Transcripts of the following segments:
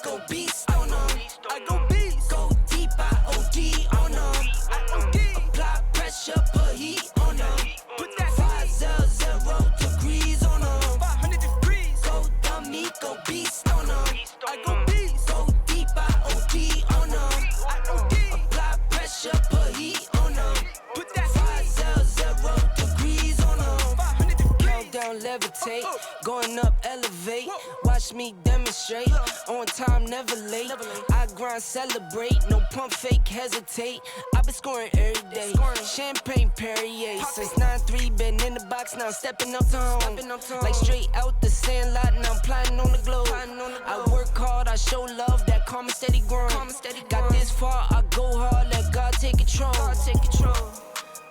go beast on them. I go beast. Go deep, I OD on them. I OD. Apply pressure, put heat on them. Put that 500 degrees on them. 500 degrees. Go dummy, go beast on them. I go beast. Go deep, I OD on them. I OD. Apply pressure, put heat on them. Put that 500 degrees on them. 500 degrees. Countdown, levitate. Going up, elevate. Watch me demonstrate. On time, never late. I grind, celebrate. No pump, fake, hesitate. I've been scoring every day. Champagne, Perrier. Since 9-3, been in the box, now I'm stepping up to home. Like straight out the sandlot, now I'm plotting on the globe. I work hard, I show love, that karma steady growing. Got this far, I go hard, let God take control.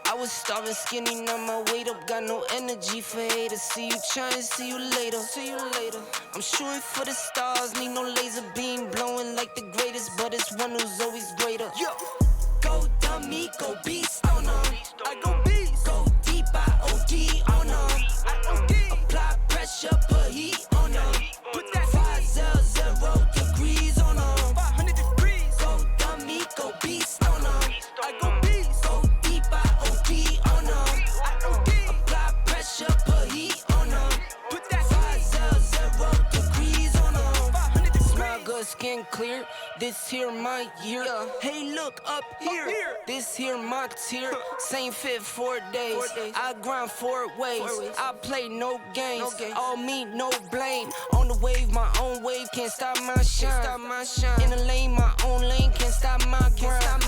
I was starving skinny, now my weight up. Got no energy for haters. See you trying, see you later. I'm shooting for the stars, need no laser beam. Blowing like the greatest, but it's one who's always greater. Go dummy, go beast on them. I go beast. Go deep, I OD on them. I OD. Apply pressure, put heat on them. Put that 500 degrees on them. 500 degrees. Go dummy, go beast on them. I go beast. Go deep, I OD on them. I OD. Apply pressure, put heat on them. Put that 500 degrees on them. 500 degrees. Smile good, skin clear. This here my year. Hey, look up here. This here my tier. Same fit 4 days. I grind 4 ways. I play no games. All me, no blame. On the wave, my own wave. Can't stop my shine. In the lane, my own lane. Can't stop my grind.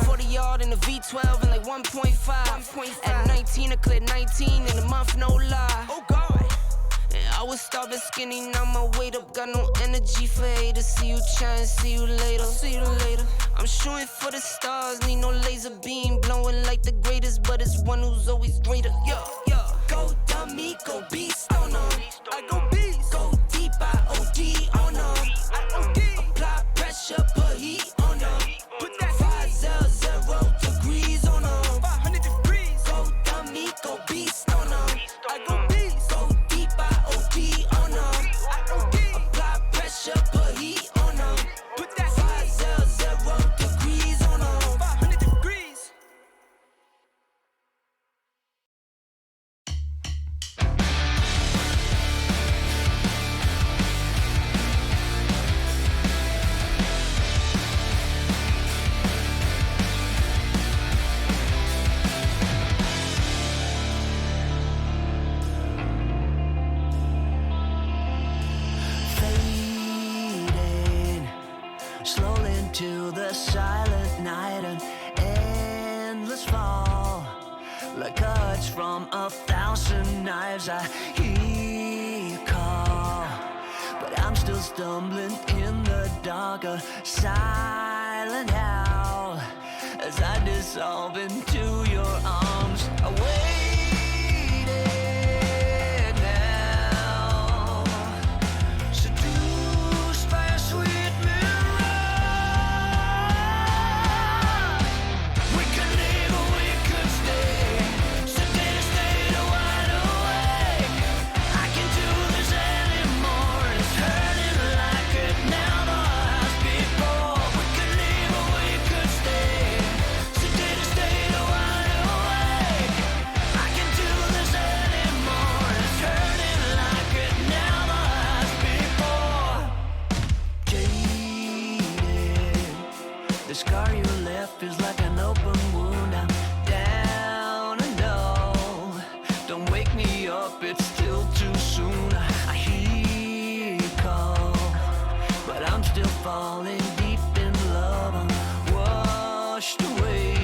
40 yard in the V12 and like 1.5. At 19, I cleared 19 in a month, no lie. Oh God. I was starving skinny, now my weight up. Got no energy for haters. See you trying, see you later. I'm shooting for the stars, need no laser beam. Blowing like the greatest, but it's one who's always greater. Go dummy, go beast on them. I go beast. Go deep, I OD on them. I OD. Apply pressure, put heat on them. Put that 500 degrees on them. 500 degrees. Go dummy, go beast on them. I go beast. Go deep, I OD on them. I OD. Apply pressure, put heat on them. Put that 500 degrees on them. 500 degrees. Fading slowly into the silent night, an endless fall, like cuts from 1,000 knives. I hear you call, but I'm still stumbling in the dark, a silent howl as I dissolve into your arms. I waited now, seduced by a sweet mirage. We could leave or we could stay, sedated, stayed wide awake. I can't do this anymore, it's hurting like it never has before. We could leave or we could stay, sedated, stayed wide awake. I can't do this anymore, it's hurting like it never has before. Jaded, the scar you left is like an open wound. I'm down and low, don't wake me up, it's still too soon. I hear you call, but I'm still falling deep in love. I'm washed away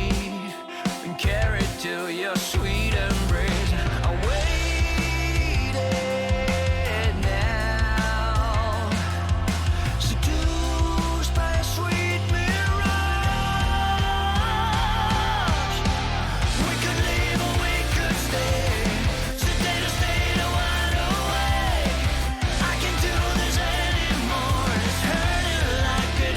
and carried to your sweet embrace. I waited now, seduced by a sweet mirage. We could leave or we could stay, sedated, stayed wide awake. I can't do this anymore, it's hurting like it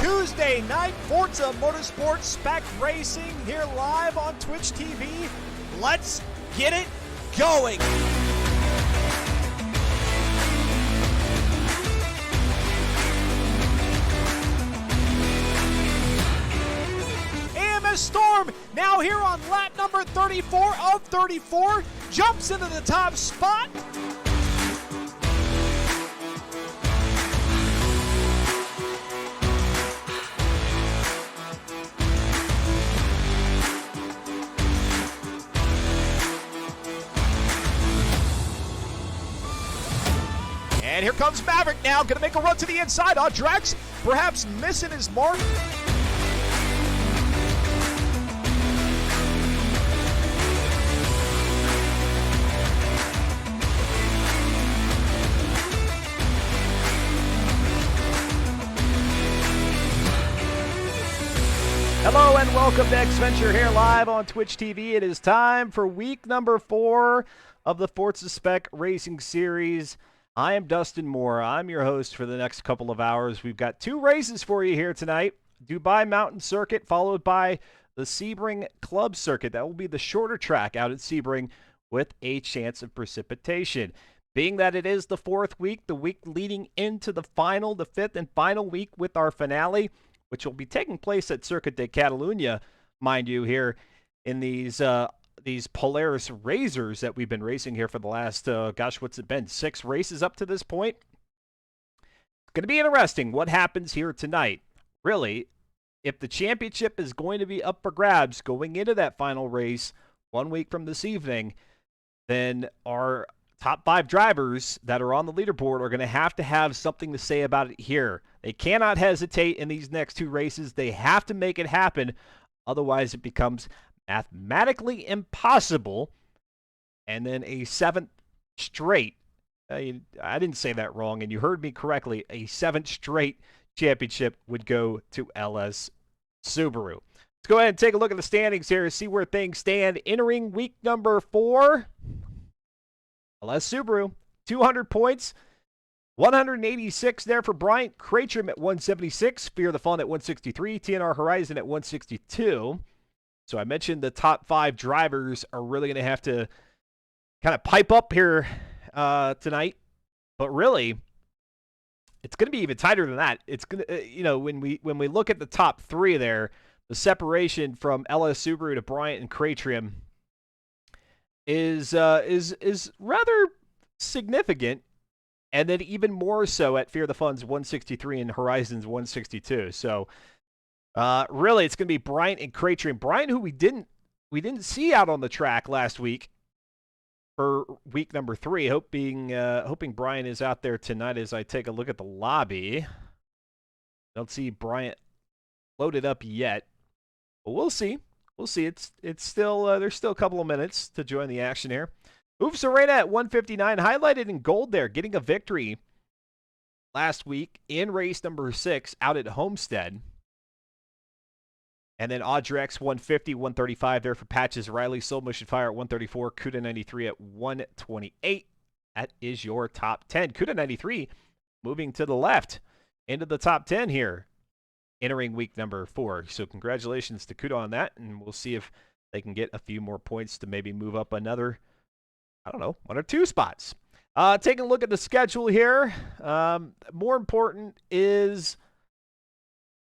Tuesday night Forza Motorsport Spec Racing here live on Twitch TV. Let's get it going. AMS Storm now here on lap number 34 of 34, jumps into the top spot. And here comes Maverick now, going to make a run to the inside on Drex, perhaps missing his mark. Hello and welcome to X-Venture here live on Twitch TV. It is time for week number 4 of the Forza Spec Racing Series. I am Dustin Moore. I'm your host for the next couple of hours. We've got 2 races for you here tonight. Dubai Mountain Circuit followed by the Sebring Club Circuit. That will be the shorter track out at Sebring with a chance of precipitation. Being that it is the 4th week, the week leading into the 5th and final week with our finale, which will be taking place at Circuit de Catalunya, mind you, here in these Polaris Razors that we've been racing here for the last, what's it been, 6 races up to this point? It's going to be interesting what happens here tonight. Really, if the championship is going to be up for grabs going into that final race 1 week from this evening, then our top 5 drivers that are on the leaderboard are going to have something to say about it here. They cannot hesitate in these next 2 races. They have to make it happen. Otherwise, it becomes mathematically impossible. And then a 7th straight, I didn't say that wrong, and you heard me correctly, a 7th straight championship would go to LS Subaru. Let's go ahead and take a look at the standings here and see where things stand. Entering week number 4, LS Subaru, 200 points, 186 there for Bryant Cratrim at 176, Fear the Fun at 163, TNR Horizon at 162. So I mentioned the top 5 drivers are really going to have to kind of pipe up here tonight. But really, it's going to be even tighter than that. It's going to, when we look at the top 3 there, the separation from LS Subaru to Bryant and Cratrim is rather significant. And then even more so at Fear the Fun's 163 and Horizon's 162. So really, it's going to be Bryant and Cratrim. Bryant, who we didn't see out on the track last week for week number 3. Hoping Bryant is out there tonight as I take a look at the lobby. Don't see Bryant loaded up yet, but we'll see. We'll see. It's still there's still a couple of minutes to join the action here. Uf Serena at 159, highlighted in gold there, getting a victory last week in race number 6 out at Homestead. And then Audrex 150, 135 there for Patches. Riley Soul Motion Fire at 134, Cuda 93 at 128. That is your top 10. Cuda 93 moving to the left into the top 10 here, entering week number 4. So congratulations to Cuda on that, and we'll see if they can get a few more points to maybe move up another, 1 or 2 spots. Taking a look at the schedule here. More important is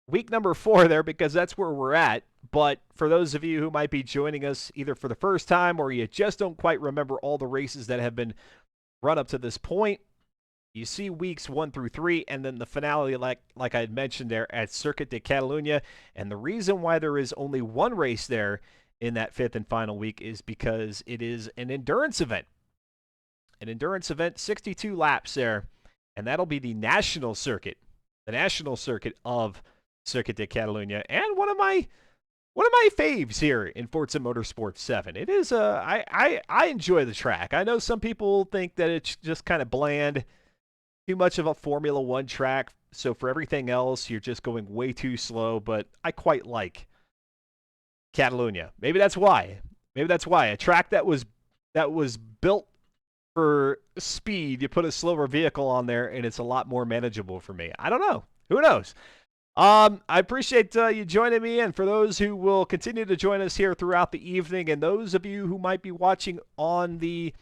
week number 4 there, because that's where we're at. But for those of you who might be joining us either for the first time or you just don't quite remember all the races that have been run up to this point, you see weeks 1 through 3 and then the finale like I had mentioned there at Circuit de Catalunya. And the reason why there is only 1 race there in that 5th and final week is because it is an endurance event. An endurance event, 62 laps there, and that'll be the national circuit of Circuit de Catalunya, and one of my faves here in Forza Motorsport 7. It is I enjoy the track. I know some people think that it's just kind of bland, too much of a Formula 1 track, so for everything else you're just going way too slow, but I quite like Catalunya. Maybe that's why. A track that was built for speed, you put a slower vehicle on there and it's a lot more manageable for me. I don't know. Who knows? I appreciate you joining me, and for those who will continue to join us here throughout the evening, and those of you who might be watching on the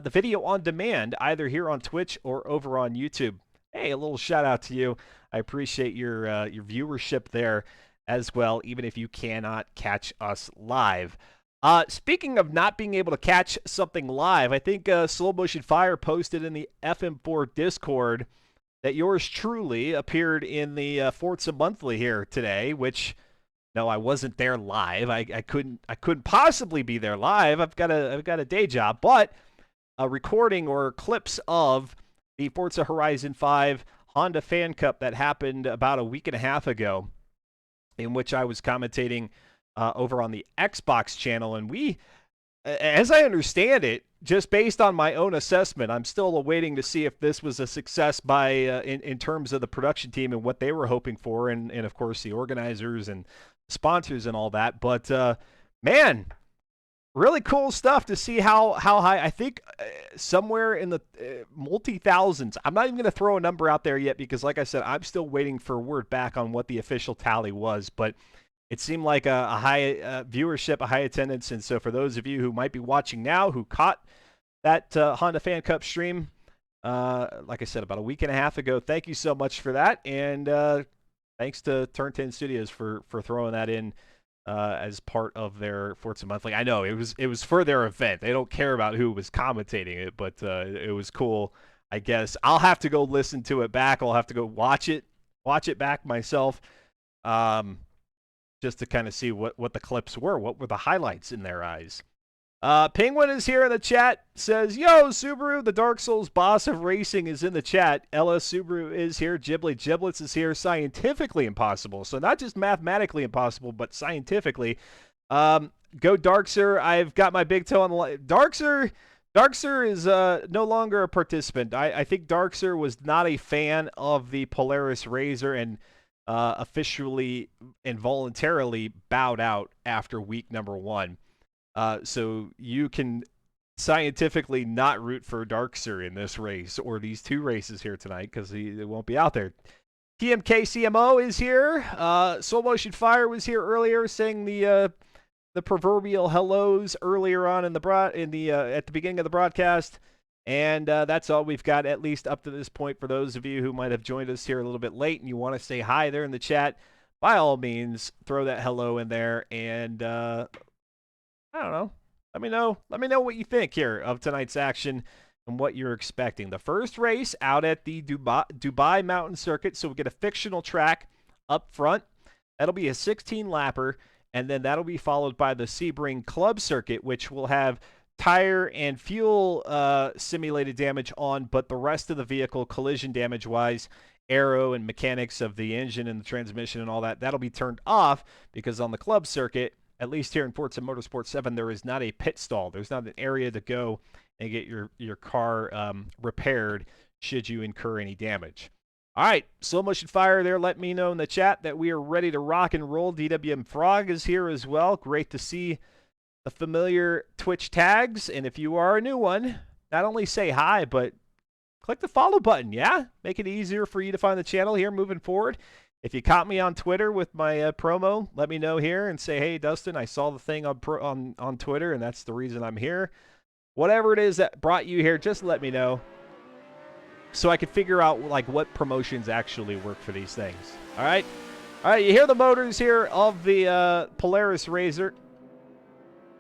video on demand, either here on Twitch or over on YouTube, hey, a little shout out to you. I appreciate your viewership there as well, even if you cannot catch us live. Speaking of not being able to catch something live, I think Slow Motion Fire posted in the FM4 Discord that yours truly appeared in the Forza Monthly here today, which, no, I wasn't there live. I couldn't possibly be there live. I've got a day job, but a recording or clips of the Forza Horizon 5 Honda Fan Cup that happened about a week and a half ago, in which I was commentating over on the Xbox channel, and we, as I understand it, just based on my own assessment, I'm still awaiting to see if this was a success by in terms of the production team and what they were hoping for, and of course the organizers and sponsors and all that. But man, really cool stuff to see how high. I think somewhere in the multi-thousands. I'm not even going to throw a number out there yet because, like I said, I'm still waiting for word back on what the official tally was, but it seemed like a high viewership, a high attendance. And so for those of you who might be watching now who caught that Honda Fan Cup stream, like I said, about a week and a half ago, thank you so much for that. And thanks to Turn 10 Studios for throwing that in as part of their Forza Monthly. I know it was for their event. They don't care about who was commentating it, but it was cool, I guess. I'll have to go listen to it back. I'll have to go watch it back myself. Just to kind of see what the clips were. What were the highlights in their eyes? Penguin is here in the chat. Says, yo, Subaru, the Dark Souls boss of racing is in the chat. LS Subaru is here. Ghibli Giblets is here. Scientifically impossible. So not just mathematically impossible, but scientifically. Go Darkser. I've got my big toe on the line. Darkser is no longer a participant. I think Darkser was not a fan of the Polaris Razor and officially and voluntarily bowed out after week number 1. So you can scientifically not root for Darkser in this race or these two races here tonight because he won't be out there. TMK CMO is here. Soul Motion Fire was here earlier saying the proverbial hellos earlier on at the beginning of the broadcast. And that's all we've got, at least up to this point. For those of you who might have joined us here a little bit late and you want to say hi there in the chat, by all means, throw that hello in there. And I don't know. Let me know what you think here of tonight's action and what you're expecting. The first race out at the Dubai Mountain Circuit. So we get a fictional track up front. That'll be a 16-lapper. And then that'll be followed by the Sebring Club Circuit, which will have tire and fuel simulated damage on, but the rest of the vehicle, collision damage wise, aero and mechanics of the engine and the transmission and all that, that'll be turned off because on the club circuit, at least here in Forza Motorsport 7, there is not a pit stall. There's not an area to go and get your car repaired should you incur any damage. All right, Slow Motion Fire there. Let me know in the chat that we are ready to rock and roll. DWM Frog is here as well. Great to see the familiar Twitch tags, and if you are a new one, not only say hi, but click the follow button, yeah? Make it easier for you to find the channel here moving forward. If you caught me on Twitter with my promo, let me know here and say, hey, Dustin, I saw the thing on Twitter, and that's the reason I'm here. Whatever it is that brought you here, just let me know so I can figure out like what promotions actually work for these things. All right? All right, you hear the motors here of the Polaris Razor.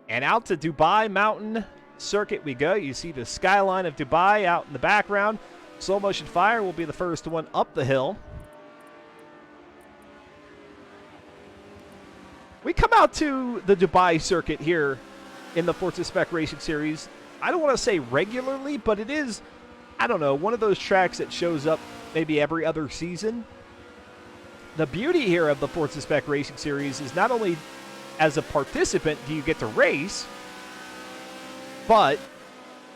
And out to Dubai Mountain Circuit we go. You see the skyline of Dubai out in the background. Slow Motion Fire will be the first one up the hill. We come out to the Dubai Circuit here in the Forza Spec Racing Series. I don't want to say regularly, but it is, I don't know, one of those tracks that shows up maybe every other season. The beauty here of the Forza Spec Racing Series is not only as a participant do you get to race, but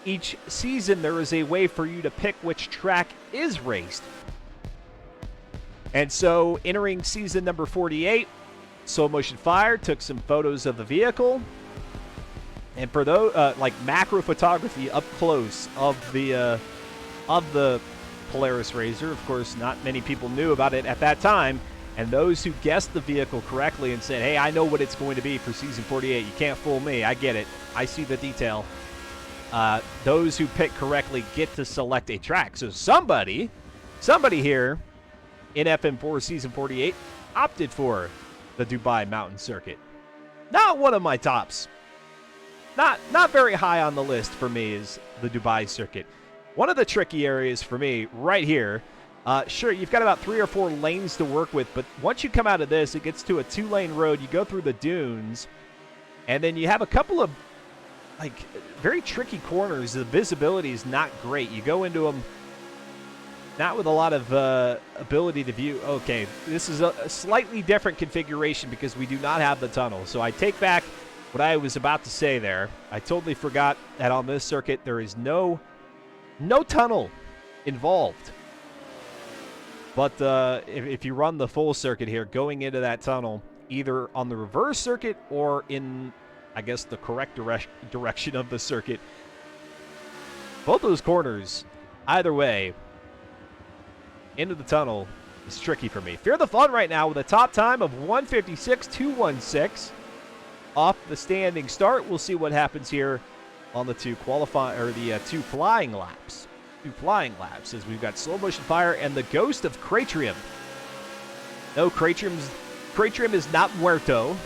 each season there is a way for you to pick which track is raced. And so entering season number 48, Slow Motion Fire took some photos of the vehicle. And for those like macro photography up close of the Polaris Razor, of course, not many people knew about it at that time. And those who guessed the vehicle correctly and said, hey, I know what it's going to be for Season 48. You can't fool me. I get it. I see the detail. Those who pick correctly get to select a track. So somebody here in FM4 Season 48 opted for the Dubai Mountain Circuit. Not one of my tops. Not very high on the list for me is the Dubai Circuit. One of the tricky areas for me right here, sure, you've got about 3 or 4 lanes to work with, but once you come out of this, it gets to a 2-lane road. You go through the dunes, and then you have a couple of like very tricky corners. The visibility is not great. You go into them not with a lot of ability to view. Okay, this is a slightly different configuration because we do not have the tunnel. So I take back what I was about to say there. I totally forgot that on this circuit there is no tunnel involved. But if you run the full circuit here, going into that tunnel, either on the reverse circuit or in, I guess, the correct direction of the circuit, both those corners, either way, into the tunnel is tricky for me. Fear the Fun right now with a top time of 156.216 off the standing start. We'll see what happens here on the two flying laps. As we've got Slow Motion Fire and the Ghost of Cratrium. No, Cratrium is not muerto.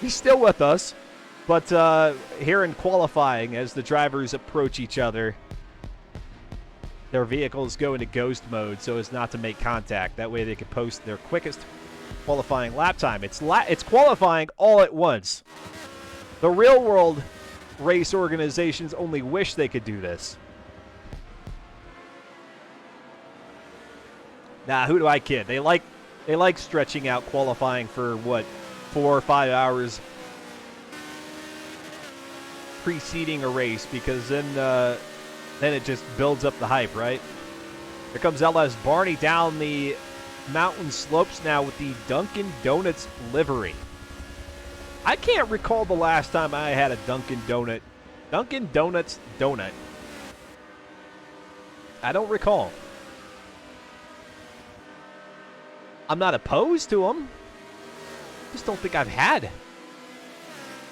He's still with us. But here in qualifying, as the drivers approach each other, their vehicles go into ghost mode so as not to make contact. That way they can post their quickest qualifying lap time. It's qualifying all at once. The real world race organizations only wish they could do this. Nah, who do I kid? They like stretching out qualifying for what, 4 or 5 hours preceding a race, because then it just builds up the hype, right? Here comes LS Barney down the mountain slopes now with the Dunkin' Donuts livery. I can't recall the last time I had a Dunkin' Donuts donut. I don't recall. I'm not opposed to them. Just don't think I've had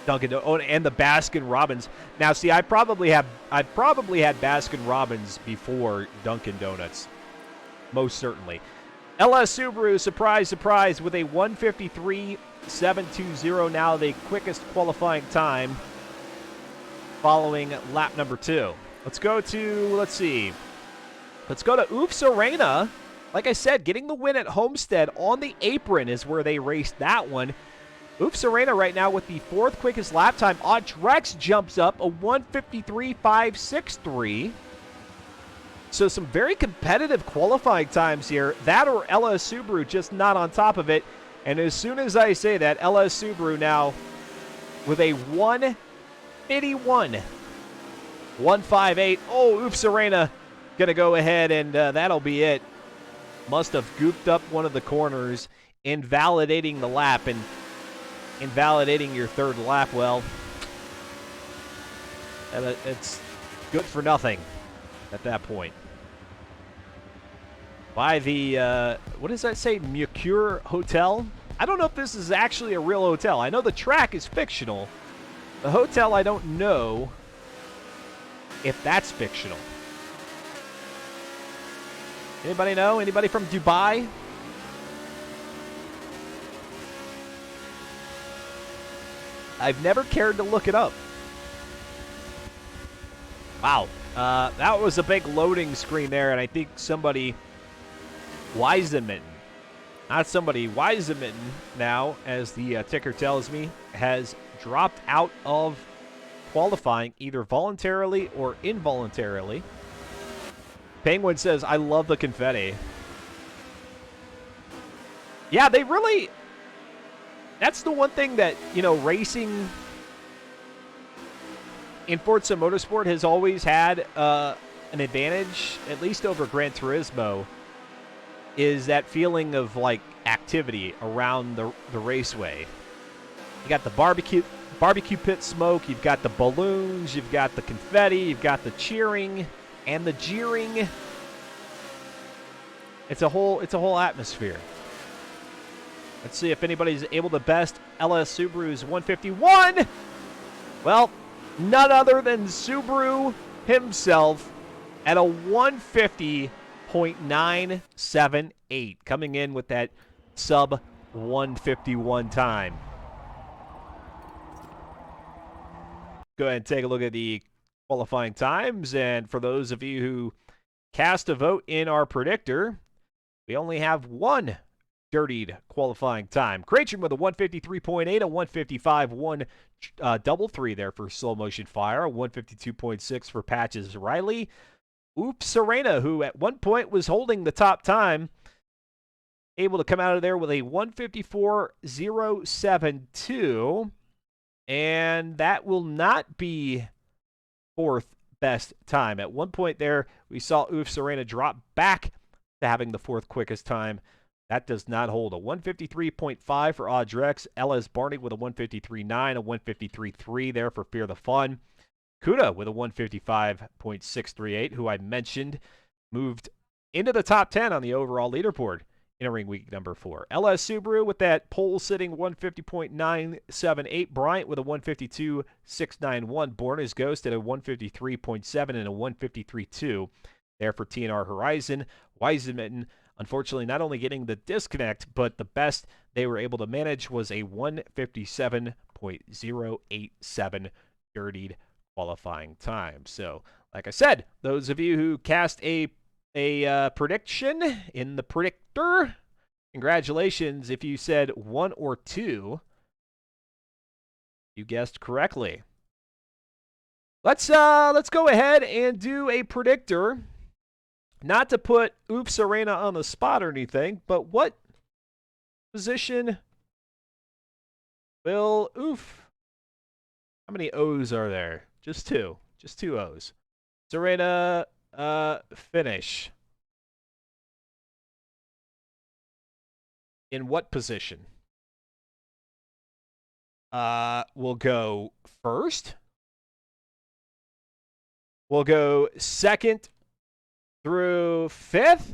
Dunkin' Donuts. Oh, and the Baskin Robbins. Now, see, I probably had Baskin Robbins before Dunkin' Donuts. Most certainly. LS Subaru, surprise, surprise, with a 1:53.720. Now the quickest qualifying time following lap number 2. Let's go to Oops Arena. Like I said, getting the win at Homestead on the apron is where they raced that one. Oops Arena right now with the 4th quickest lap time. Audrex jumps up a 1:53.563. So some very competitive qualifying times here. That or LS Subaru just not on top of it. And as soon as I say that, LS Subaru now with a 1:51.158. Oh, Oops Arena going to go ahead and that'll be it. Must have gooped up one of the corners, invalidating the lap and invalidating your 3rd lap. Well, it's good for nothing at that point. By the, what does that say, Mercure Hotel? I don't know if this is actually a real hotel. I know the track is fictional. The hotel, I don't know if that's fictional. Anybody know? Anybody from Dubai? I've never cared to look it up. Wow. That was a big loading screen there, and I think somebody, Weisemitten, now, as the ticker tells me, has dropped out of qualifying either voluntarily or involuntarily. Penguin says, I love the confetti. Yeah, they really... That's the one thing that, racing in Forza Motorsport has always had an advantage, at least over Gran Turismo, is that feeling of, activity around the raceway. You got the barbecue pit smoke, you've got the balloons, you've got the confetti, you've got the cheering and the jeering. It's a whole atmosphere. Let's see if anybody's able to best LS Subaru's 151. Well, none other than Subaru himself at a 150.978, coming in with that sub 151 time. Go ahead and take a look at the qualifying times, and for those of you who cast a vote in our predictor, we only have one dirtied qualifying time. Cratchit with a 153.8, a 155, one double three there for slow motion fire, a 152.6 for Patches Riley. Oops, Serena, who at one point was holding the top time, able to come out of there with a 154.072, and that will not be fourth best time. At one point there, we saw Oof Serena drop back to having the fourth quickest time. That does not hold. A 153.5 for Audrex. LS Barney with a 153.9, a 153.3 there for Fear the Fun. Kuda with a 155.638, who I mentioned moved into the top 10 on the overall leaderboard entering week number 4. LS Subaru with that pole sitting 150.978. Bryant with a 152.691. Born as Ghost at a 153.7 and a 153.2 there for TNR Horizon. Wiseman, unfortunately, not only getting the disconnect, but the best they were able to manage was a 157.087 dirtied qualifying time. So, like I said, those of you who cast a prediction in the predictor, congratulations. If you said 1 or 2, you guessed correctly. Let's go ahead and do a predictor. Not to put Oof Serena on the spot or anything, but what position will Oof? How many O's are there? Just 2. Just 2 O's. Serena finish. In what position? We'll go first. We'll go second through 5th,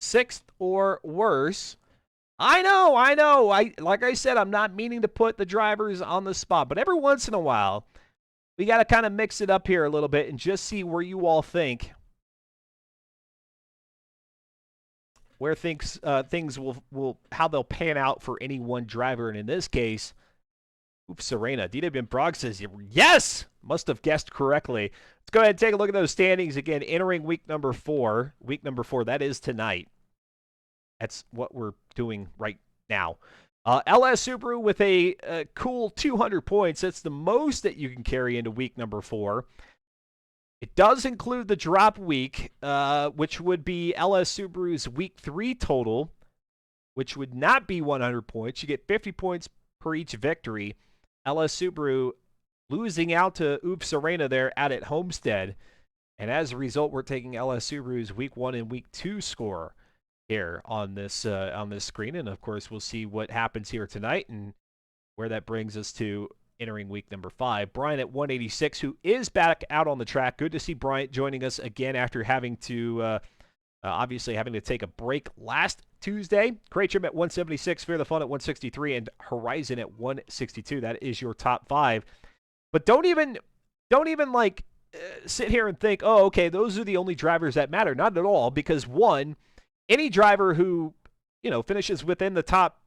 6th, or worse. I know. Like I said, I'm not meaning to put the drivers on the spot, but every once in a while, we got to kind of mix it up here a little bit and just see where you all think, where things will how they'll pan out for any one driver. And in this case, oops, Serena. DW Brog says, yes! Must have guessed correctly. Let's go ahead and take a look at those standings again, entering week number 4. Week number 4, that is tonight. That's what we're doing right now. LS Subaru with a cool 200 points. That's the most that you can carry into week number 4. It does include the drop week, which would be LS Subaru's week 3 total, which would not be 100 points. You get 50 points per each victory. LS Subaru losing out to Oops Serena there out at Homestead. And as a result, we're taking LS Subaru's week 1 and week 2 score here on this screen. And of course, we'll see what happens here tonight and where that brings us to entering week number 5. Brian at 186, who is back out on the track. Good to see Bryant joining us again after having to obviously having to take a break last Tuesday. Cratchit at 176, Fear the Fun at 163, and Horizon at 162. That is your top 5. But don't even like sit here and think, oh, okay, those are the only drivers that matter. Not at all, because one, any driver who finishes within the top,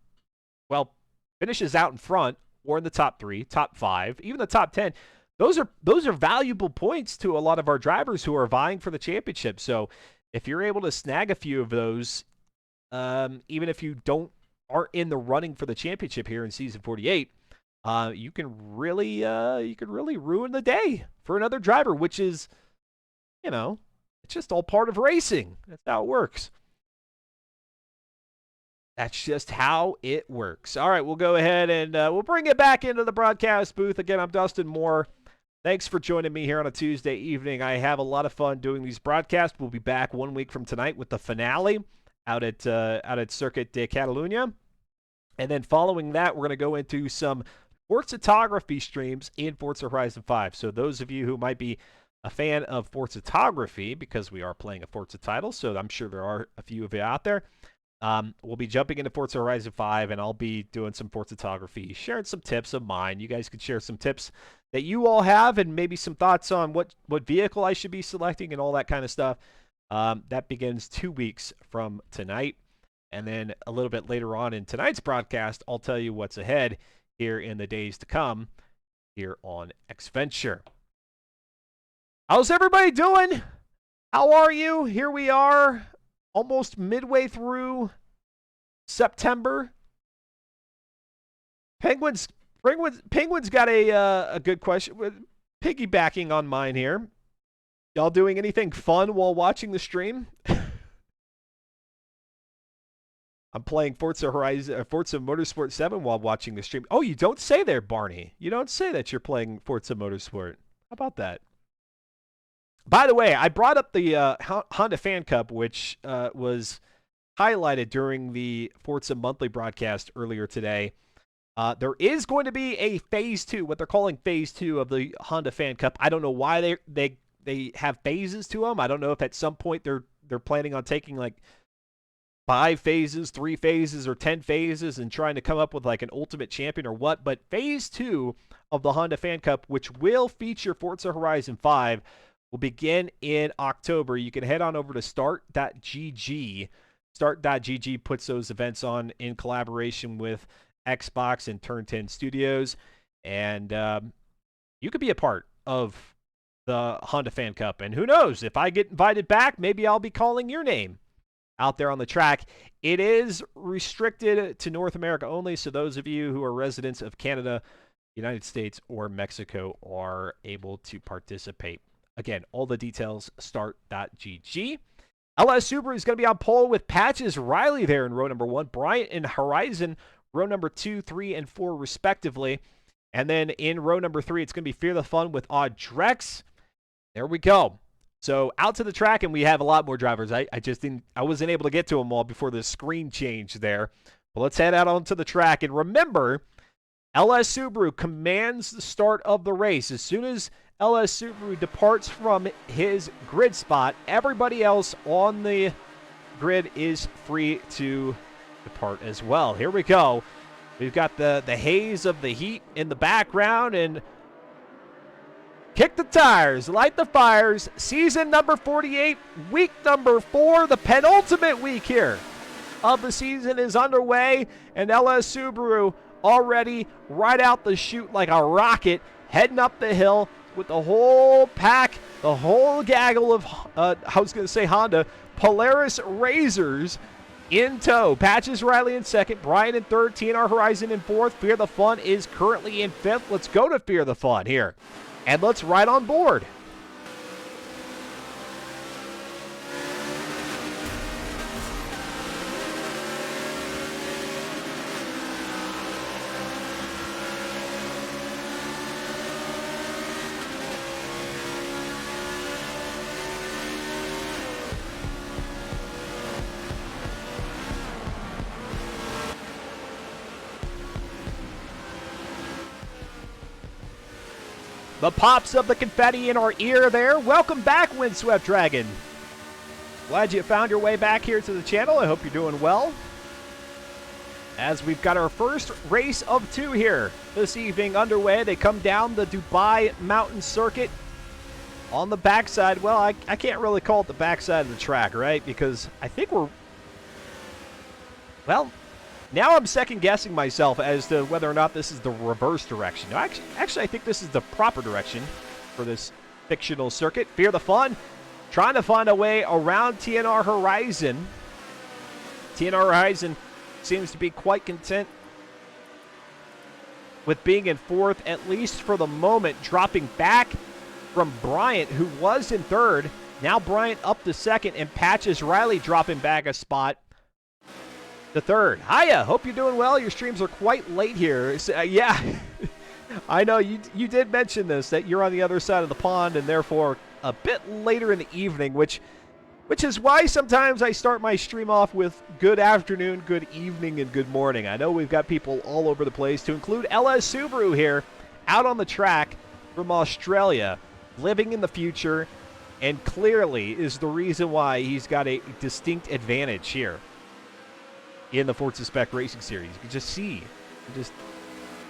finishes out in front or in the top 3, top 5, even the top 10. Those are valuable points to a lot of our drivers who are vying for the championship. So if you're able to snag a few of those, even if you aren't in the running for the championship here in season 48, you can really ruin the day for another driver, which is, it's just all part of racing. That's how it works. That's just how it works. All right, we'll go ahead and we'll bring it back into the broadcast booth. Again, I'm Dustin Moore. Thanks for joining me here on a Tuesday evening. I have a lot of fun doing these broadcasts. We'll be back 1 week from tonight with the finale out at Circuit de Catalunya. And then following that, we're going to go into some Forzatography streams in Forza Horizon 5. So those of you who might be a fan of Forzatography, because we are playing a Forza title, so I'm sure there are a few of you out there, We'll be jumping into Forza Horizon 5, and I'll be doing some Forza photography, sharing some tips of mine. You guys could share some tips that you all have, and maybe some thoughts on what vehicle I should be selecting and all that kind of stuff. That begins 2 weeks from tonight. And then a little bit later on in tonight's broadcast, I'll tell you what's ahead here in the days to come here on Xventure. How's everybody doing? How are you? Here we are, almost midway through September. Penguins got a good question. Piggybacking on mine here. Y'all doing anything fun while watching the stream? I'm playing Forza Motorsport 7 while watching the stream. Oh, you don't say there, Barney. You don't say that you're playing Forza Motorsport. How about that? By the way, I brought up the Honda Fan Cup, which was highlighted during the Forza Monthly broadcast earlier today. There is going to be a Phase 2, what they're calling Phase 2 of the Honda Fan Cup. I don't know why they have phases to them. I don't know if at some point they're planning on taking like 5 phases, 3 phases, or 10 phases and trying to come up with like an ultimate champion or what. But Phase 2 of the Honda Fan Cup, which will feature Forza Horizon 5, will begin in October. You can head on over to start.gg. Start.gg puts those events on in collaboration with Xbox and Turn 10 Studios. And you could be a part of the Honda Fan Cup. And who knows, if I get invited back, maybe I'll be calling your name out there on the track. It is restricted to North America only, so those of you who are residents of Canada, United States, or Mexico are able to participate. Again, all the details, start.gg. LS Subaru is going to be on pole with Patches Riley there in row number 1. Bryant and Horizon, row number 2, 3, and 4, respectively. And then in row number 3, it's going to be Fear the Fun with Odd Drex. There we go. So out to the track, and we have a lot more drivers. I wasn't able to get to them all before the screen changed there. But let's head out onto the track. And remember, LS Subaru commands the start of the race. As soon as LS Subaru departs from his grid spot, everybody else on the grid is free to depart as well. Here we go. We've got the haze of the heat in the background, and kick the tires, light the fires. Season number 48, week number 4, the penultimate week here of the season is underway, and LS Subaru already right out the chute like a rocket, heading up the hill with the whole pack, the whole gaggle of, I was going to say Honda, Polaris Razors in tow. Patches Riley in second, Brian in third, TNR Horizon in fourth. Fear the Fun is currently in fifth. Let's go to Fear the Fun here, and let's ride on board. The pops of the confetti in our ear there. Welcome back, Windswept Dragon. Glad you found your way back here to the channel. I hope you're doing well. As we've got our first race of 2 here this evening underway. They come down the Dubai Mountain Circuit on the backside. Well, I can't really call it the backside of the track, right? Because I think we're... Well, now I'm second-guessing myself as to whether or not this is the reverse direction. No, actually, I think this is the proper direction for this fictional circuit. Fear the Fun, trying to find a way around TNR Horizon. TNR Horizon seems to be quite content with being in fourth, at least for the moment, dropping back from Bryant, who was in third. Now Bryant up to second, and Patches Riley dropping back a spot to third. Hiya, hope you're doing well. Your streams are quite late here. Yeah, I know you did mention this, that you're on the other side of the pond and therefore a bit later in the evening, which is why sometimes I start my stream off with good afternoon, good evening, and good morning. I know we've got people all over the place, to include LS Subaru here, out on the track from Australia, living in the future, and clearly is the reason why he's got a distinct advantage here. in the Forza Spec Racing Series. You can just see, you just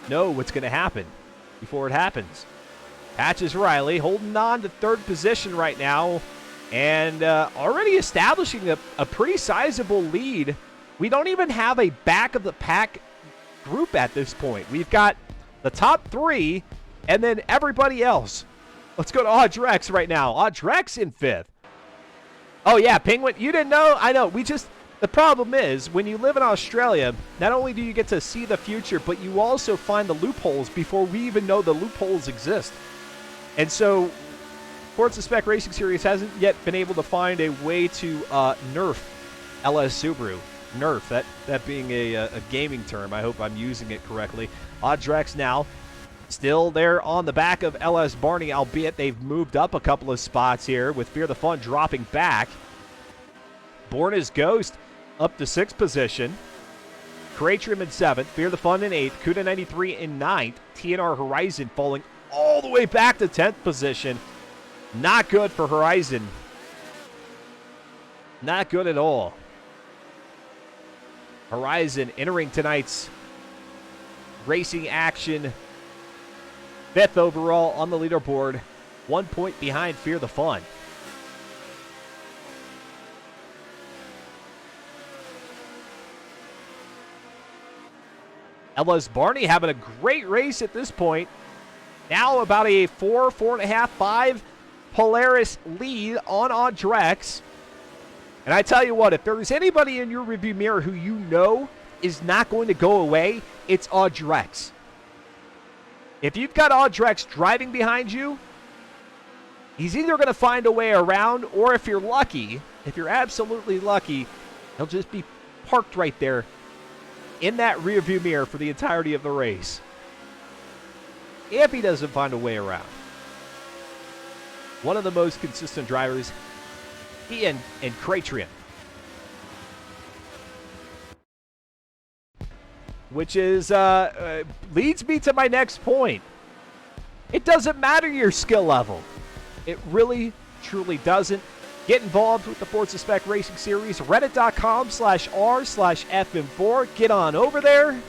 know what's going to happen before it happens. Patches Riley holding on to third position right now and already establishing a pretty sizable lead. We don't even have a back-of-the-pack group at this point. We've got the top three and then everybody else. Let's go to Audrex right now. Audrex in fifth. Oh, yeah, Penguin. You didn't know? I know. The problem is, when you live in Australia, not only do you get to see the future, but you also find the loopholes before we even know the loopholes exist. And so, Forza Spec Racing Series hasn't yet been able to find a way to nerf LS Subaru. Nerf, that being a gaming term. I hope I'm using it correctly. Audrex now still there on the back of LS Barney, albeit they've moved up a couple of spots here with Fear the Fun dropping back. Born as Ghost up to 6th position. Cratrium in 7th. Fear the Fun in 8th. Cuda 93 in 9th. TNR Horizon falling all the way back to 10th position. Not good for Horizon. Not good at all. Horizon entering tonight's racing action. 5th overall on the leaderboard. 1 point behind Fear the Fun. LS Barney having a great race at this point. Now about a 4.5, 5 Polaris lead on Audrex. And I tell you what, if there's anybody in your review mirror who you know is not going to go away, it's Audrex. If you've got Audrex driving behind you, he's either going to find a way around, or if you're lucky, if you're absolutely lucky, he'll just be parked right there in that rearview mirror for the entirety of the race. If he doesn't find a way around. One of the most consistent drivers, he and Cratrium. Which is, leads me to my next point. It doesn't matter your skill level. It really, truly doesn't. Get involved with the Forza Spec Racing Series. Reddit.com/r/FM4. Get on over there.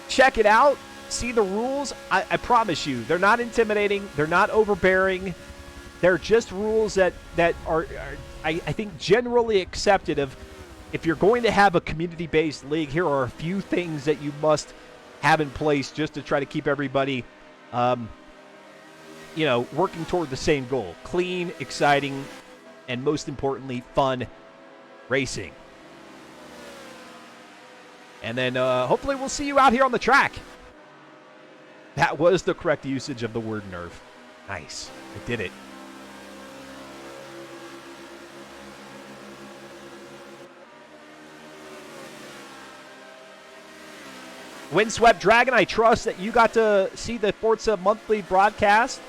Check it out. See the rules. I promise you, they're not intimidating. They're not overbearing. They're just rules that are I think, generally accepted of, if you're going to have a community-based league, here are a few things that you must have in place just to try to keep everybody, working toward the same goal. Clean, exciting, and most importantly, fun racing. And then hopefully we'll see you out here on the track. That was the correct usage of the word nerf. Nice. I did it. Windswept Dragon, I trust that you got to see the Forza monthly broadcast.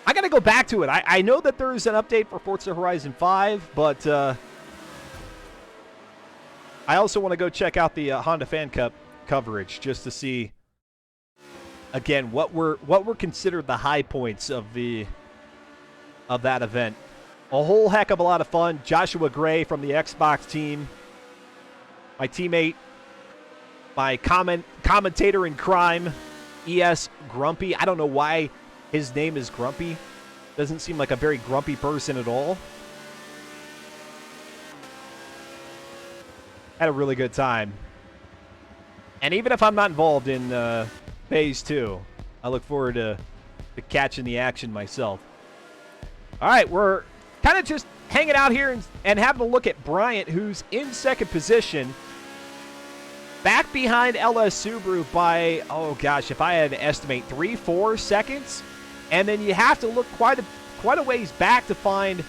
I got to go back to it. I know that there's an update for Forza Horizon 5, but I also want to go check out the Honda Fan Cup coverage just to see, again, what were considered the high points of that event. A whole heck of a lot of fun. Joshua Gray from the Xbox team, my teammate, my commentator in crime, ES Grumpy. I don't know why his name is Grumpy. Doesn't seem like a very grumpy person at all. Had a really good time. And even if I'm not involved in Phase 2, I look forward to catching the action myself. All right, we're kind of just hanging out here and having a look at Bryant, who's in second position. Back behind LS Subaru by, oh gosh, if I had to estimate, 3-4 seconds. And then you have to look quite a ways back to find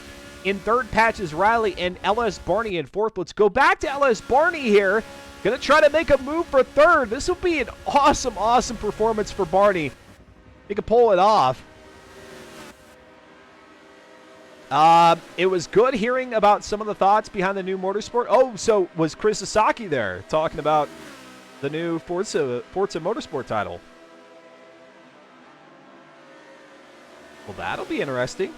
in third Patches Riley and LS Barney in fourth. Let's go back to LS Barney here. Going to try to make a move for third. This will be an awesome, awesome performance for Barney. He can pull it off. It was good hearing about some of the thoughts behind the new motorsport. Oh, so was Chris Sasaki there talking about the new Forza Motorsport title? Well, that'll be interesting.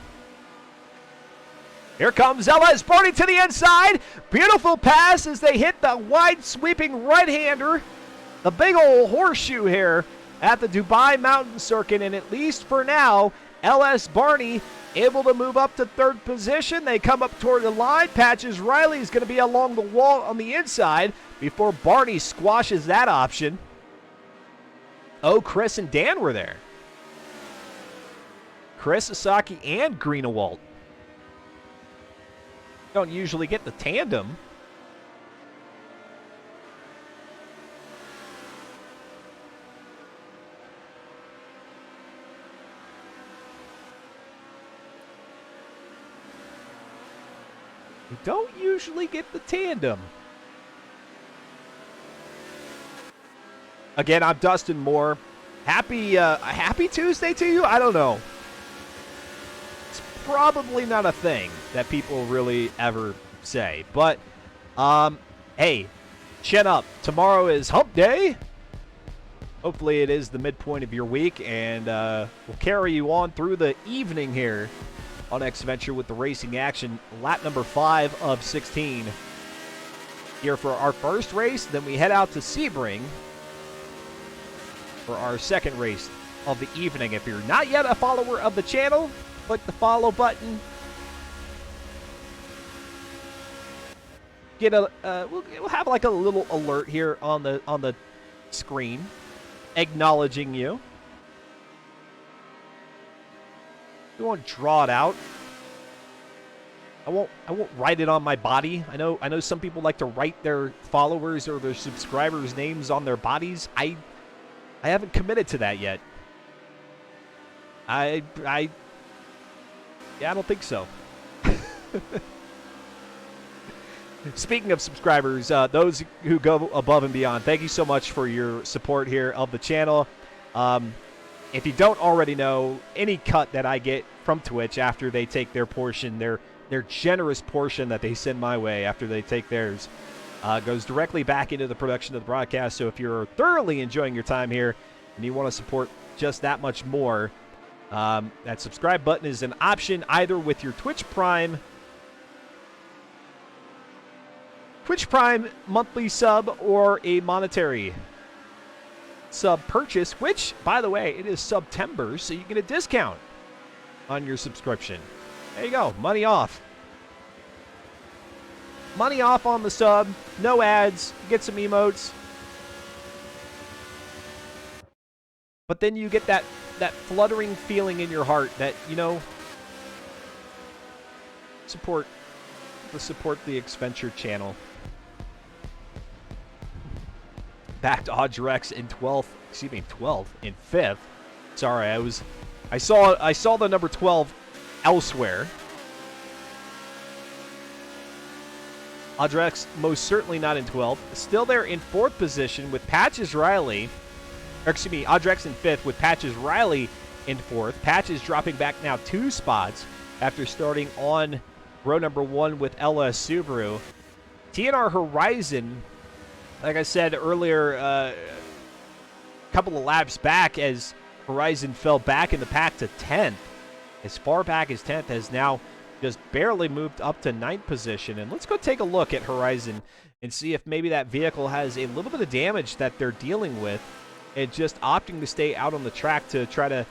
Here comes LS Barney to the inside. Beautiful pass as they hit the wide sweeping right-hander. The big old horseshoe here at the Dubai Mountain Circuit. And at least for now, LS Barney able to move up to third position. They come up toward the line. Patches Riley is going to be along the wall on the inside before Barney squashes that option. Oh, Chris and Dan were there. Chris Sasaki and Greenewalt. Don't usually get the tandem. We don't usually get the tandem. Again, I'm Dustin Moore. Happy Tuesday to you? I don't know. It's probably not a thing that people really ever say. But, hey, chin up. Tomorrow is hump day. Hopefully it is the midpoint of your week, and we'll carry you on through the evening here on X-Venture with the racing action. Lap number 5 of 16 here for our first race. Then we head out to Sebring for our second race of the evening. If you're not yet a follower of the channel, click the follow button. Get a we'll have like a little alert here on the screen acknowledging you. You won't draw it out. I won't write it on my body. I know some people like to write their followers or their subscribers' names on their bodies. I haven't committed to that yet. Yeah, I don't think so. Speaking of subscribers, those who go above and beyond, thank you so much for your support here of the channel. If you don't already know, any cut that I get from Twitch after they take their portion, their generous portion that they send my way after they take theirs, goes directly back into the production of the broadcast. So if you're thoroughly enjoying your time here and you want to support just that much more, that subscribe button is an option either with your Twitch Prime monthly sub or a monetary sub purchase, which, by the way, it is September, so you get a discount on your subscription. There you go. Money off. Money off on the sub. No ads. You get some emotes. But then you get that fluttering feeling in your heart that, you know, support the X-Venture channel. Back to Audrex in 12th in 5th. Sorry, I saw the number 12 elsewhere. Audrex most certainly not in 12th. Still there in 4th position with Patches Riley. Or excuse me, Audrex in 5th with Patches Riley in 4th. Patches dropping back now 2 spots after starting on row number 1 with LS Subaru. TNR Horizon, like I said earlier, a couple of laps back as Horizon fell back in the pack to 10th. As far back as 10th, has now just barely moved up to 9th position. And let's go take a look at Horizon and see if maybe that vehicle has a little bit of damage that they're dealing with and just opting to stay out on the track to try to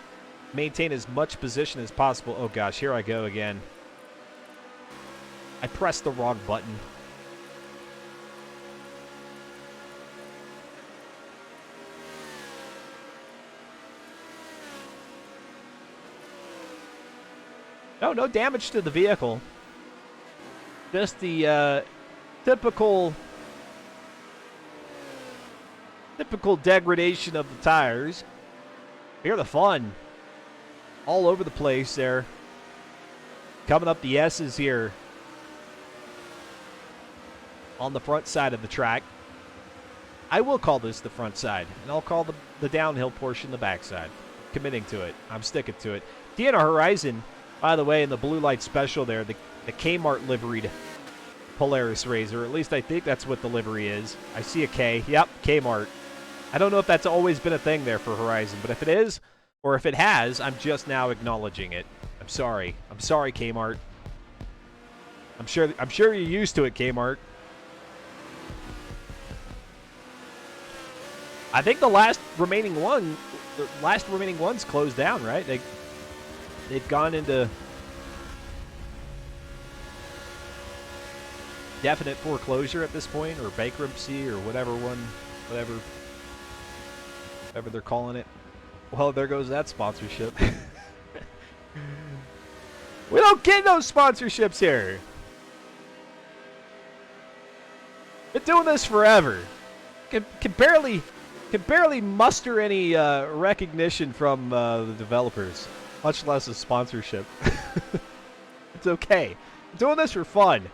maintain as much position as possible. Oh gosh, here I go again. I pressed the wrong button. No damage to the vehicle. Just the typical degradation of the tires. Here the fun. All over the place there. Coming up the S's here. On the front side of the track. I will call this the front side. And I'll call the downhill portion the back side. Committing to it. I'm sticking to it. TNR Horizon, by the way, in the blue light special there, the Kmart liveried Polaris Razor. At least I think that's what the livery is. I see a K. Yep, Kmart. I don't know if that's always been a thing there for Horizon, but if it is, or if it has, I'm just now acknowledging it. I'm sorry. I'm sorry, Kmart. I'm sure you're used to it, Kmart. I think the last remaining one's closed down, right? They've gone into definite foreclosure at this point, or bankruptcy, or whatever they're calling it. Well, there goes that sponsorship. We don't get no sponsorships here. Been doing this forever. Can barely muster any recognition from the developers, much less a sponsorship. It's okay. I'm doing this for fun.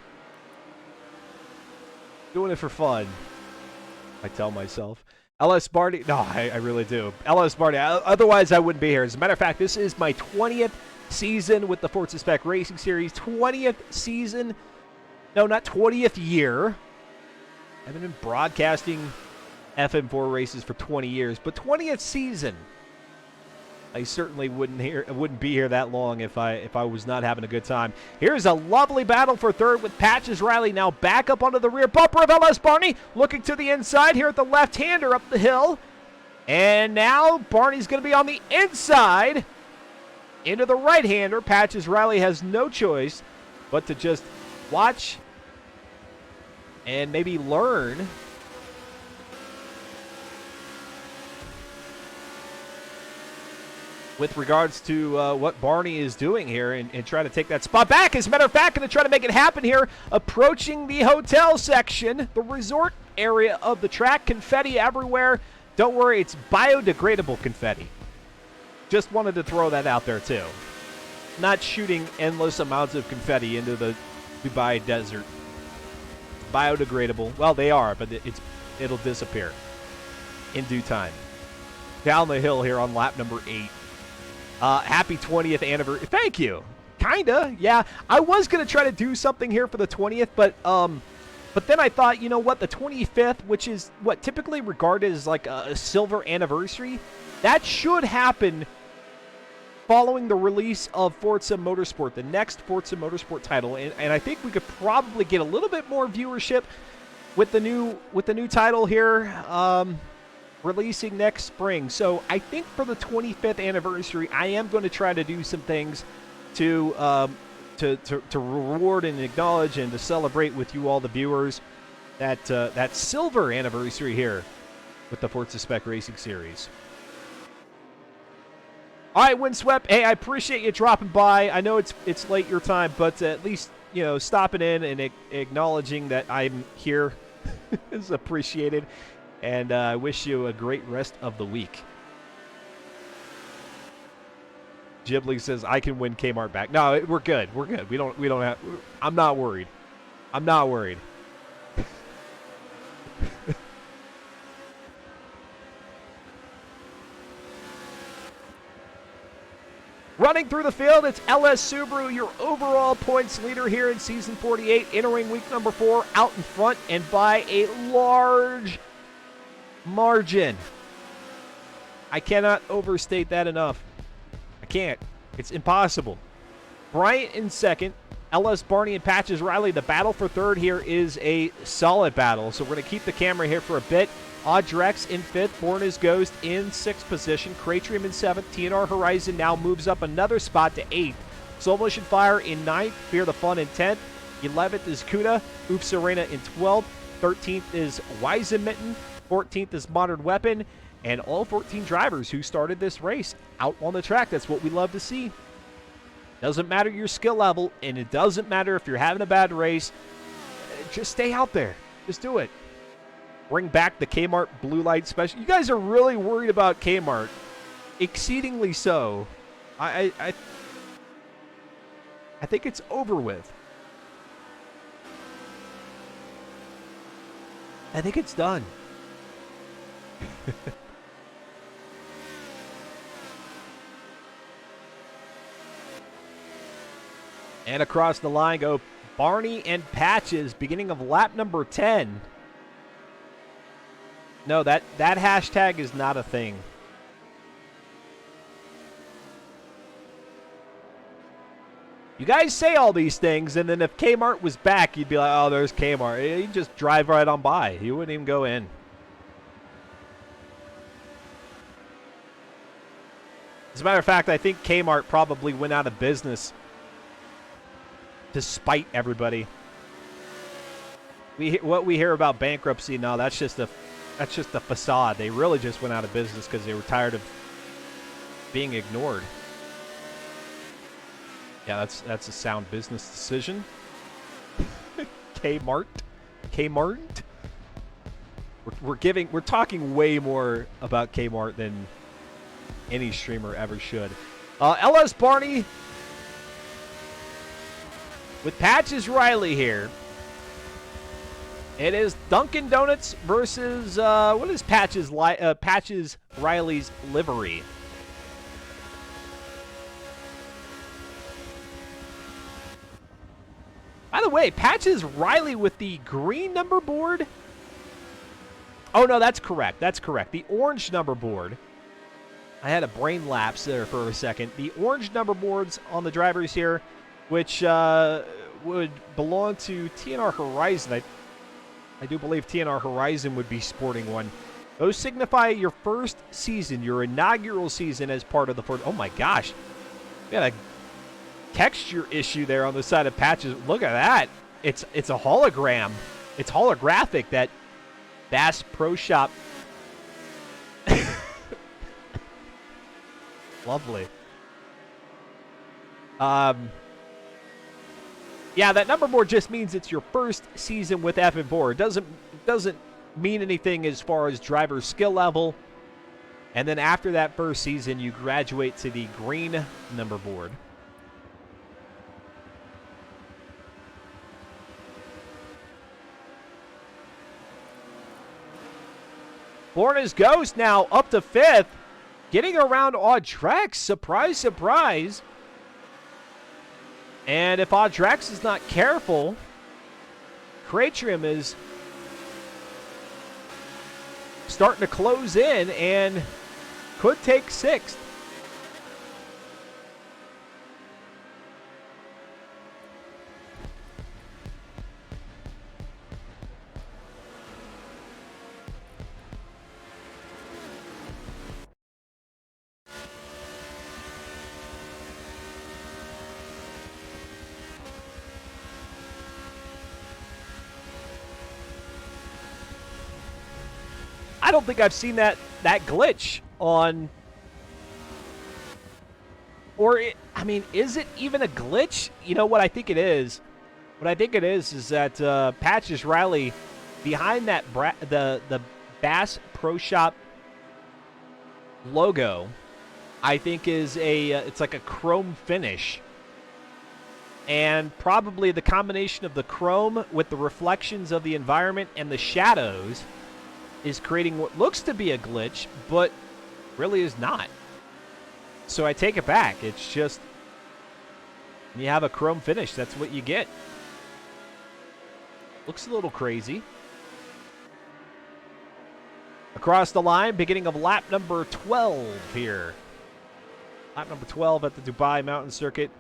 Doing it for fun. I tell myself. LS Barty. No, I really do. LS Barty. Otherwise, I wouldn't be here. As a matter of fact, this is my 20th season with the Forza Spec Racing Series. 20th season. No, not 20th year. I've been broadcasting FM4 races for 20 years, but 20th season. I certainly wouldn't be here that long if I was not having a good time. Here's a lovely battle for third with Patches Riley now back up onto the rear bumper of LS Barney, looking to the inside here at the left-hander up the hill. And now Barney's going to be on the inside into the right-hander. Patches Riley has no choice but to just watch and maybe learn with regards to what Barney is doing here and trying to take that spot back. As a matter of fact, going to try to make it happen here, approaching the hotel section, the resort area of the track. Confetti everywhere. Don't worry, it's biodegradable confetti. Just wanted to throw that out there, too. Not shooting endless amounts of confetti into the Dubai desert. Biodegradable. Well, they are, but it'll disappear in due time. Down the hill here on lap number 8. Happy 20th anniversary. Thank you. Kinda, yeah. I was going to try to do something here for the 20th, but then I thought, you know what, the 25th, which is what typically regarded as like a silver anniversary, that should happen following the release of Forza Motorsport, the next Forza Motorsport title. And I think we could probably get a little bit more viewership with the new title here. Releasing next spring. So I think for the 25th anniversary, I am going to try to do some things to reward and acknowledge and to celebrate with you all the viewers that silver anniversary here with the Forza Spec Racing Series. All right, Windswept. Hey, I appreciate you dropping by. I know it's late your time, but at least stopping in and acknowledging that I'm here is appreciated. And I wish you a great rest of the week. Ghibli says, I can win Kmart back. No, we're good. We're good. We don't have... I'm not worried. I'm not worried. Running through the field, it's LS Subaru, your overall points leader here in Season 48, entering week number 4, out in front and by a large margin. I cannot overstate that enough. I can't. It's impossible. Bryant in second. LS Barney and Patches Riley. The battle for third here is a solid battle. So we're going to keep the camera here for a bit. Audrex in fifth. Born as Ghost in sixth position. Cratrium in seventh. TNR Horizon now moves up another spot to eighth. Soul Motion Fire in ninth. Fear the Fun in 10th. 11th is Kuda. Oops Arena in 12th. 13th is Weizenmitten. 14th is Modern Weapon, and all 14 drivers who started this race out on the track. That's what we love to see. Doesn't matter your skill level, and it doesn't matter if you're having a bad race. Just stay out there. Just do it. Bring back the Kmart Blue Light Special. You guys are really worried about Kmart. Exceedingly so. I think it's over with. I think it's done. And across the line go Barney and Patches, beginning of lap number 10. No, that hashtag is not a thing. You guys say all these things, and then if Kmart was back, you'd be like, oh, there's Kmart. You'd just drive right on by. You wouldn't even go in. As a matter of fact, I think Kmart probably went out of business to spite everybody. What we hear about bankruptcy, no, that's just a facade. They really just went out of business because they were tired of being ignored. Yeah, that's a sound business decision. Kmart. We're talking way more about Kmart than any streamer ever should. LS Barney with Patches Riley here. It is Dunkin' Donuts versus what is Patches Riley's livery? By the way, Patches Riley with the green number board. Oh no, that's correct. That's correct. The orange number board. I had a brain lapse there for a second. The orange number boards on the drivers here, which would belong to TNR Horizon. I do believe TNR Horizon would be sporting one. Those signify your first season, your inaugural season as part of the Forza. Oh my gosh. We got a texture issue there on the side of Patches. Look at that. It's a hologram. It's holographic, that Bass Pro Shop. Lovely. Yeah, that number board just means it's your first season with F4. It doesn't mean anything as far as driver skill level. And then after that first season, you graduate to the green number board. Florida's Ghost now up to 5th. Getting around Audrex. Surprise, surprise. And if Audrex is not careful, Cratrim is starting to close in and could take 6th. I don't think I've seen that glitch on, or I mean, is it even a glitch? You know what I think it is? What I think it is that Patches Riley, behind that the Bass Pro Shop logo, I think is it's like a chrome finish. And probably the combination of the chrome with the reflections of the environment and the shadows is creating what looks to be a glitch, but really is not. So I take it back. It's just, when you have a chrome finish, that's what you get. Looks a little crazy. Across the line, beginning of lap number 12 here. Lap number 12 at the Dubai Mountain Circuit.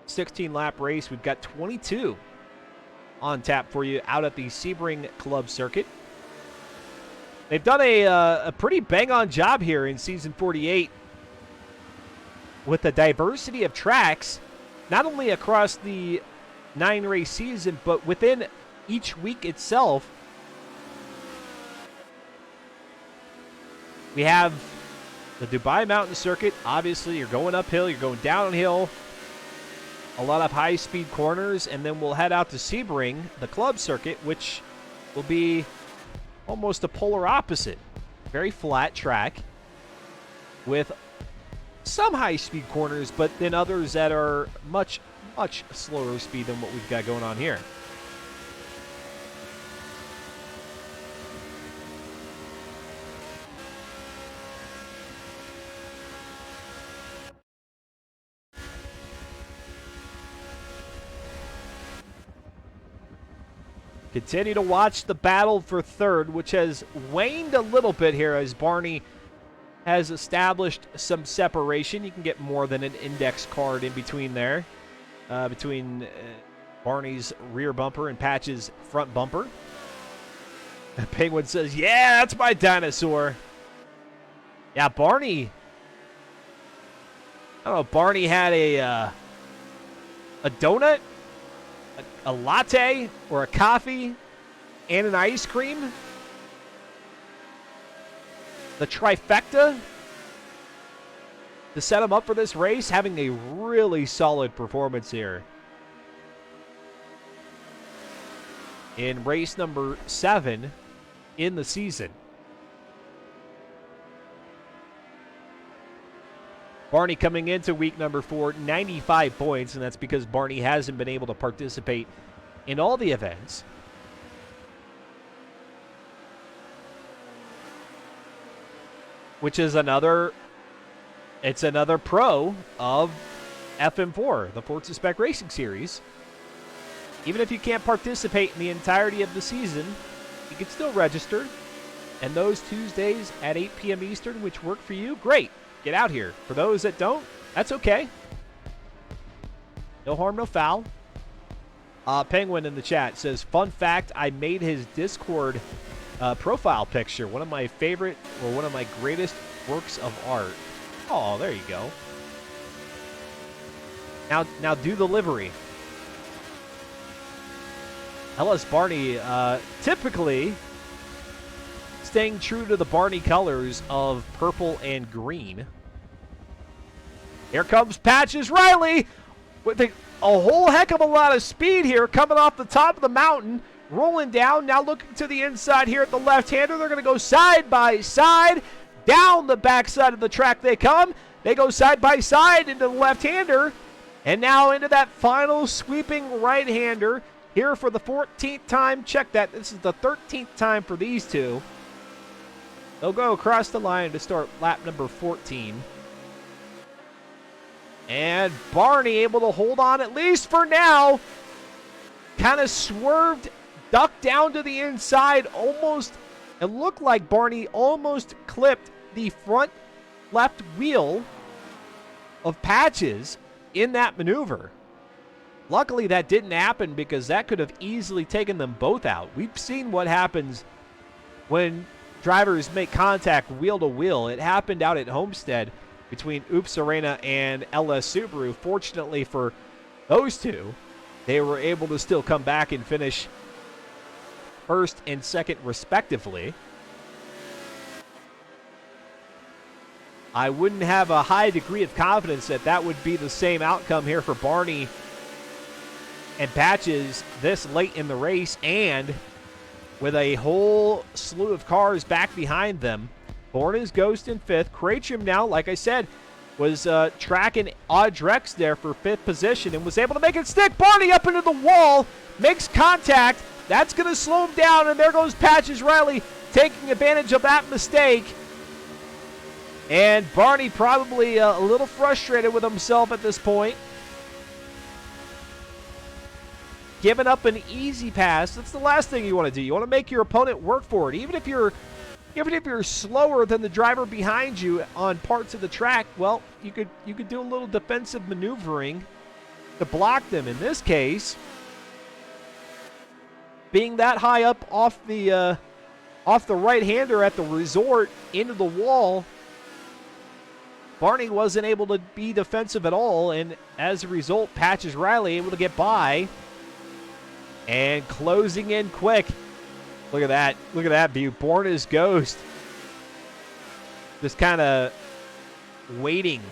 16-lap race. We've got 22 on tap for you out at the Sebring Club Circuit. They've done a pretty bang-on job here in Season 48 with the diversity of tracks, not only across the 9-race season, but within each week itself. We have the Dubai Mountain Circuit. Obviously, you're going uphill, you're going downhill, a lot of high-speed corners, and then we'll head out to Sebring, the Club Circuit, which will be almost a polar opposite. Very flat track with some high-speed corners, but then others that are much, much slower speed than what we've got going on here. Continue to watch the battle for third, which has waned a little bit here as Barney has established some separation. You can get more than an index card in between there. between Barney's rear bumper and Patch's front bumper. Penguin says, yeah, that's my dinosaur. Yeah, Barney. I don't know, Barney had a donut, a latte, or a coffee, and an ice cream. The trifecta to set him up for this race, having a really solid performance here. In race number 7 in the season. Barney coming into week number 4, 95 points, and that's because Barney hasn't been able to participate in all the events. Which is another pro of FM4, the Forza Spec Racing Series. Even if you can't participate in the entirety of the season, you can still register. And those Tuesdays at 8 p.m. Eastern, which work for you, great. Get out here. For those that don't, that's okay. No harm, no foul. Penguin in the chat says, fun fact, I made his Discord profile picture. One of my favorite, or one of my greatest works of art. Oh, there you go. Now do the livery. LS Barney, typically staying true to the Barney colors of purple and green. Here comes Patches Riley with a whole heck of a lot of speed here, coming off the top of the mountain, rolling down, now looking to the inside here at the left-hander. They're going to go side by side. Down the backside of the track they come. They go side by side into the left-hander, and now into that final sweeping right-hander here for the 14th time. Check that. This is the 13th time for these two. They'll go across the line to start lap number 14. And Barney able to hold on, at least for now. Kind of swerved, ducked down to the inside. Almost, it looked like Barney almost clipped the front left wheel of Patches in that maneuver. Luckily, that didn't happen, because that could have easily taken them both out. We've seen what happens when drivers make contact wheel to wheel. It happened out at Homestead between Oops Arena and LS Subaru. Fortunately for those two, they were able to still come back and finish first and second respectively. I wouldn't have a high degree of confidence that that would be the same outcome here for Barney and Patches this late in the race, and with a whole slew of cars back behind them. Borna's Ghost in 5th. Kracham now, like I said, was tracking Audrex there for 5th position and was able to make it stick. Barney up into the wall, makes contact. That's going to slow him down, and there goes Patches Riley taking advantage of that mistake. And Barney probably a little frustrated with himself at this point. Giving up an easy pass. That's the last thing you want to do. You want to make your opponent work for it. Even if you're slower than the driver behind you on parts of the track, well, you could do a little defensive maneuvering to block them. In this case, being that high up off the right-hander at the resort into the wall, Barney wasn't able to be defensive at all, and as a result, Patches Riley able to get by and closing in quick. Look at that. Look at that view. Borna's Ghost just kind of waiting.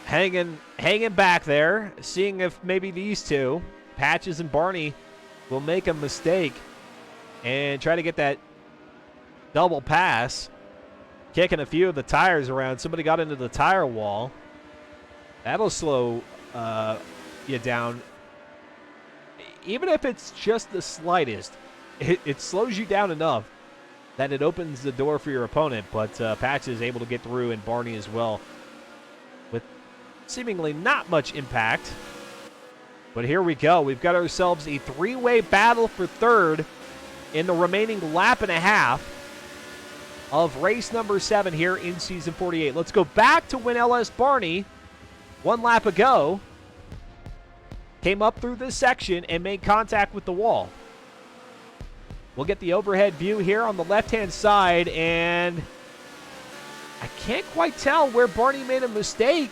Hanging back there, seeing if maybe these two, Patches and Barney, will make a mistake and try to get that double pass. Kicking a few of the tires around. Somebody got into the tire wall. That'll slow you down. Even if it's just the slightest, it slows you down enough that it opens the door for your opponent. But Patches is able to get through, and Barney as well, with seemingly not much impact. But here we go. We've got ourselves a three-way battle for third in the remaining lap and a half of race number 7 here in Season 48. Let's go back to when LS Barney 1 lap ago, came up through this section and made contact with the wall. We'll get the overhead view here on the left-hand side, and I can't quite tell where Barney made a mistake.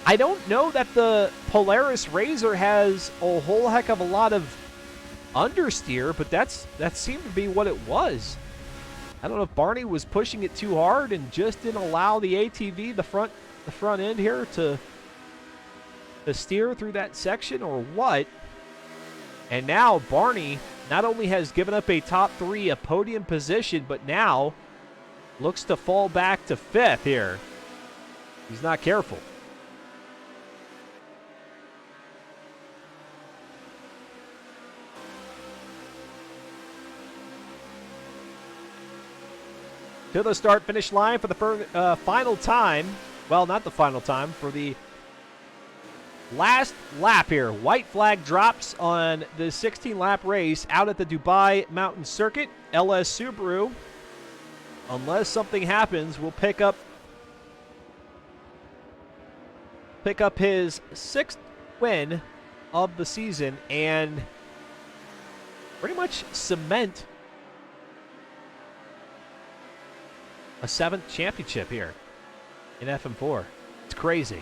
I don't know that the Polaris Razor has a whole heck of a lot of understeer, but that seemed to be what it was. I don't know if Barney was pushing it too hard and just didn't allow the ATV, the front end here, to steer through that section or what. And now Barney not only has given up a top 3, a podium position, but now looks to fall back to 5th here. He's not careful. To the start-finish line for the final time. Well, not the final time. For the last lap here. White flag drops on the 16-lap race out at the Dubai Mountain Circuit. LS Subaru, unless something happens, will pick up his 6th win of the season and pretty much cement a 7th championship here in FM4. It's crazy.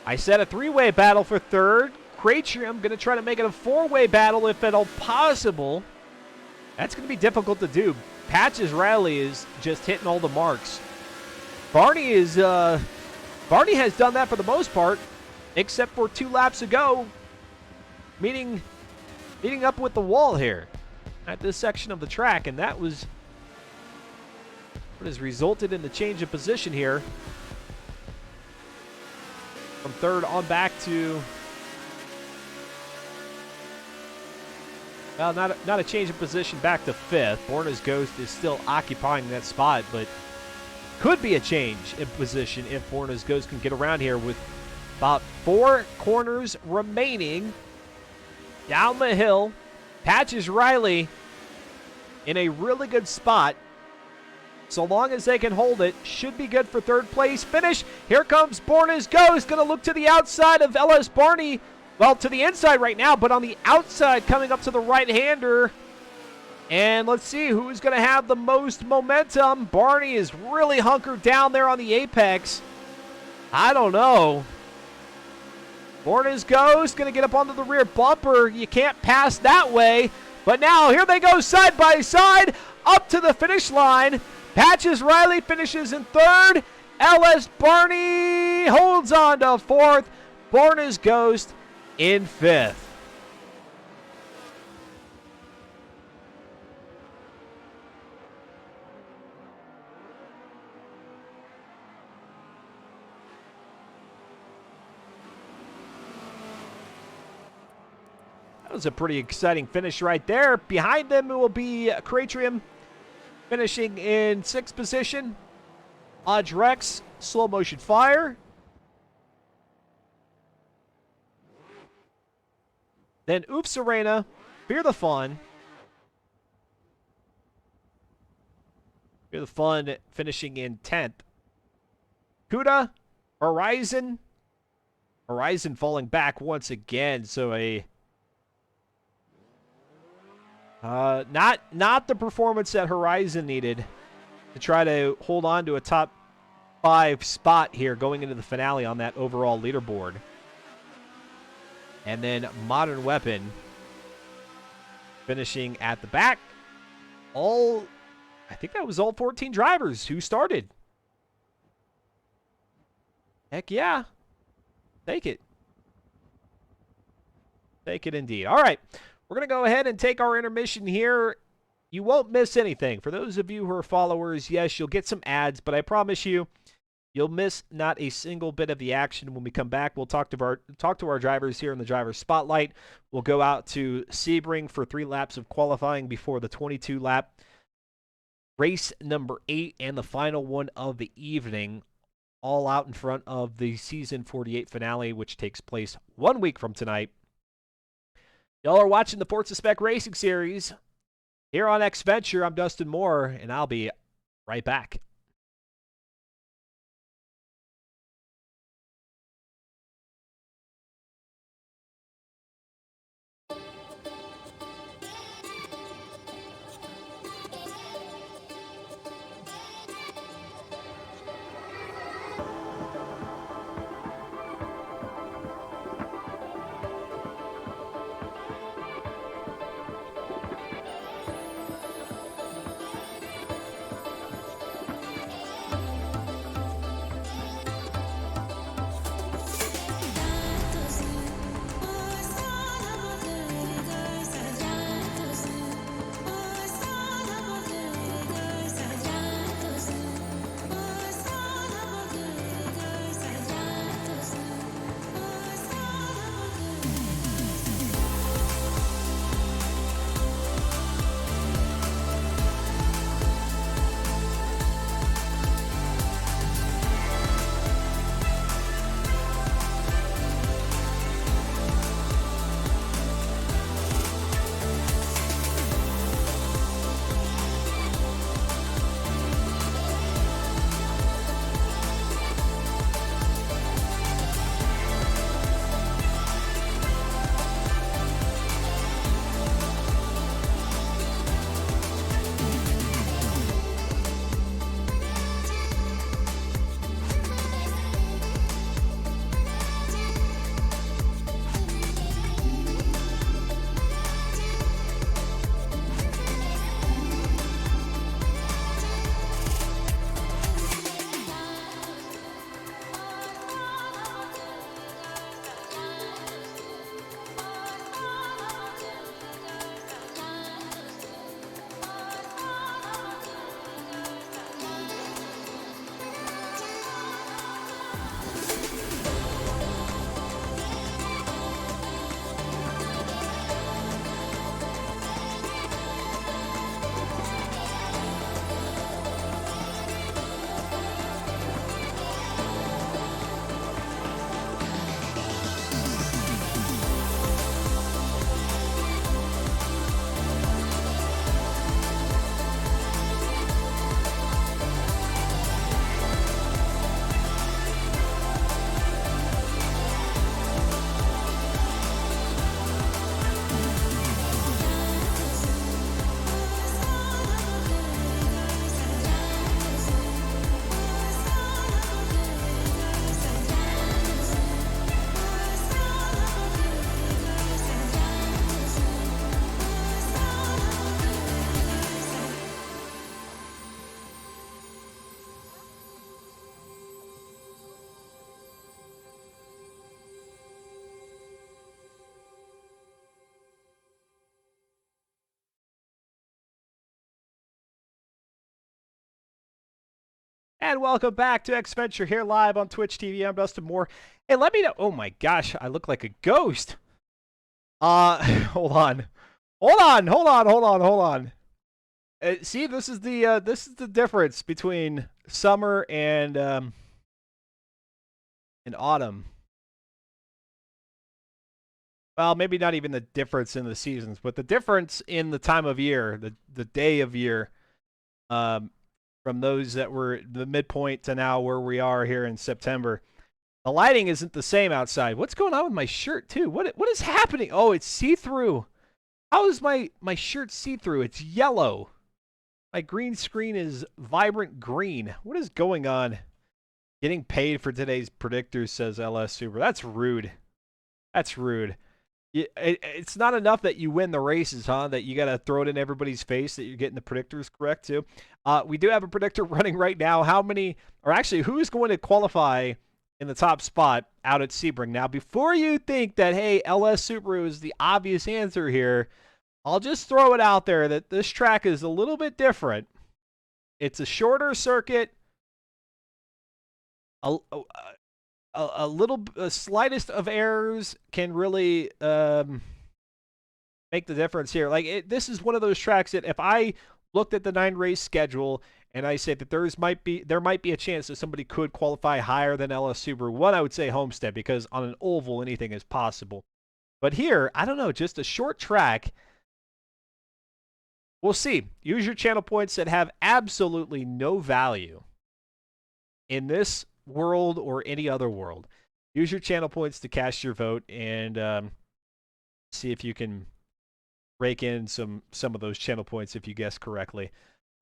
I said a 3-way battle for 3rd. Cratrium going to try to make it a 4-way battle if at all possible. That's going to be difficult to do. Patches Riley is just hitting all the marks. Barney has done that for the most part, except for 2 laps ago, meeting up with the wall here at this section of the track, and that was what has resulted in the change of position here from 3rd on back to, well, not a change of position back to 5th. Borna's Ghost is still occupying that spot, but could be a change in position if Borna's Ghost can get around here with about 4 corners remaining down the hill. Patches Riley in a really good spot. So long as they can hold it, should be good for 3rd place finish. Here comes Borna's Ghost, going to look to the outside of LS Barney. Well, to the inside right now, but on the outside coming up to the right-hander. And let's see who's going to have the most momentum. Barney is really hunkered down there on the apex. I don't know. Borna's Ghost going to get up onto the rear bumper. You can't pass that way. But now here they go side by side up to the finish line. Patches Riley finishes in 3rd. LS Barney holds on to 4th. Borna's Ghost in 5th. That was a pretty exciting finish right there. Behind them, it will be Cratrium finishing in 6th position. Odge Rex, Slow Motion Fire. Then Oops Arena, Fear the Fun. Fear the Fun finishing in 10th. Cuda, Horizon. Horizon falling back once again, so a not the performance that Horizon needed to try to hold on to a top 5 spot here going into the finale on that overall leaderboard. And then Modern Weapon finishing at the back. I think that was all 14 drivers who started. Heck yeah. Take it. Take it indeed. All right. We're going to go ahead and take our intermission here. You won't miss anything. For those of you who are followers, yes, you'll get some ads, but I promise you, you'll miss not a single bit of the action. When we come back, we'll talk to our drivers here in the driver spotlight. We'll go out to Sebring for 3 laps of qualifying before the 22-lap race number 8 and the final one of the evening, all out in front of the Season 48 finale, which takes place 1 week from tonight. Y'all are watching the Forza Spec Racing Series here on X Venture. I'm Dustin Moore, and I'll be right back. And welcome back to X Venture here live on Twitch TV. I'm Dustin Moore. Hey, let me know. Oh my gosh, I look like a ghost. Hold on. Hold on. See, this is the difference between summer and autumn. Well, maybe not even the difference in the seasons, but the difference in the time of year, the day of year, from those that were the midpoint to now where we are here in September. The lighting isn't the same outside. What's going on with my shirt too? What is happening? Oh, it's see-through. How is my shirt see-through? It's yellow. My green screen is vibrant green. What is going on? Getting paid for today's predictors, says LS Super. That's rude. That's rude. It's not enough that you win the races, huh? That you got to throw it in everybody's face that you're getting the predictors correct, too. We do have a predictor running right now. How many, or actually, who's going to qualify in the top spot out at Sebring? Now, before you think that, hey, LS Subaru is the obvious answer here, I'll just throw it out there that this track is a little bit different. It's a shorter circuit. A slightest of errors can really make the difference here. Like this is one of those tracks that if I looked at the 9-race schedule and I said that there might be a chance that somebody could qualify higher than LS Subaru, one, I would say Homestead, because on an oval anything is possible. But here, I don't know, just a short track. We'll see. Use your channel points that have absolutely no value in this world or any other world. Use your channel points to cast your vote and see if you can rake in some of those channel points if you guess correctly.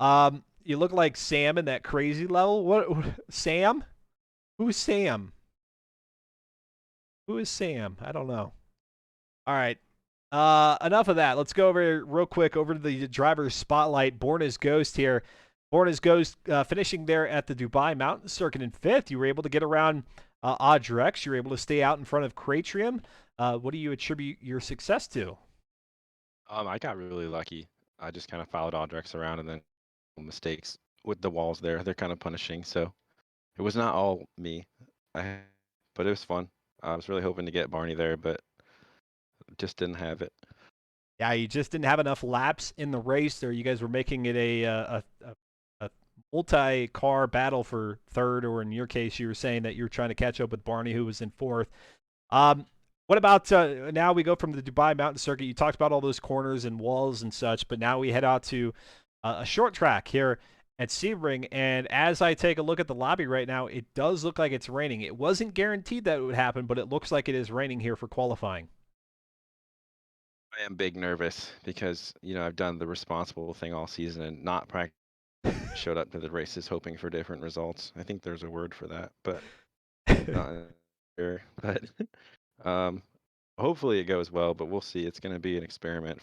You look like Sam in that crazy level. What Sam? Who's Sam? Who is Sam? I don't know. All right. Enough of that. Let's go over real quick over to the driver's spotlight. Born as Ghost here. Born as Ghost finishing there at the Dubai Mountain Circuit in 5th. You were able to get around Audrex. You were able to stay out in front of Cratrium. What do you attribute your success to? I got really lucky. I just kind of followed Audrex around and then mistakes with the walls there. They're kind of punishing. So it was not all me. But it was fun. I was really hoping to get Barney there, but just didn't have it. Yeah, you just didn't have enough laps in the race there. You guys were making it a multi-car battle for 3rd, or in your case, you were saying that you were trying to catch up with Barney, who was in 4th. What about now we go from the Dubai Mountain Circuit? You talked about all those corners and walls and such, but now we head out to a short track here at Sebring. And as I take a look at the lobby right now, it does look like it's raining. It wasn't guaranteed that it would happen, but it looks like it is raining here for qualifying. I am big nervous because, I've done the responsible thing all season and not practice. Showed up to the races hoping for different results. I think there's a word for that, but not sure. But hopefully it goes well, but we'll see. It's going to be an experiment.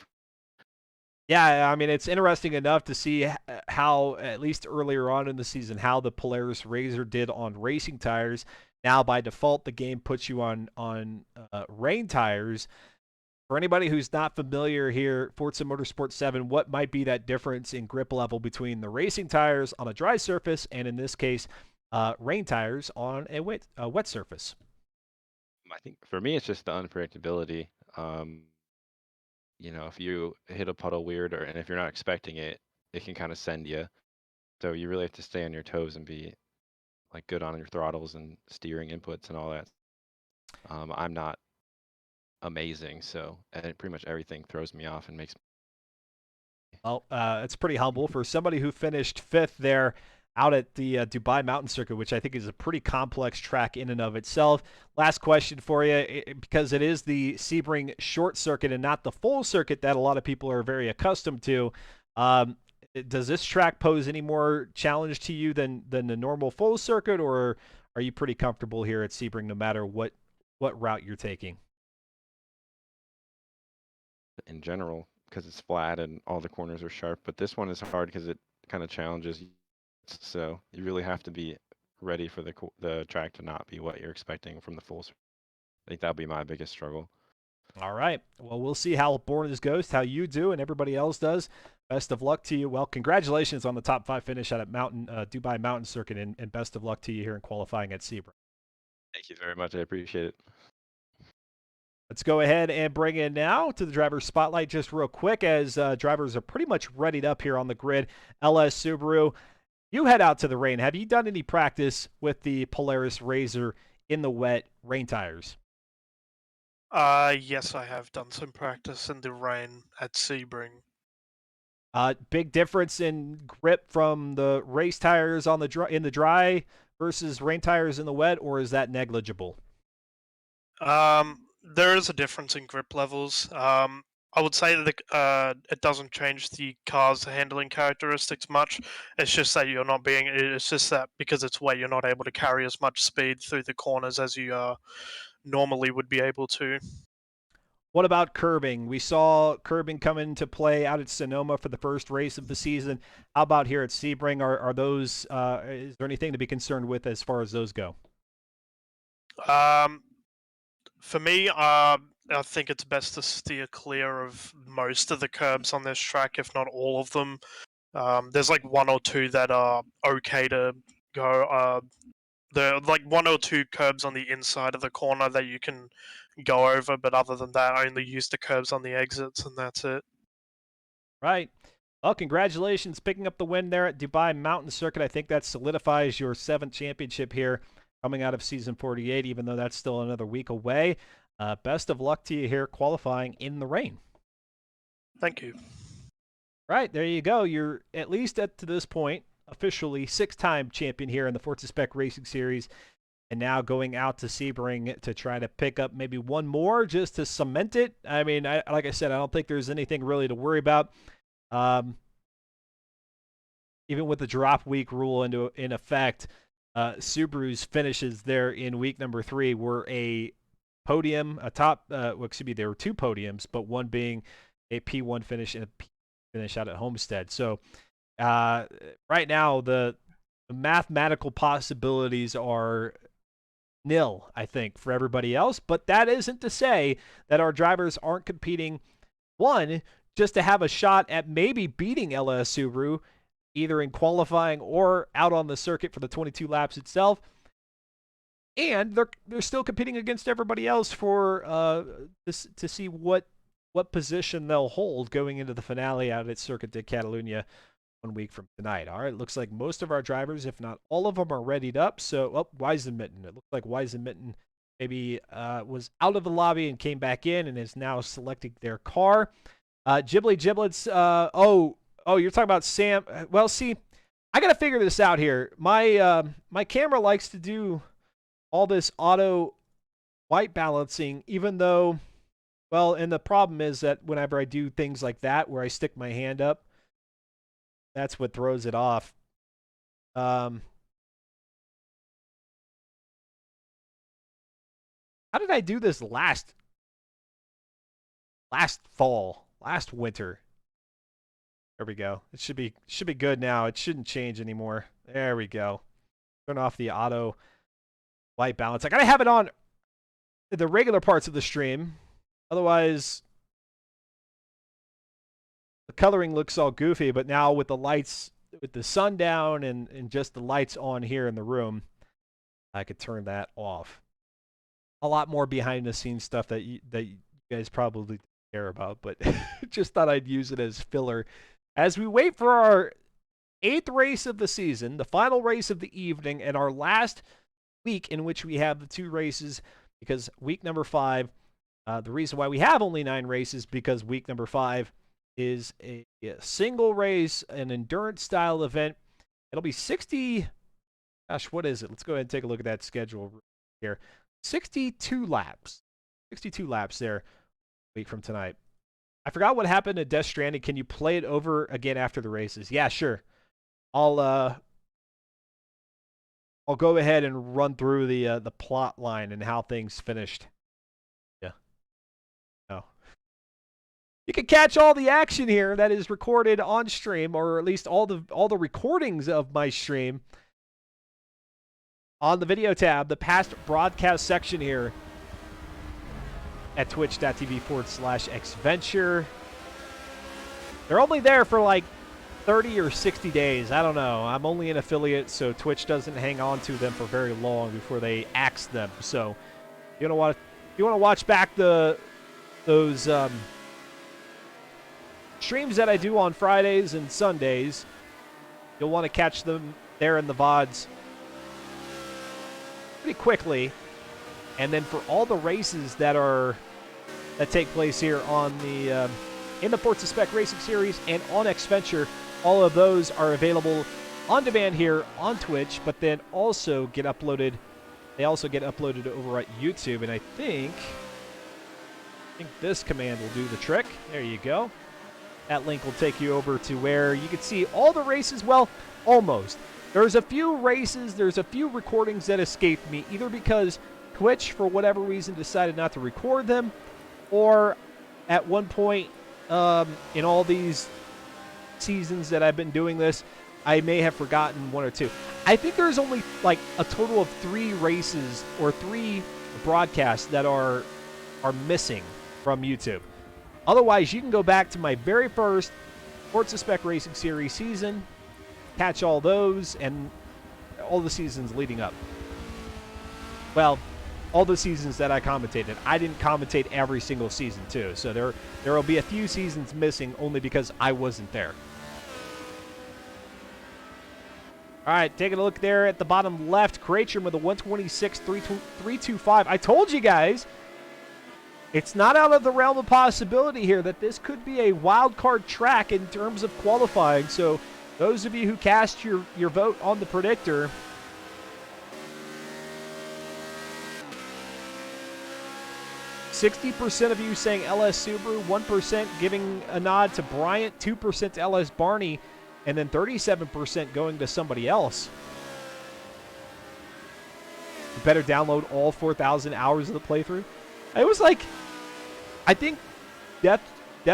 Yeah, I mean, it's interesting enough to see how, at least earlier on in the season, how the Polaris Razor did on racing tires. Now, by default, the game puts you on rain tires. For anybody who's not familiar here, Forza Motorsport 7, what might be that difference in grip level between the racing tires on a dry surface and, in this case, rain tires on a wet surface? I think for me, it's just the unpredictability. If you hit a puddle weird and if you're not expecting it, it can kind of send you. So you really have to stay on your toes and be like good on your throttles and steering inputs and all that. I'm not amazing, so pretty much everything throws me off and makes me. Well, it's pretty humble for somebody who finished 5th there out at the Dubai Mountain Circuit, which I think is a pretty complex track in and of itself. Last question for you, because it is the Sebring short circuit and not the full circuit that a lot of people are very accustomed to. Does this track pose any more challenge to you than the normal full circuit, or are you pretty comfortable here at Sebring no matter what route you're taking? In general, because it's flat and all the corners are sharp, but this one is hard because it kind of challenges you. So you really have to be ready for the track to not be what you're expecting from the full. I think that'll be my biggest struggle. All right. Well, we'll see how Born as Ghost, how you do and everybody else does Best of luck to you. Well, congratulations on the top 5 finish at Dubai Mountain Circuit, and best of luck to you here in qualifying at Sebring. Thank you very much. I appreciate it. Let's go ahead and bring in now to the driver's spotlight just real quick, as drivers are pretty much readied up here on the grid. LS Subaru, you head out to the rain. Have you done any practice with the Polaris Razor in the wet rain tires? Yes, I have done some practice in the rain at Sebring. Big difference in grip from the race tires on in the dry versus rain tires in the wet, or is that negligible? There is a difference in grip levels. I would say that it doesn't change the car's handling characteristics much. It's just that it's just that because it's wet, you're not able to carry as much speed through the corners as you normally would be able to. What about curbing? We saw curbing come into play out at Sonoma for the first race of the season. How about here at Sebring? Are those? Is there anything to be concerned with as far as those go? For me, I think it's best to steer clear of most of the curbs on this track, if not all of them. There's like one or two that are okay to go. There are like one or two curbs on the inside of the corner that you can go over, but other than that, I only use the curbs on the exits, and that's it. Right. Well, congratulations picking up the win there at Dubai Mountain Circuit. I think that solidifies your 7th championship here coming out of season 48, even though that's still another week away. Best of luck to you here qualifying in the rain. Thank you. Right, there you go. You're at least to this point officially 6-time champion here in the Forza Spec Racing Series, and now going out to Sebring to try to pick up maybe one more just to cement it. I mean, like I said, I don't think there's anything really to worry about. Even with the drop week rule in effect, Subaru's finishes there in week number 3 were a podium, there were 2 podiums, but one being a P1 finish and a P finish out at Homestead. So right now the mathematical possibilities are nil, I think, for everybody else. But that isn't to say that our drivers aren't competing, one, just to have a shot at maybe beating LS Subaru, either in qualifying or out on the circuit for the 22 laps itself. And they're still competing against everybody else for to see what position they'll hold going into the finale out at Circuit de Catalunya 1 week from tonight. All right, looks like most of our drivers, if not all of them, are readied up. So, Weisenmitten. It looks like Weisenmitten maybe was out of the lobby and came back in and is now selecting their car. Ghibli Giblets. You're talking about Sam. Well, see, I got to figure this out here. My camera likes to do all this auto white balancing, even though, well, and the problem is that whenever I do things like that, where I stick my hand up, that's what throws it off. How did I do this last winter? There we go. It should be good now. It shouldn't change anymore. There we go. Turn off the auto white balance. I gotta have it on the regular parts of the stream, otherwise the coloring looks all goofy. But now with the lights, with the sun down and just the lights on here in the room, I could turn that off. A lot more behind the scenes stuff that you guys probably care about, but just thought I'd use it as filler as we wait for our 8th race of the season, the final race of the evening, and our last week in which we have the 2 races, because week number 5, the reason why we have only 9 races, because week number 5 is a single race, an endurance style event. It'll be 60, gosh, what is it? Let's go ahead and take a look at that schedule here. 62 laps. 62 laps there a week from tonight. I forgot what happened to Death Stranding. Can you play it over again after the races? Yeah, sure. I'll go ahead and run through the plot line and how things finished. Yeah. No. You can catch all the action here that is recorded on stream, or at least all the recordings of my stream on the video tab, the past broadcast section here at twitch.tv/xventure. They're only there for like 30 or 60 days. I don't know. I'm only an affiliate, so Twitch doesn't hang on to them for very long before they axe them. So you want to watch back those streams that I do on Fridays and Sundays, you'll want to catch them there in the VODs pretty quickly. And then for all the races that take place here on the in the Forza Spec Racing Series and on Xventure, all of those are available on demand here on Twitch, but then also get uploaded. They also get uploaded over at YouTube, and I think this command will do the trick. There you go. That link will take you over to where you can see all the races. Well, almost. There's a few races, there's a few recordings that escaped me, either because Twitch, for whatever reason, decided not to record them, or at one point in all these seasons that I've been doing this, I may have forgotten one or two. I think there's only like a total of 3 races or 3 broadcasts that are missing from YouTube. Otherwise, you can go back to my very first Forza Spec Racing Series season, catch all those, and all the seasons leading up. Well, all the seasons that I commentated. I didn't commentate every single season, too. So there will be a few seasons missing only because I wasn't there. All right, taking a look there at the bottom left. Kratrum with a 126.325. I told you guys, it's not out of the realm of possibility here that this could be a wild card track in terms of qualifying. So those of you who cast your vote on the predictor, %60 of you saying LS Subaru, 1% giving a nod to Bryant, 2% to LS Barney, and then 37% going to somebody else. You better download all 4,000 hours of the playthrough. It was like, I think Death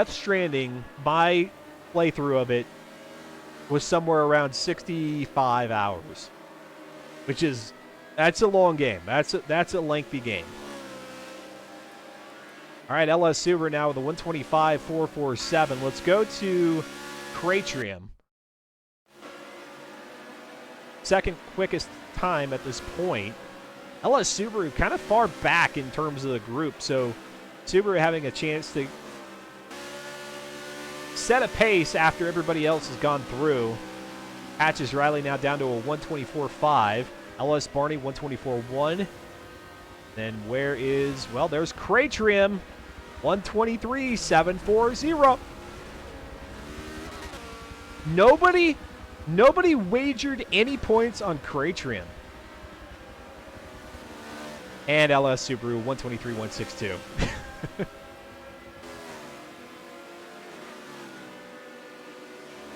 Stranding, my playthrough of it was somewhere around 65 hours, which is, that's a long game. That's a lengthy game. All right, LS Subaru now with a 125.447. Let's go to Kratrum. Second quickest time at this point. LS Subaru kind of far back in terms of the group, so Subaru having a chance to set a pace after everybody else has gone through. Patches Riley now down to a 124.5. LS Barney 124.1. Then where is, well, there's Kratrum 123.740. Nobody wagered any points on Kratrum. And LS Subaru 123.162.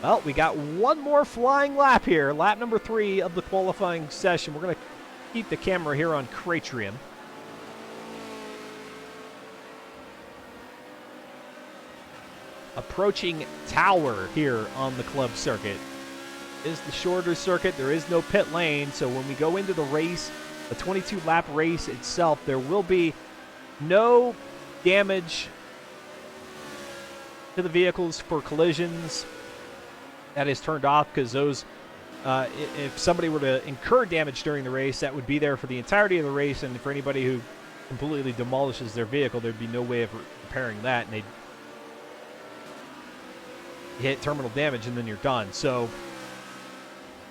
Well, we got one more flying lap here. Lap number 3 of the qualifying session. We're going to keep the camera here on Kratrum. Approaching Tower here on the club circuit. This is the shorter circuit. There is no pit lane, so when we go into the race, the 22-lap race itself, there will be no damage to the vehicles for collisions. That is turned off because those, if somebody were to incur damage during the race, that would be there for the entirety of the race, and for anybody who completely demolishes their vehicle, there'd be no way of repairing that, and they'd hit terminal damage, and then you're done. So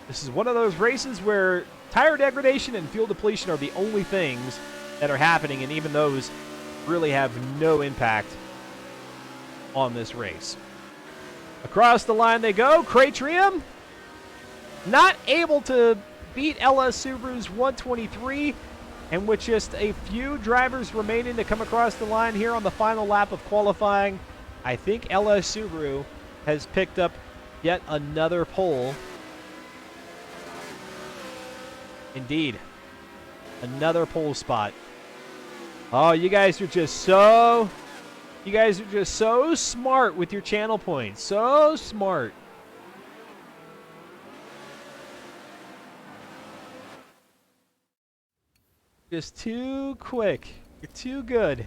this is one of those races where tire degradation and fuel depletion are the only things that are happening, and even those really have no impact on this race. Across the line they go. Kratrum not able to beat LS Subaru's 123, and with just a few drivers remaining to come across the line here on the final lap of qualifying, I think LS Subaru has picked up yet another pole. Indeed, another pole spot. Oh, you guys are just so smart with your channel points. So smart. Just too quick. You're too good.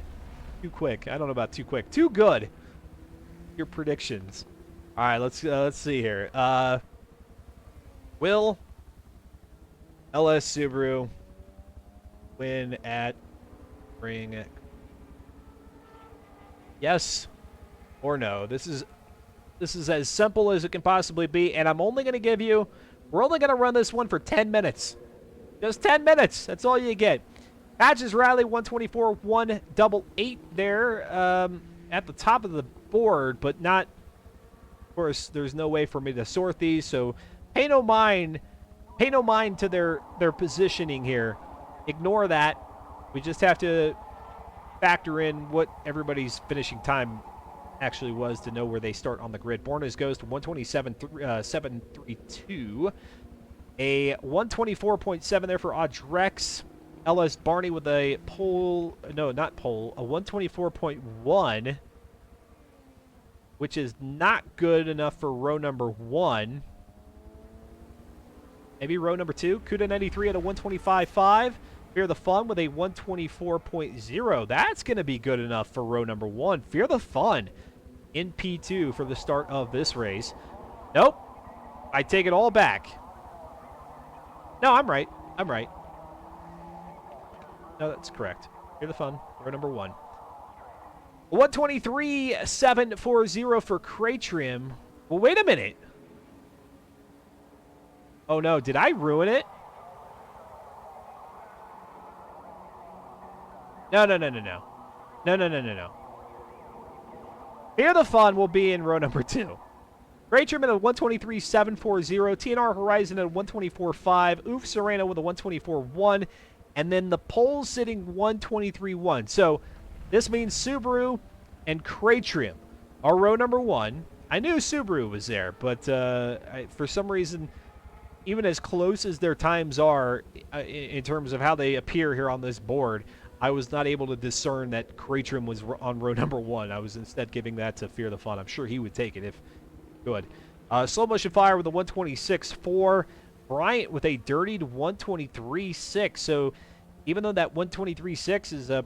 Too quick. I don't know about too quick. Too good. Your predictions. All right, let's see here. Will LS Subaru win at Ring? Yes or no? This is as simple as it can possibly be, and I'm only going to give you. We're only going to run this one for 10 minutes. Just 10 minutes. That's all you get. Patches Riley 124 188 there at the top of the board, but not. Of course, there's no way for me to sort these, so pay no mind to their positioning here. Ignore that. We just have to factor in what everybody's finishing time actually was to know where they start on the grid. Bornas goes to 127.732. A 124.7 there for Audrex. LS Barney with a pole, no, not pole, a 124.1, which is not good enough for row number 1. Maybe row number 2. Kuda 93 at a 125.5. Fear the Fun with a 124.0. That's going to be good enough for row number 1. Fear the Fun in P2 for the start of this race. Nope. I take it all back. No, I'm right. I'm right. No, that's correct. Fear the Fun, row number 1. 123.740 for Cratrim. Well, wait a minute. Oh, no. Did I ruin it? No. No. Fear the Fun will be in row number 2. Cratrim at a 123.740. TNR Horizon at a 124.5. Oof Sereno with a 124.1. And then the pole's sitting 123.1. So this means Subaru and Cratrim are row number 1. I knew Subaru was there, but for some reason, even as close as their times are in terms of how they appear here on this board, I was not able to discern that Cratrim was on row number 1. I was instead giving that to Fear the Fun. I'm sure he would take it if good. Slow Motion Fire with a 126.4. Bryant with a dirtied 123.6. So even though that 123.6 is a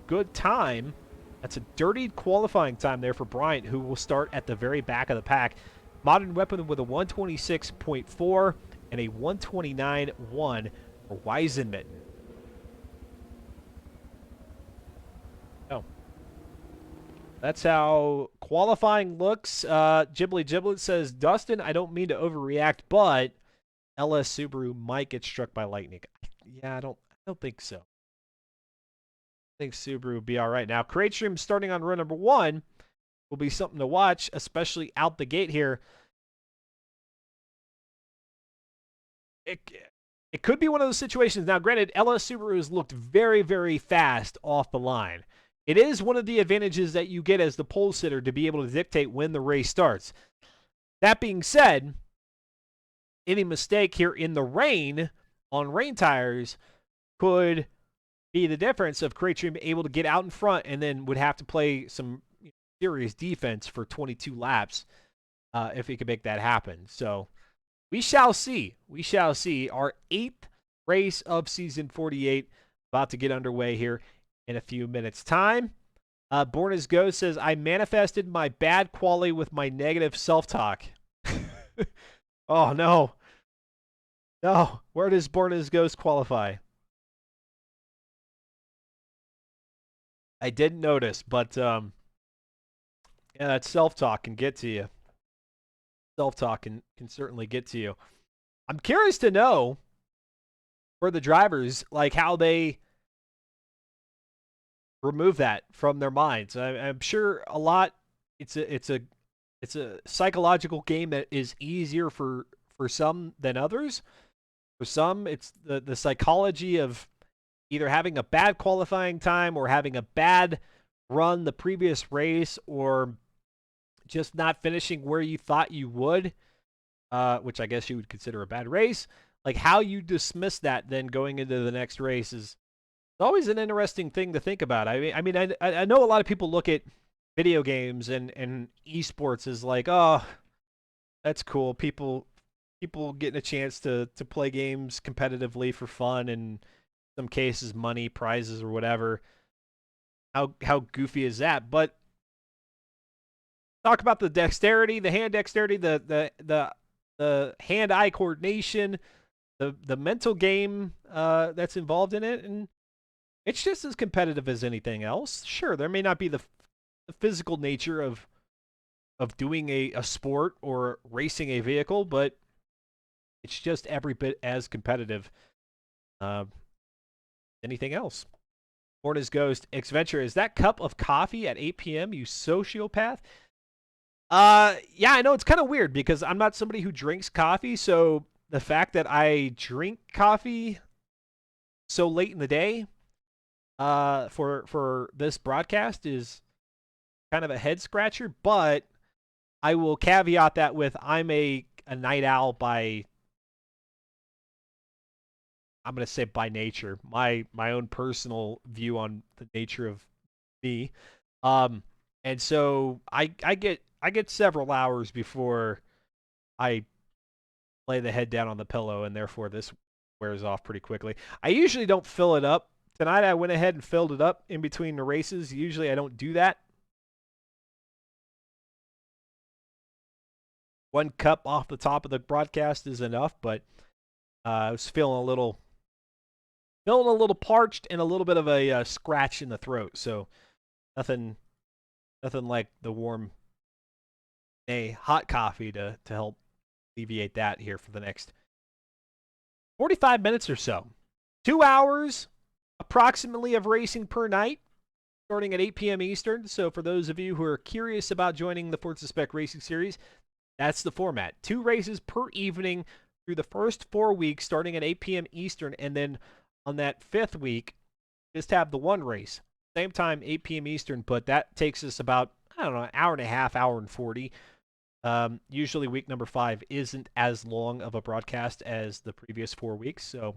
good time, that's a dirtied qualifying time there for Bryant, who will start at the very back of the pack. Modern Weapon with a 126.4 and a 129.1 for Weisenmitten. Oh. That's how qualifying looks. Ghibli Giblet says, Dustin, I don't mean to overreact, but LS Subaru might get struck by lightning. Yeah, I don't think so. I think Subaru will be all right. Now, Cratrim starting on row number 1 will be something to watch, especially out the gate here. It could be one of those situations. Now, granted, LS Subaru has looked very, very fast off the line. It is one of the advantages that you get as the pole sitter to be able to dictate when the race starts. That being said, any mistake here in the rain on rain tires could be the difference of Cratrim able to get out in front and then would have to play some serious defense for 22 laps if he could make that happen. So we shall see. We shall see. Our 8th race of season 48 about to get underway here in a few minutes' time. Born as Ghost says, I manifested my bad quality with my negative self-talk. Oh, no. No. Where does Born as Ghost qualify? I didn't notice, but yeah, that self-talk can get to you. Self-talk can certainly get to you. I'm curious to know for the drivers, like how they remove that from their minds. I'm sure a lot. It's a psychological game that is easier for some than others. For some, it's the psychology of either having a bad qualifying time or having a bad run the previous race or just not finishing where you thought you would, which I guess you would consider a bad race. Like how you dismiss that then going into the next race is always an interesting thing to think about. I mean, I know a lot of people look at video games and esports as like, oh, that's cool. People getting a chance to play games competitively for fun and in some cases money, prizes, or whatever. How goofy is that? But talk about the dexterity, the hand dexterity, the hand-eye coordination, the mental game that's involved in it, and it's just as competitive as anything else. Sure, there may not be the physical nature of doing a sport or racing a vehicle, but it's just every bit as competitive as anything else. Morna's Ghost, Xventure, is that cup of coffee at 8 p.m., you sociopath? Yeah, I know it's kind of weird because I'm not somebody who drinks coffee, so the fact that I drink coffee so late in the day for this broadcast is kind of a head scratcher, but I will caveat that with I'm a night owl by, I'm going to say by nature, my own personal view on the nature of me. And so I get several hours before I lay the head down on the pillow, and therefore this wears off pretty quickly. I usually don't fill it up. Tonight I went ahead and filled it up in between the races. Usually I don't do that. 1 cup off the top of the broadcast is enough, but I was feeling a little parched and a little bit of a scratch in the throat. So nothing like the warm, hot coffee to help alleviate that here for the next 45 minutes or so. 2 hours approximately of racing per night, starting at 8 p.m. Eastern. So for those of you who are curious about joining the Forza Spec Racing Series, that's the format. 2 races per evening through the first 4 weeks, starting at 8 p.m. Eastern, and then on that 5th week, just have the 1 race. Same time, 8 p.m. Eastern, but that takes us about, I don't know, an hour and a half, hour and 40. Usually week number 5 isn't as long of a broadcast as the previous 4 weeks, so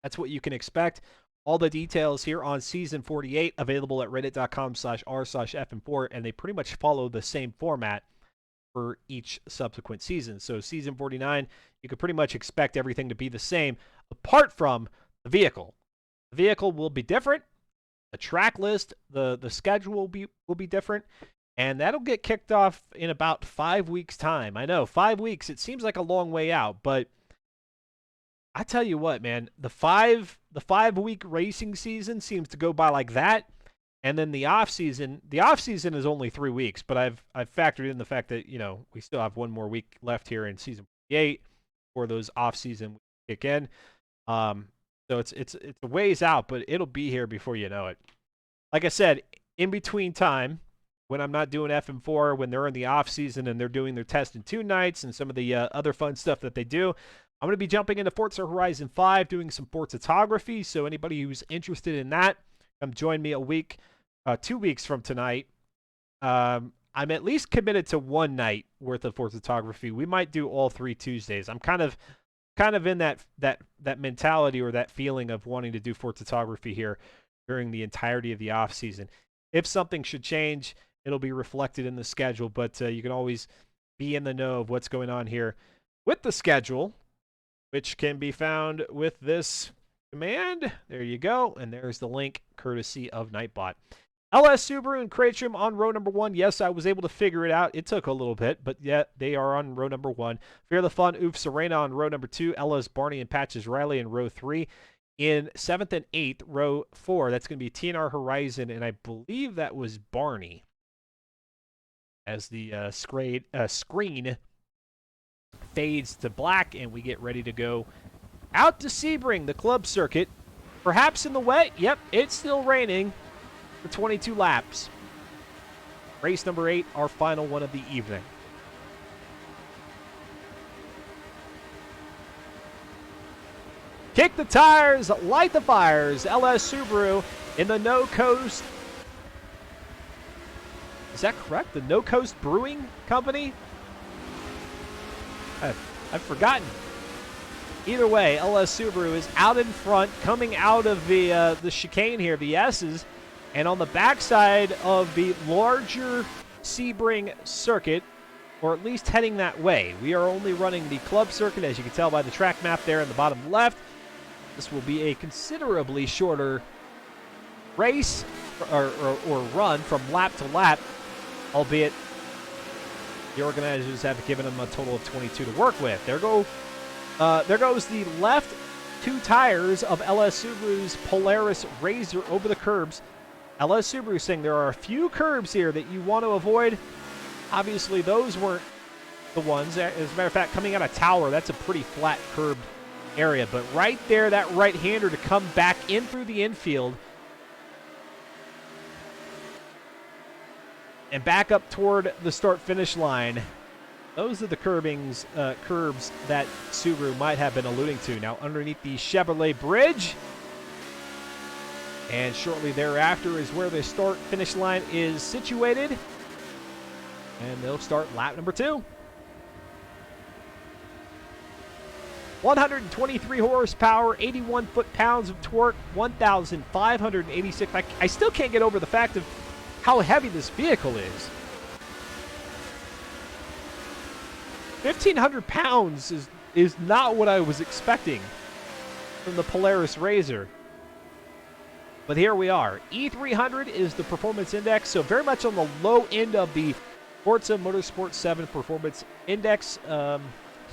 that's what you can expect. All the details here on Season 48, available at reddit.com/r/FN4, and they pretty much follow the same format for each subsequent season. So Season 49, you could pretty much expect everything to be the same, apart from the vehicle. The vehicle will be different. The track list, the schedule will be different, and that'll get kicked off in about 5 weeks' time. I know, 5 weeks, it seems like a long way out, but I tell you what, man, the 5-week racing season seems to go by like that, and then the off season is only 3 weeks, but I've factored in the fact that, you know, we still have 1 more week left here in season 48 before those off season kick in. So it's a ways out, but it'll be here before you know it. Like I said, in between time, when I'm not doing FM4, when they're in the off season and they're doing their test and tune nights and some of the other fun stuff that they do, I'm going to be jumping into Forza Horizon 5, doing some photography. So anybody who's interested in that, come join me 2 weeks from tonight. I'm at least committed to 1 night worth of photography. We might do all 3 Tuesdays. I'm kind of in that mentality or that feeling of wanting to do photography here during the entirety of the off season. If something should change, it'll be reflected in the schedule, but you can always be in the know of what's going on here with the schedule, which can be found with this command. There you go, and there's the link courtesy of Nightbot. LS Subaru and Cratrum on row number 1. Yes, I was able to figure it out. It took a little bit, but yeah, they are on row number 1. Fear the Fun, Oof Serena on row number 2. LS Barney and Patches Riley in row 3. In 7th and 8th, row 4, that's going to be TNR Horizon, and I believe that was Barney as the screen fades to black, and we get ready to go out to Sebring, the club circuit. Perhaps in the wet. Yep, it's still raining for 22 laps. Race number 8, our final one of the evening. Kick the tires, light the fires. LS Subaru in the No Coast. Is that correct? The No Coast Brewing Company? I've forgotten. Either way, LS Subaru is out in front, coming out of the chicane here, the S's, and on the backside of the larger Sebring circuit, or at least heading that way. We are only running the club circuit, as you can tell by the track map there in the bottom left. This will be a considerably shorter race or run from lap to lap, albeit The organizers have given them a total of 22 to work with. There goes the left two tires of LS Subaru's Polaris Razor over the curbs. LS Subaru saying there are a few curbs here that you want to avoid. Obviously, those weren't the ones. As a matter of fact, coming out of Tower, that's a pretty flat curbed area. But right there, that right-hander to come back in through the infield and back up toward the start-finish line. Those are the curbs that Subaru might have been alluding to. Now, underneath the Chevrolet bridge, and shortly thereafter is where the start-finish line is situated. And they'll start lap number 2. 123 horsepower, 81 foot-pounds of torque, 1,586. I still can't get over the fact of how heavy this vehicle is. 1,500 pounds is not what I was expecting from the Polaris Razor. But here we are. E300 is the performance index, so very much on the low end of the Forza Motorsport 7 performance index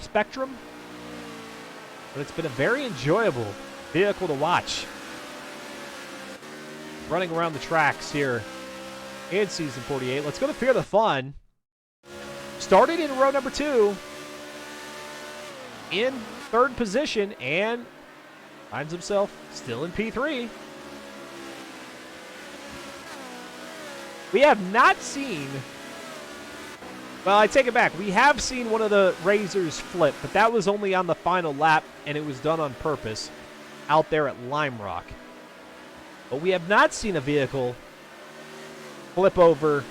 spectrum. But it's been a very enjoyable vehicle to watch. Running around the tracks here in Season 48. Let's go to Fear the Fun. Started in row number 2. In 3rd position and finds himself still in P3. We have not seen... Well, I take it back. We have seen one of the Razors flip, but that was only on the final lap, and it was done on purpose out there at Lime Rock. But we have not seen a vehicle flip over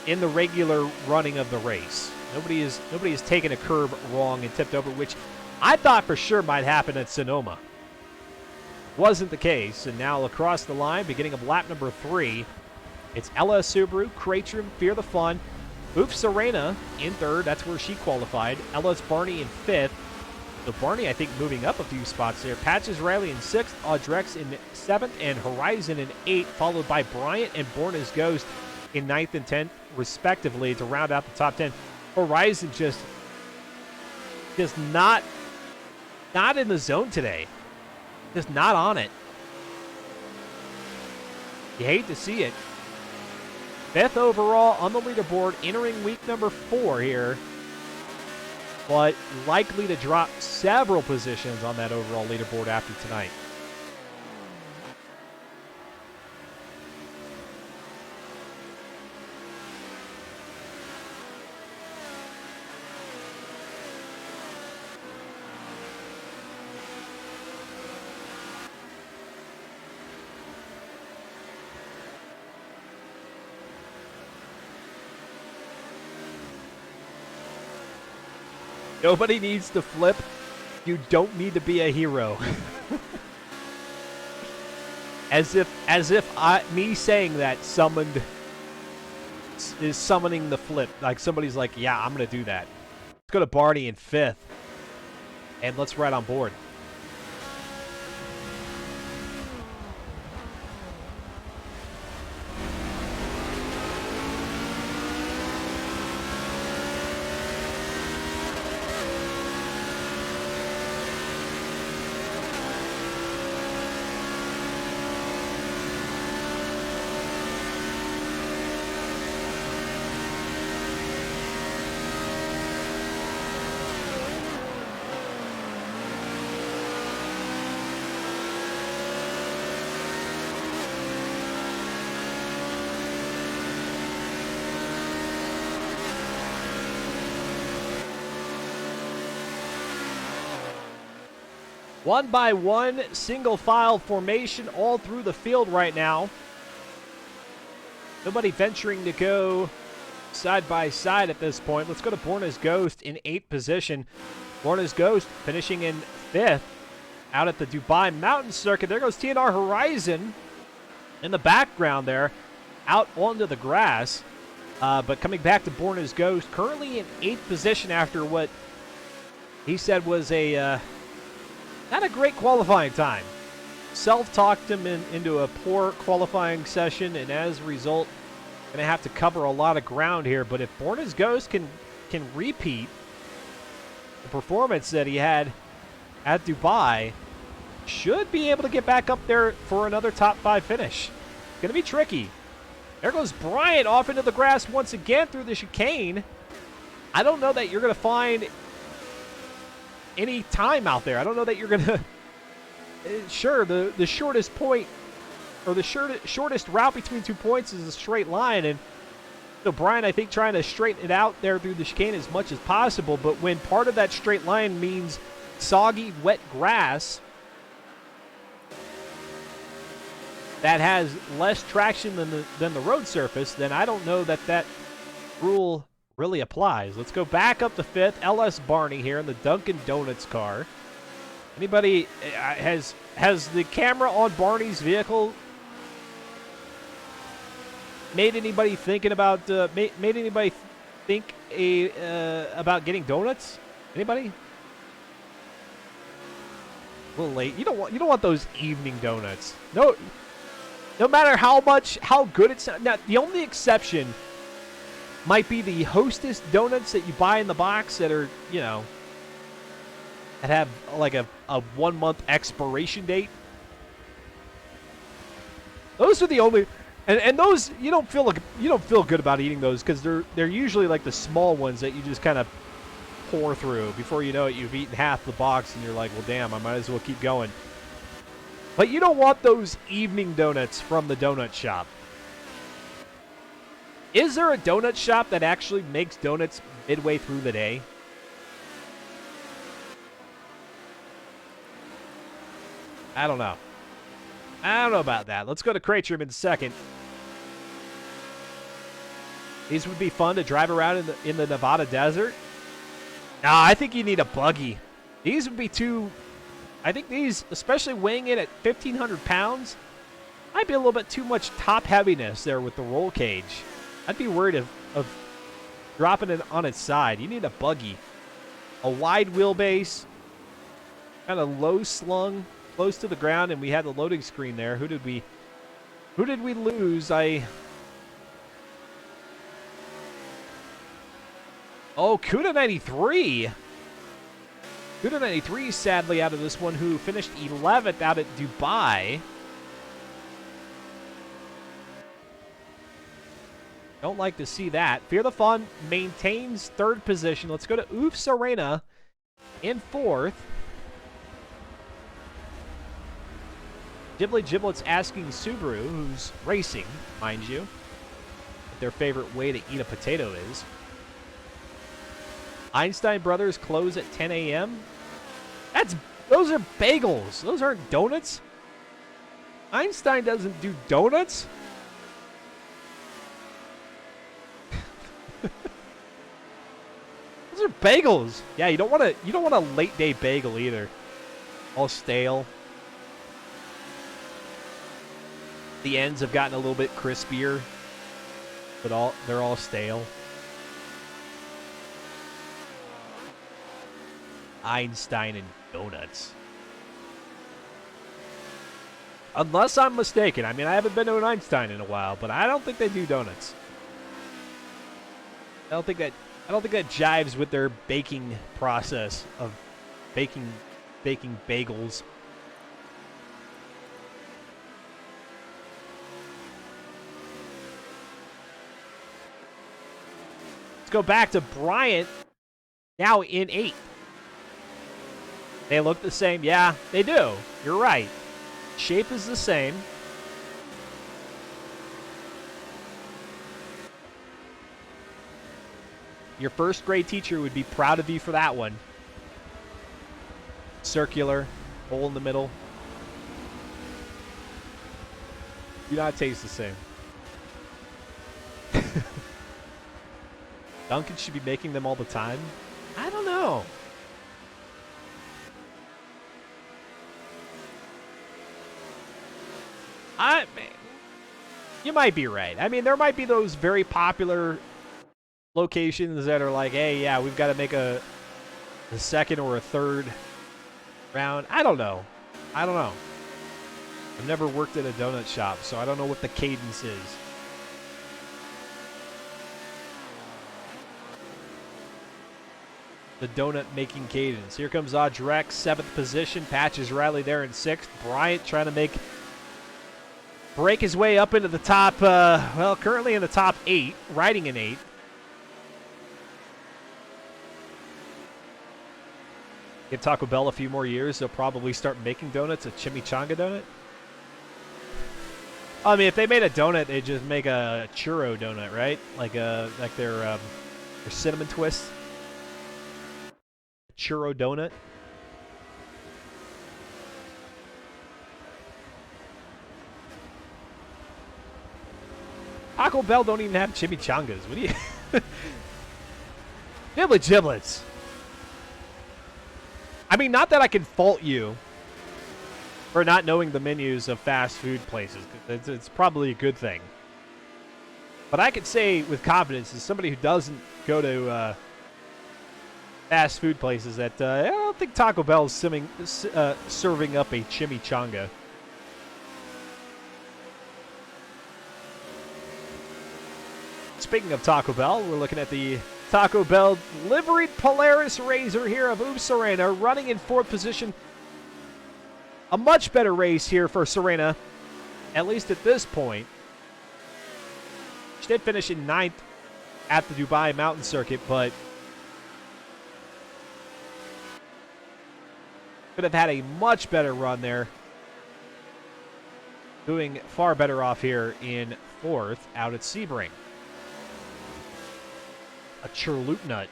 in the regular running of the race. Nobody has taken a curb wrong and tipped over, which I thought for sure might happen at Sonoma. Wasn't the case, and now across the line, beginning of lap number 3, it's LS Subaru, Cratrum, Fear the Fun, Oof Serena in 3rd, that's where she qualified, LS Barney in 5th, so Barney, I think, moving up a few spots there, Patches Riley in 6th, Audrex in 7th, and Horizon in 8th, followed by Bryant and Born as Ghost in 9th and 10th, respectively, to round out the top 10. Horizon just not in the zone today. Just not on it. You hate to see it. 5th overall on the leaderboard, entering week number 4 here. But likely to drop several positions on that overall leaderboard after tonight. Nobody needs to flip. You don't need to be a hero. as if me saying that is summoning the flip. Like somebody's like, yeah, I'm gonna do that. Let's go to Barney in 5th, and let's ride on board. One by one, single file formation all through the field right now. Nobody venturing to go side by side at this point. Let's go to Born as Ghost in 8th position. Born as Ghost finishing in 5th out at the Dubai Mountain Circuit. There goes TNR Horizon in the background there, out onto the grass. But coming back to Born as Ghost, currently in 8th position after what he said was a not a great qualifying time. self-talked him into a poor qualifying session, and as a result, going to have to cover a lot of ground here. But if Born as Ghost can repeat the performance that he had at Dubai, should be able to get back up there for another top 5 finish. Going to be tricky. There goes Bryant off into the grass once again through the chicane. I don't know that you're going to find any time out there. I don't know that you're going to... Sure, the shortest point, or the shortest route between 2 points is a straight line, and so Bryant, I think, trying to straighten it out there through the chicane as much as possible, but when part of that straight line means soggy, wet grass that has less traction than the road surface, then I don't know that rule really applies. Let's go back up to 5th. LS Barney here in the Dunkin' Donuts car. Anybody has the camera on Barney's vehicle made anybody thinking about made anybody think about getting donuts? Anybody? A little late. You don't want those evening donuts. No matter how good it's now. The only exception might be the Hostess donuts that you buy in the box that are, you know, that have like a 1 month expiration date. Those are the only, and those you don't feel good about eating those because they're usually like the small ones that you just kind of pour through. Before you know it, you've eaten half the box and you're like, well, damn, I might as well keep going. But you don't want those evening donuts from the donut shop. Is there a donut shop that actually makes donuts midway through the day? I don't know. I don't know about that. Let's go to Cratrum in second. These would be fun to drive around in the Nevada desert. Nah, I think you need a buggy. These would be too... I think these, especially weighing in at 1,500 pounds, might be a little bit too much top heaviness there with the roll cage. I'd be worried of dropping it on its side. You need a buggy. A wide wheelbase, kind of low slung, close to the ground, and we had the loading screen there. Who did we lose? Oh, Kuda 93. Kuda 93 sadly out of this one, who finished 11th out at Dubai. Don't like to see that. Fear the Fun maintains 3rd position. Let's go to Oof Serena in 4th. Ghibli Giblets asking Subaru, who's racing, mind you, what their favorite way to eat a potato is. Einstein Brothers close at 10 a.m. Those are bagels. Those aren't donuts. Einstein doesn't do donuts. Those are bagels. Yeah, you don't want a late day bagel either. All stale. The ends have gotten a little bit crispier, but they're all stale. Einstein and donuts. Unless I'm mistaken. I mean, I haven't been to an Einstein in a while, but I don't think they do donuts. I don't think that jives with their baking process of baking bagels. Let's go back to Bryant, now in 8th. They look the same. Yeah, they do. You're right. Shape is the same. Your first grade teacher would be proud of you for that one. Circular, hole in the middle. Do not taste the same. Duncan should be making them all the time. I don't know. You might be right. I mean, there might be those very popular locations that are like, hey, yeah, we've got to make a second or a third round. I don't know. I've never worked at a donut shop, so I don't know what the cadence is. The donut making cadence. Here comes Audrek, 7th position. Patches Riley there in 6th. Bryant trying to break his way up into the top, well, currently in the top 8, riding in 8th. Give Taco Bell a few more years, they'll probably start making donuts, a chimichanga donut. I mean, if they made a donut, they'd just make a churro donut, right? Like their cinnamon twist. Churro donut. Taco Bell don't even have chimichangas. What do you... Giblets. I mean, not that I can fault you for not knowing the menus of fast food places. It's probably a good thing. But I could say with confidence, as somebody who doesn't go to fast food places, that I don't think Taco Bell is serving up a chimichanga. Speaking of Taco Bell, we're looking at the Taco Bell liveried Polaris Razor here of Oof Serena, running in 4th position. A much better race here for Serena, at least at this point. She did finish in 9th at the Dubai Mountain Circuit, but could have had a much better run there. Doing far better off here in 4th out at Sebring. A churloop nut.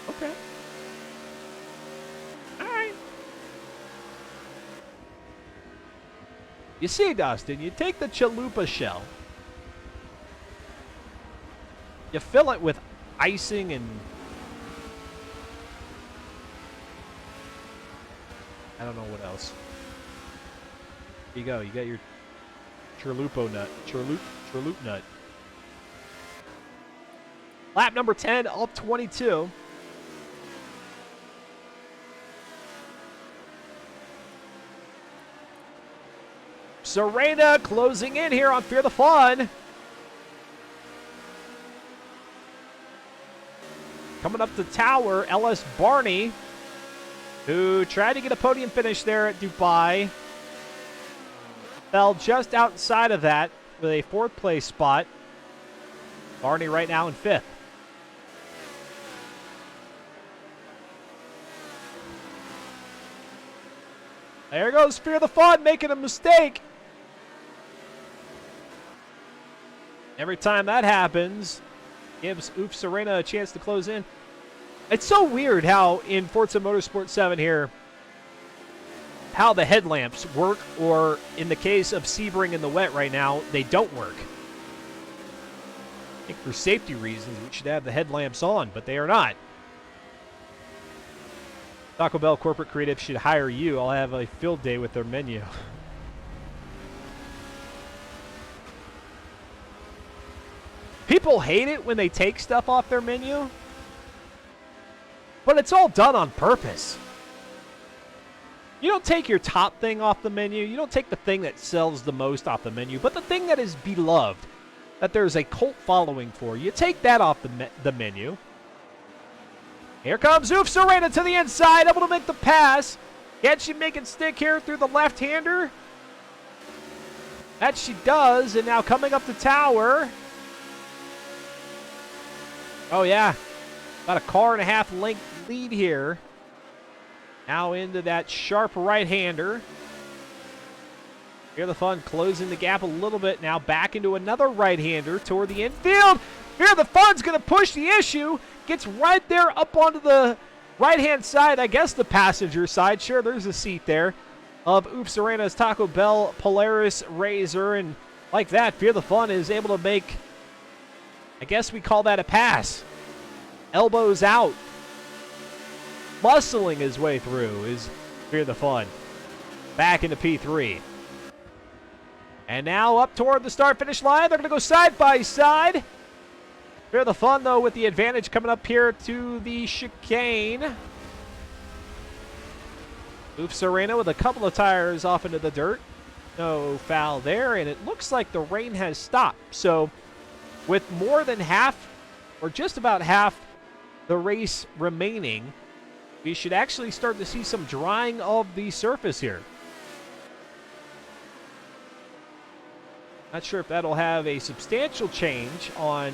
Okay. All right. You see, Dustin, you take the chalupa shell, you fill it with icing and I don't know what else. Here you go. You got your churlupo nut. Churloop nut. Lap number 10, up 22. Serena closing in here on Fear the Fun. Coming up the tower, LS Barney, who tried to get a podium finish there at Dubai. Fell just outside of that with a 4th place spot. Barney right now in 5th. There goes Fear the Fun making a mistake. Every time that happens, gives Oof Serena a chance to close in. It's so weird how in Forza Motorsport 7 here, how the headlamps work, or in the case of Sebring in the wet right now, they don't work. I think for safety reasons, we should have the headlamps on, but they are not. Taco Bell Corporate Creative should hire you. I'll have a field day with their menu. People hate it when they take stuff off their menu, but it's all done on purpose. You don't take your top thing off the menu. You don't take the thing that sells the most off the menu, but the thing that is beloved, that there's a cult following for, you take that off the menu. Here comes Oof Serena to the inside, able to make the pass. Can she make it stick here through the left-hander? That she does, and now coming up the tower. Oh, yeah. About a car and a half length lead here. Now into that sharp right-hander. Fear the Fun closing the gap a little bit. Now back into another right-hander toward the infield. Fear the Fun's going to push the issue. Gets right there up onto the right-hand side. I guess the passenger side. Sure, there's a seat there of Oof Serena's Taco Bell Polaris Razor. And like that, Fear the Fun is able to make, I guess we call that a pass. Elbows out. Muscling his way through is Fear the Fun. Back into P3. And now up toward the start-finish line. They're going to go side by side. Fear the Fun, though, with the advantage coming up here to the chicane. Oops Arena with a couple of tires off into the dirt. No foul there, and it looks like the rain has stopped. So with more than half, or just about half, the race remaining, we should actually start to see some drying of the surface here. Not sure if that'll have a substantial change on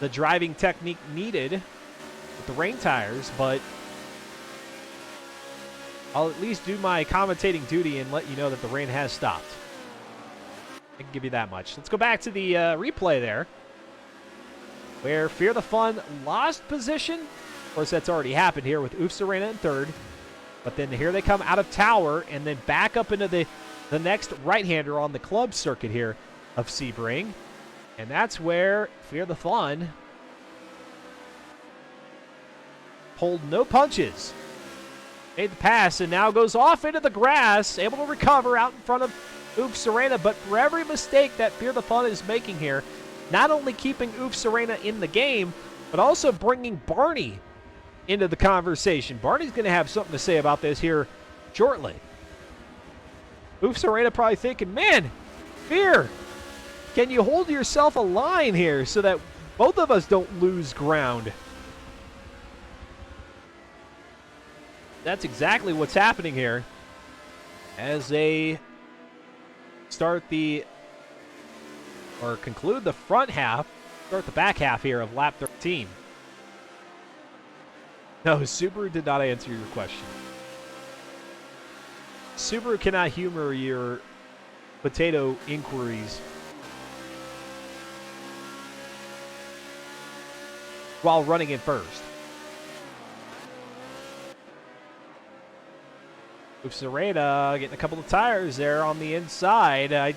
the driving technique needed with the rain tires, but I'll at least do my commentating duty and let you know that the rain has stopped. I can give you that much. Let's go back to the replay there, where Fear the Fun lost position. Of course, that's already happened here with Oofs Arena in third. But then here they come out of Tower and then back up into the next right-hander on the club circuit here of Sebring. And that's where Fear the Fun pulled no punches. Made the pass and now goes off into the grass, able to recover out in front of Oofs Arena. But for every mistake that Fear the Fun is making here, not only keeping Oofs Arena in the game, but also bringing Barney into the conversation. Barney's going to have something to say about this here shortly. Oofs Arena probably thinking, man, Fear, can you hold yourself a line here so that both of us don't lose ground? That's exactly what's happening here as they start conclude the front half, start the back half here of lap 13. No, Subaru did not answer your question. Subaru cannot humor your potato inquiries while running in first. Oofs Arena getting a couple of tires there on the inside.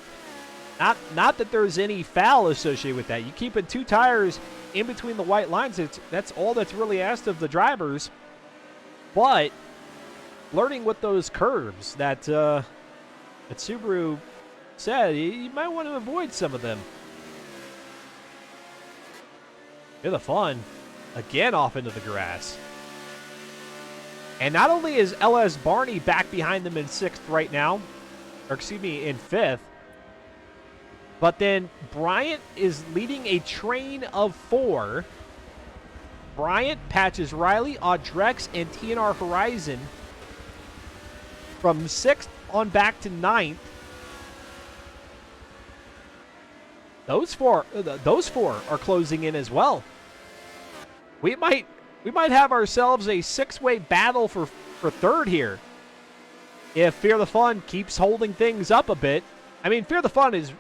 Not that there's any foul associated with that. You keeping 2 tires in between the white lines, that's all that's really asked of the drivers. But learning with those curves that Subaru said, you might want to avoid some of them. Fear the Fun again off into the grass. And not only is LS Barney back behind them in 6th right now, or excuse me, in 5th, but then Bryant is leading a train of 4. Bryant, Patches Riley, Audrex, and TNR Horizon from 6th on back to 9th. Those four are closing in as well. We might have ourselves a 6-way battle for 3rd here if Fear the Fun keeps holding things up a bit. I mean, Fear the Fun is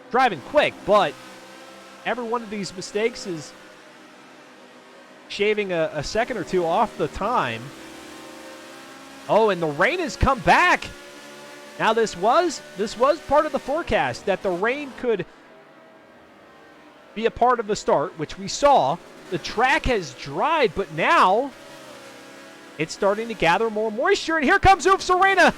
driving quick, but every one of these mistakes is shaving a second or 2 off the time. Oh, and the rain has come back. Now this was part of the forecast that the rain could be a part of the start, which we saw. The track has dried, but now it's starting to gather more moisture, and here comes Oofs Arena.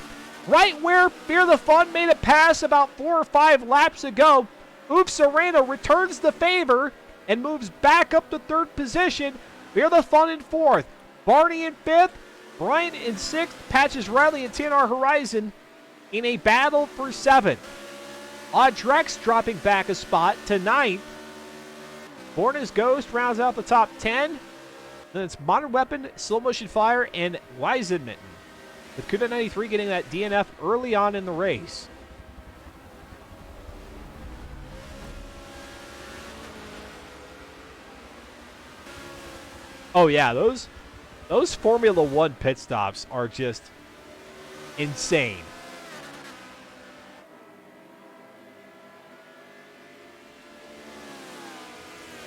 Right where Fear the Fun made a pass about 4 or 5 laps ago, Oofs Arena returns the favor and moves back up to 3rd position. Fear the Fun in 4th, Barney in 5th, Bryant in 6th, Patches Riley and TNR Horizon in a battle for 7th. Audrex dropping back a spot to 9th. Borna's Ghost rounds out the top 10. Then it's Modern Weapon, Slow Motion Fire, and Weisenmitten, with Kuda 93 getting that DNF early on in the race. Oh yeah, those Formula One pit stops are just insane.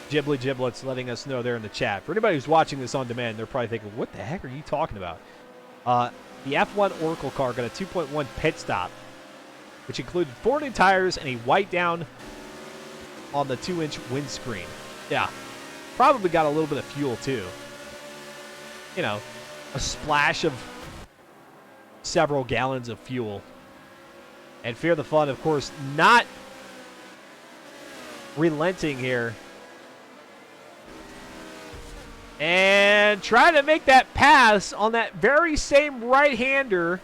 Ghibli Giblets letting us know there in the chat. For anybody who's watching this on demand, they're probably thinking, what the heck are you talking about? The F1 Oracle car got a 2.1 pit stop, which included 4 new tires and a white down on the 2-inch windscreen. Yeah, probably got a little bit of fuel too. You know, a splash of several gallons of fuel. And Fear the Fun, of course, not relenting here And trying to make that pass on that very same right-hander.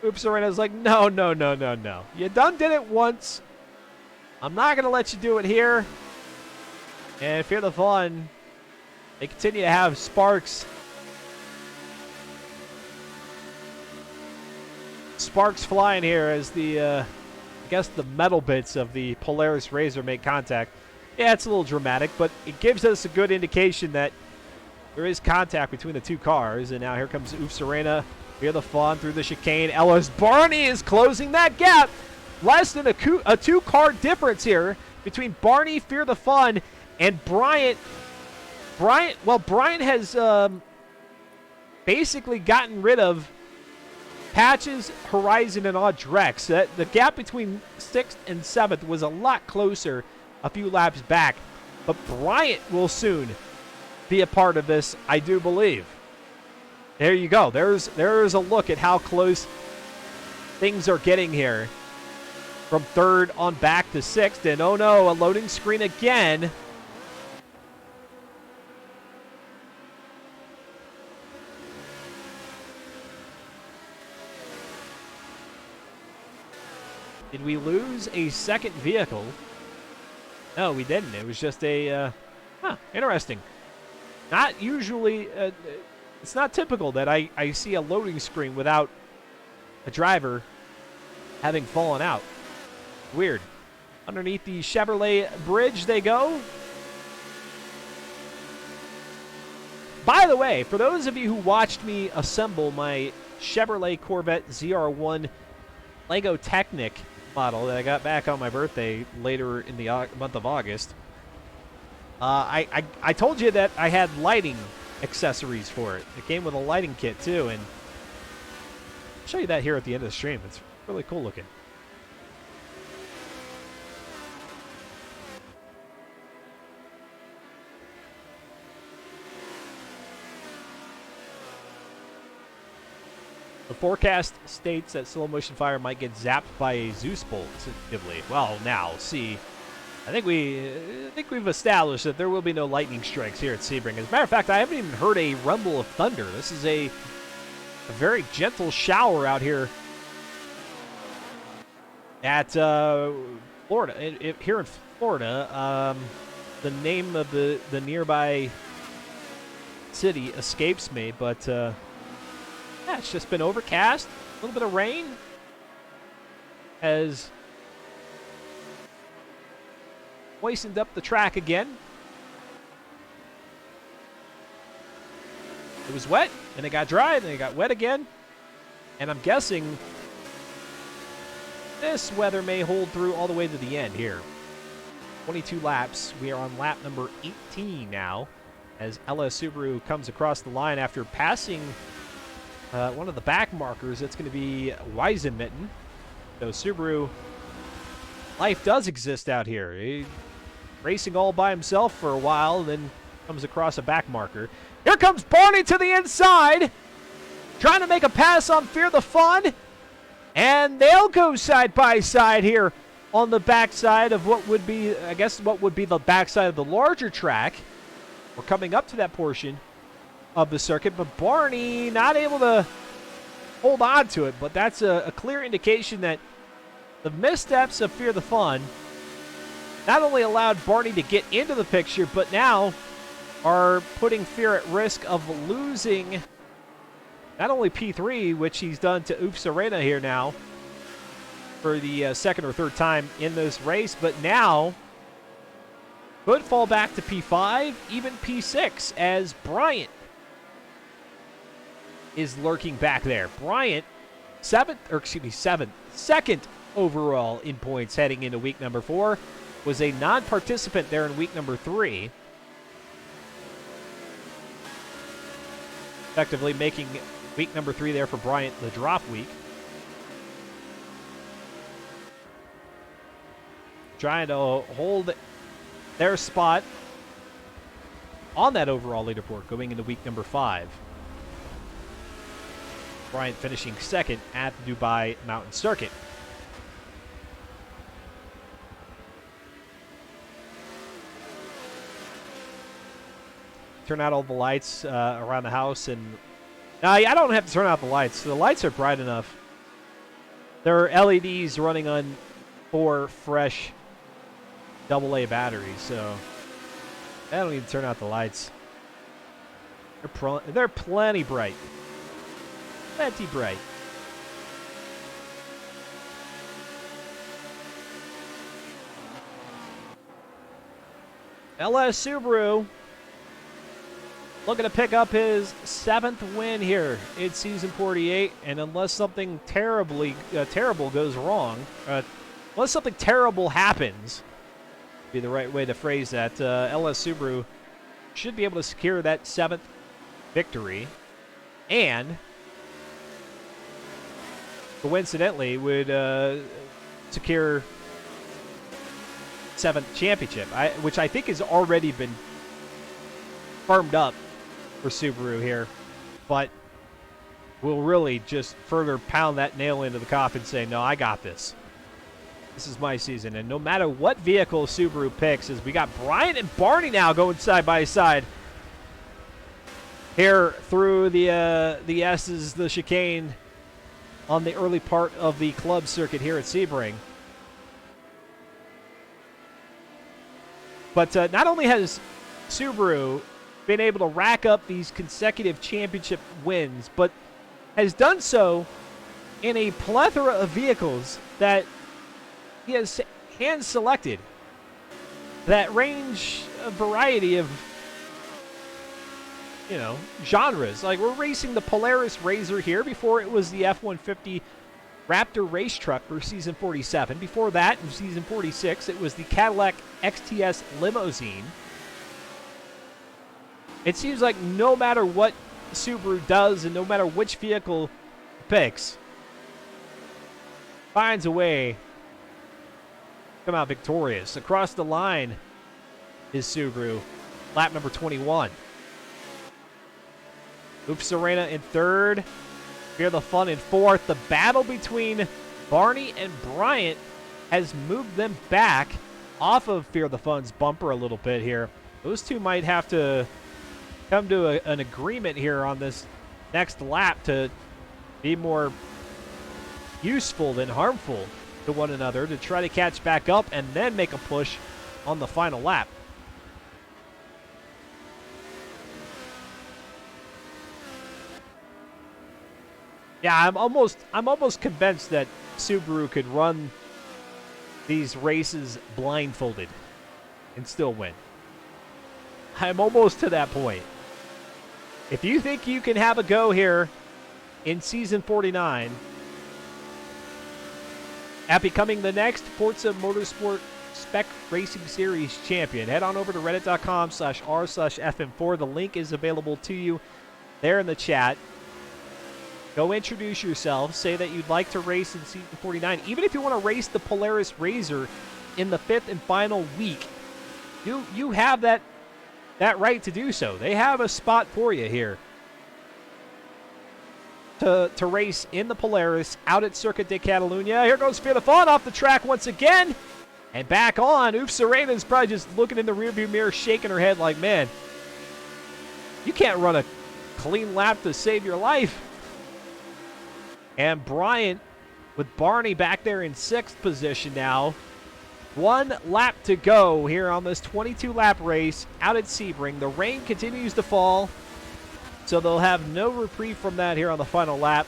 Oops, Arena's like, no, no, no, no, no. You done did it once. I'm not going to let you do it here. And Fear the Fun, they continue to have sparks. Sparks flying here as the, I guess the metal bits of the Polaris Razor make contact. Yeah, it's a little dramatic, but it gives us a good indication that there is contact between the two cars. And now here comes Oofs Arena. Fear the Fun through the chicane. Ellis Barney is closing that gap. Less than a two-car difference here between Barney, Fear the Fun, and Bryant. Bryant has basically gotten rid of Patches, Horizon, and Audrex. The gap between 6th and 7th was a lot closer a few laps back. But Bryant will soon be a part of this, I do believe. There you go. There's a look at how close things are getting here. From 3rd on back to 6th. And oh no, a loading screen again. Did we lose a second vehicle? No, we didn't. It was just a, interesting. Not usually, it's not typical that I see a loading screen without a driver having fallen out. Weird. Underneath the Chevrolet bridge they go. By the way, for those of you who watched me assemble my Chevrolet Corvette ZR1 Lego Technic model that I got back on my birthday later in the month of August, I told you that I had lighting accessories for it. It came with a lighting kit too, and I'll show you that here at the end of the stream. It's really cool looking. The forecast states that Slow Motion Fire might get zapped by a Zeus bolt. Sensitively. Well, now, see, I think we've established that there will be no lightning strikes here at Sebring. As a matter of fact, I haven't even heard a rumble of thunder. This is a very gentle shower out here at Florida. Here in Florida, the name of the nearby city escapes me, but yeah, it's just been overcast. A little bit of rain has moistened up the track again. It was wet, and it got dry, and then it got wet again. And I'm guessing this weather may hold through all the way to the end here. 22 laps. We are on lap number 18 now as LS Subaru comes across the line after passing one of the back markers. It's going to be Weisenmitten. So Subaru, life does exist out here. He's racing all by himself for a while, then comes across a back marker. Here comes Barney to the inside, trying to make a pass on Fear the Fun. And they'll go side by side here on the backside of what would be, I guess, what would be the backside of the larger track. We're coming up to that portion of the circuit, but Barney not able to hold on to it. But that's a clear indication that the missteps of Fear the Fun not only allowed Barney to get into the picture, but now are putting Fear at risk of losing not only P3, which he's done to Oops Arena here now for the second or third time in this race, but now could fall back to P5, even P6, as Bryant is lurking back there. Bryant, second overall in points heading into week number 4, was a non-participant there in week number 3. Effectively making week number 3 there for Bryant the drop week. Trying to hold their spot on that overall leaderboard going into week number 5. Bryant finishing second at the Dubai Mountain Circuit. turn out all the lights around the house. And I don't have to turn out the lights. The lights are bright enough. There are LEDs running on 4 fresh AA batteries, so I don't need to turn out the lights. They're plenty bright. Plenty bright. LS Subaru looking to pick up his 7th win here in Season 48, and unless something terrible goes wrong, unless something terrible happens, be the right way to phrase that, LS Subaru should be able to secure that 7th victory, and coincidentally would secure 7th championship, which I think has already been firmed up for Subaru here, but will really just further pound that nail into the coffin saying, no, I got this. This is my season. And no matter what vehicle Subaru picks, as we got Bryant and Barney now going side by side here through the S's, the chicane on the early part of the club circuit here at Sebring. But not only has Subaru been able to rack up these consecutive championship wins, but has done so in a plethora of vehicles that he has hand-selected that range a variety of, genres. Like, we're racing the Polaris RZR here. Before it was the F-150 Raptor race truck for Season 47. Before that, in Season 46, it was the Cadillac XTS limousine. It seems like no matter what Subaru does and no matter which vehicle picks, finds a way to come out victorious. Across the line is Subaru, lap number 21. Oops Serena in 3rd. Fear the Fun in 4th. The battle between Barney and Bryant has moved them back off of Fear the Fun's bumper a little bit here. Those two might have to come to an agreement here on this next lap to be more useful than harmful to one another to try to catch back up and then make a push on the final lap. Yeah, I'm almost convinced that Subaru could run these races blindfolded and still win. I'm almost to that point. If you think you can have a go here in Season 49 at becoming the next Forza Motorsport Spec Racing Series champion, head on over to reddit.com/r/FM4. The link is available to you there in the chat. Go introduce yourself. Say that you'd like to race in Season 49. Even if you want to race the Polaris RZR in the 5th and final week, you have that right to do so. They have a spot for you here to race in the Polaris out at Circuit de Catalunya. Here goes Fear the Fun off the track once again. And back on. Oops, Serena's probably just looking in the rearview mirror, shaking her head like, man, you can't run a clean lap to save your life. And Bryant with Barney back there in 6th position now. 1 lap to go here on this 22-lap race out at Sebring. The rain continues to fall, so they'll have no reprieve from that here on the final lap.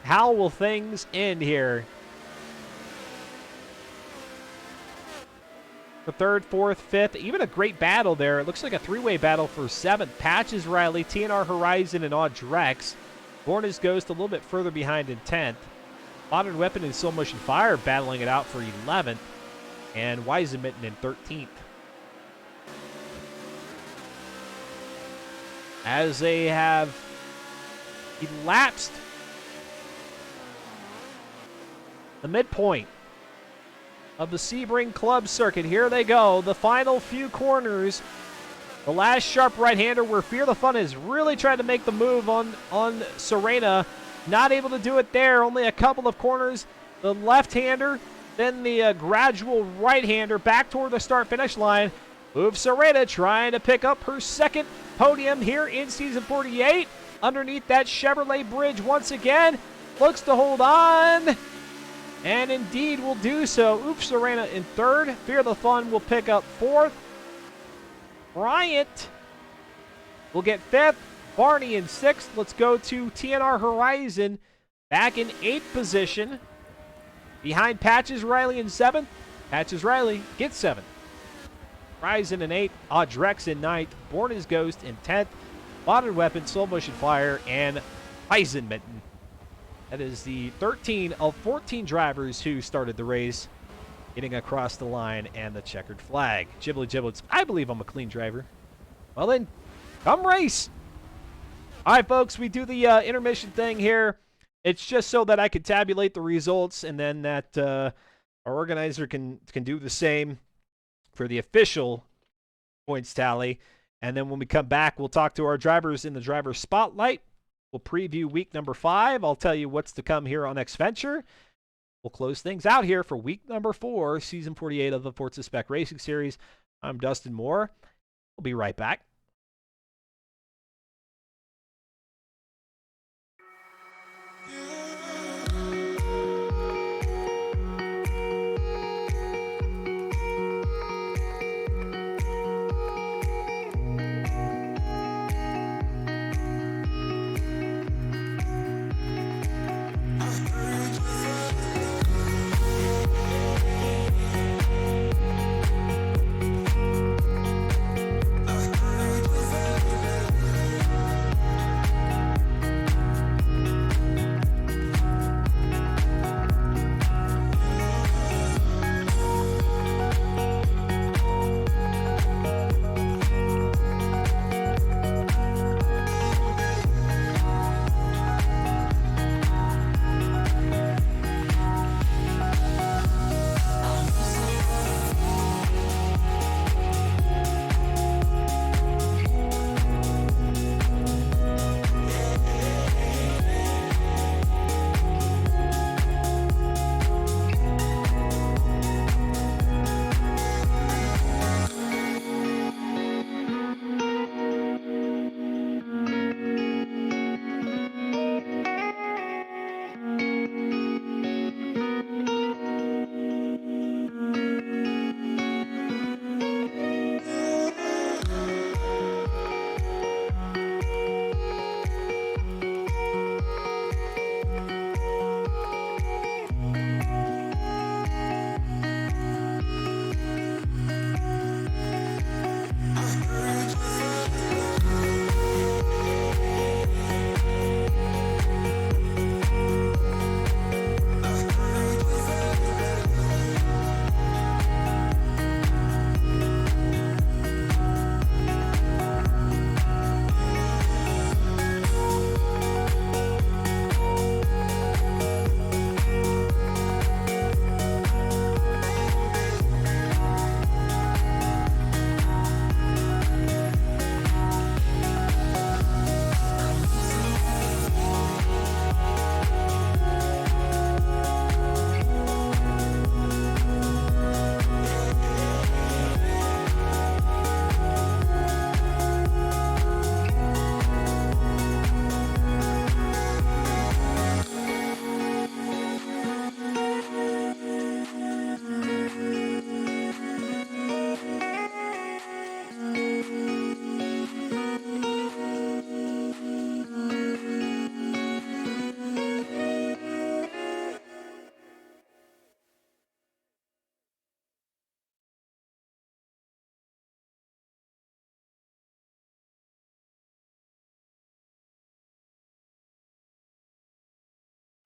How will things end here? The 3rd, 4th, 5th, even a great battle there. It looks like a 3-way battle for 7th. Patches Riley, TNR Horizon, and Audrex. Born as Ghost a little bit further behind in 10th. Modern Weapon and Slow Motion Fire battling it out for 11th. And Weisemitten in 13th. As they have elapsed the midpoint of the Sebring Club circuit. Here they go. The final few corners. The last sharp right-hander where Fear the Fun has really tried to make the move on Serena. Not able to do it there. Only a couple of corners. The left-hander, then the gradual right-hander back toward the start-finish line. Serena trying to pick up her second podium here in Season 48. Underneath that Chevrolet bridge once again. Looks to hold on. And indeed will do so. Serena in third. Fear the Fun will pick up fourth. Bryant will get fifth. Barney in sixth. Let's go to TNR Horizon back in eighth position. Behind Patches Riley in seventh. Patches Riley gets seventh. Horizon in eighth. Audrex in ninth. Born as Ghost in 10th. Modern Weapon, Soul Motion Fire, and Eisenmitten. That is the 13 of 14 drivers who started the race, getting across the line and the checkered flag. Ghibli giblets, I believe I'm a clean driver. Well then, come race. All right, folks, we do the intermission thing here. It's just so that I can tabulate the results, and then that our organizer can do the same for the official points tally. And then when we come back, we'll talk to our drivers in the driver spotlight. We'll preview week number 5. I'll tell you what's to come here on Xventure. We'll close things out here for week number 4, season 48 of the Forza Spec Racing Series. I'm Dustin Moore. We'll be right back.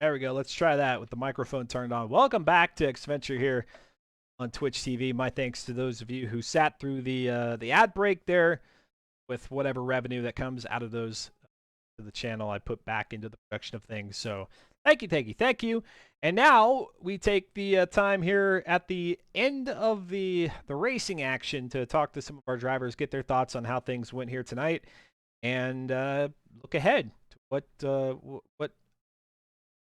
There we go. Let's try that with the microphone turned on. Welcome back to Xventure here on Twitch TV. My thanks to those of you who sat through the ad break there, with whatever revenue that comes out of those to the channel I put back into the production of things. So thank you, thank you, thank you. And now we take the time here at the end of the racing action to talk to some of our drivers, get their thoughts on how things went here tonight, and look ahead to what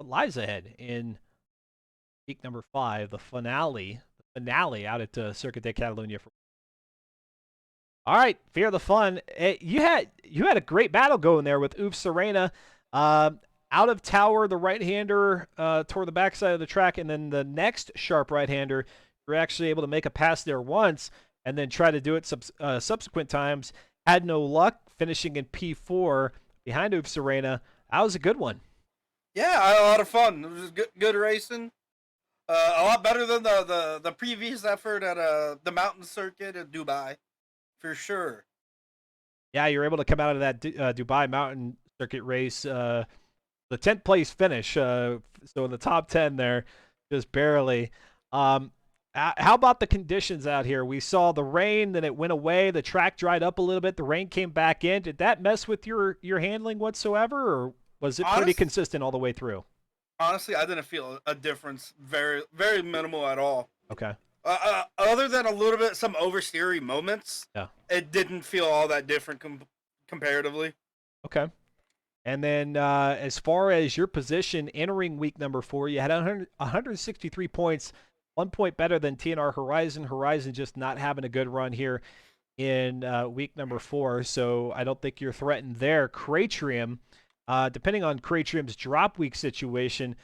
lies ahead in week number 5, the finale out at Circuit de Catalunya. All right, Fear the Fun. You had a great battle going there with Oof Serena. Out of tower, the right-hander toward the backside of the track, and then the next sharp right-hander, you're actually able to make a pass there once and then try to do it subsequent times. Had no luck, finishing in P4 behind Oof Serena. That was a good one. Yeah, I had a lot of fun. It was good racing. A lot better than the previous effort at the mountain circuit in Dubai, for sure. Yeah, you're able to come out of that Dubai mountain circuit race, the 10th place finish. So in the top 10 there, just barely. How about the conditions out here? We saw the rain, then it went away. The track dried up a little bit. The rain came back in. Did that mess with your handling whatsoever, or was it pretty consistent all the way through? Honestly, I didn't feel a difference. Very, very minimal at all. Okay. Other than a little bit, some oversteering moments, it didn't feel all that different comparatively. Okay. And then as far as your position entering week number 4, you had 163 points, 1 point better than TNR Horizon. Horizon just not having a good run here in week number 4, so I don't think you're threatened there. Cratrium, depending on Cratrium's drop week situation,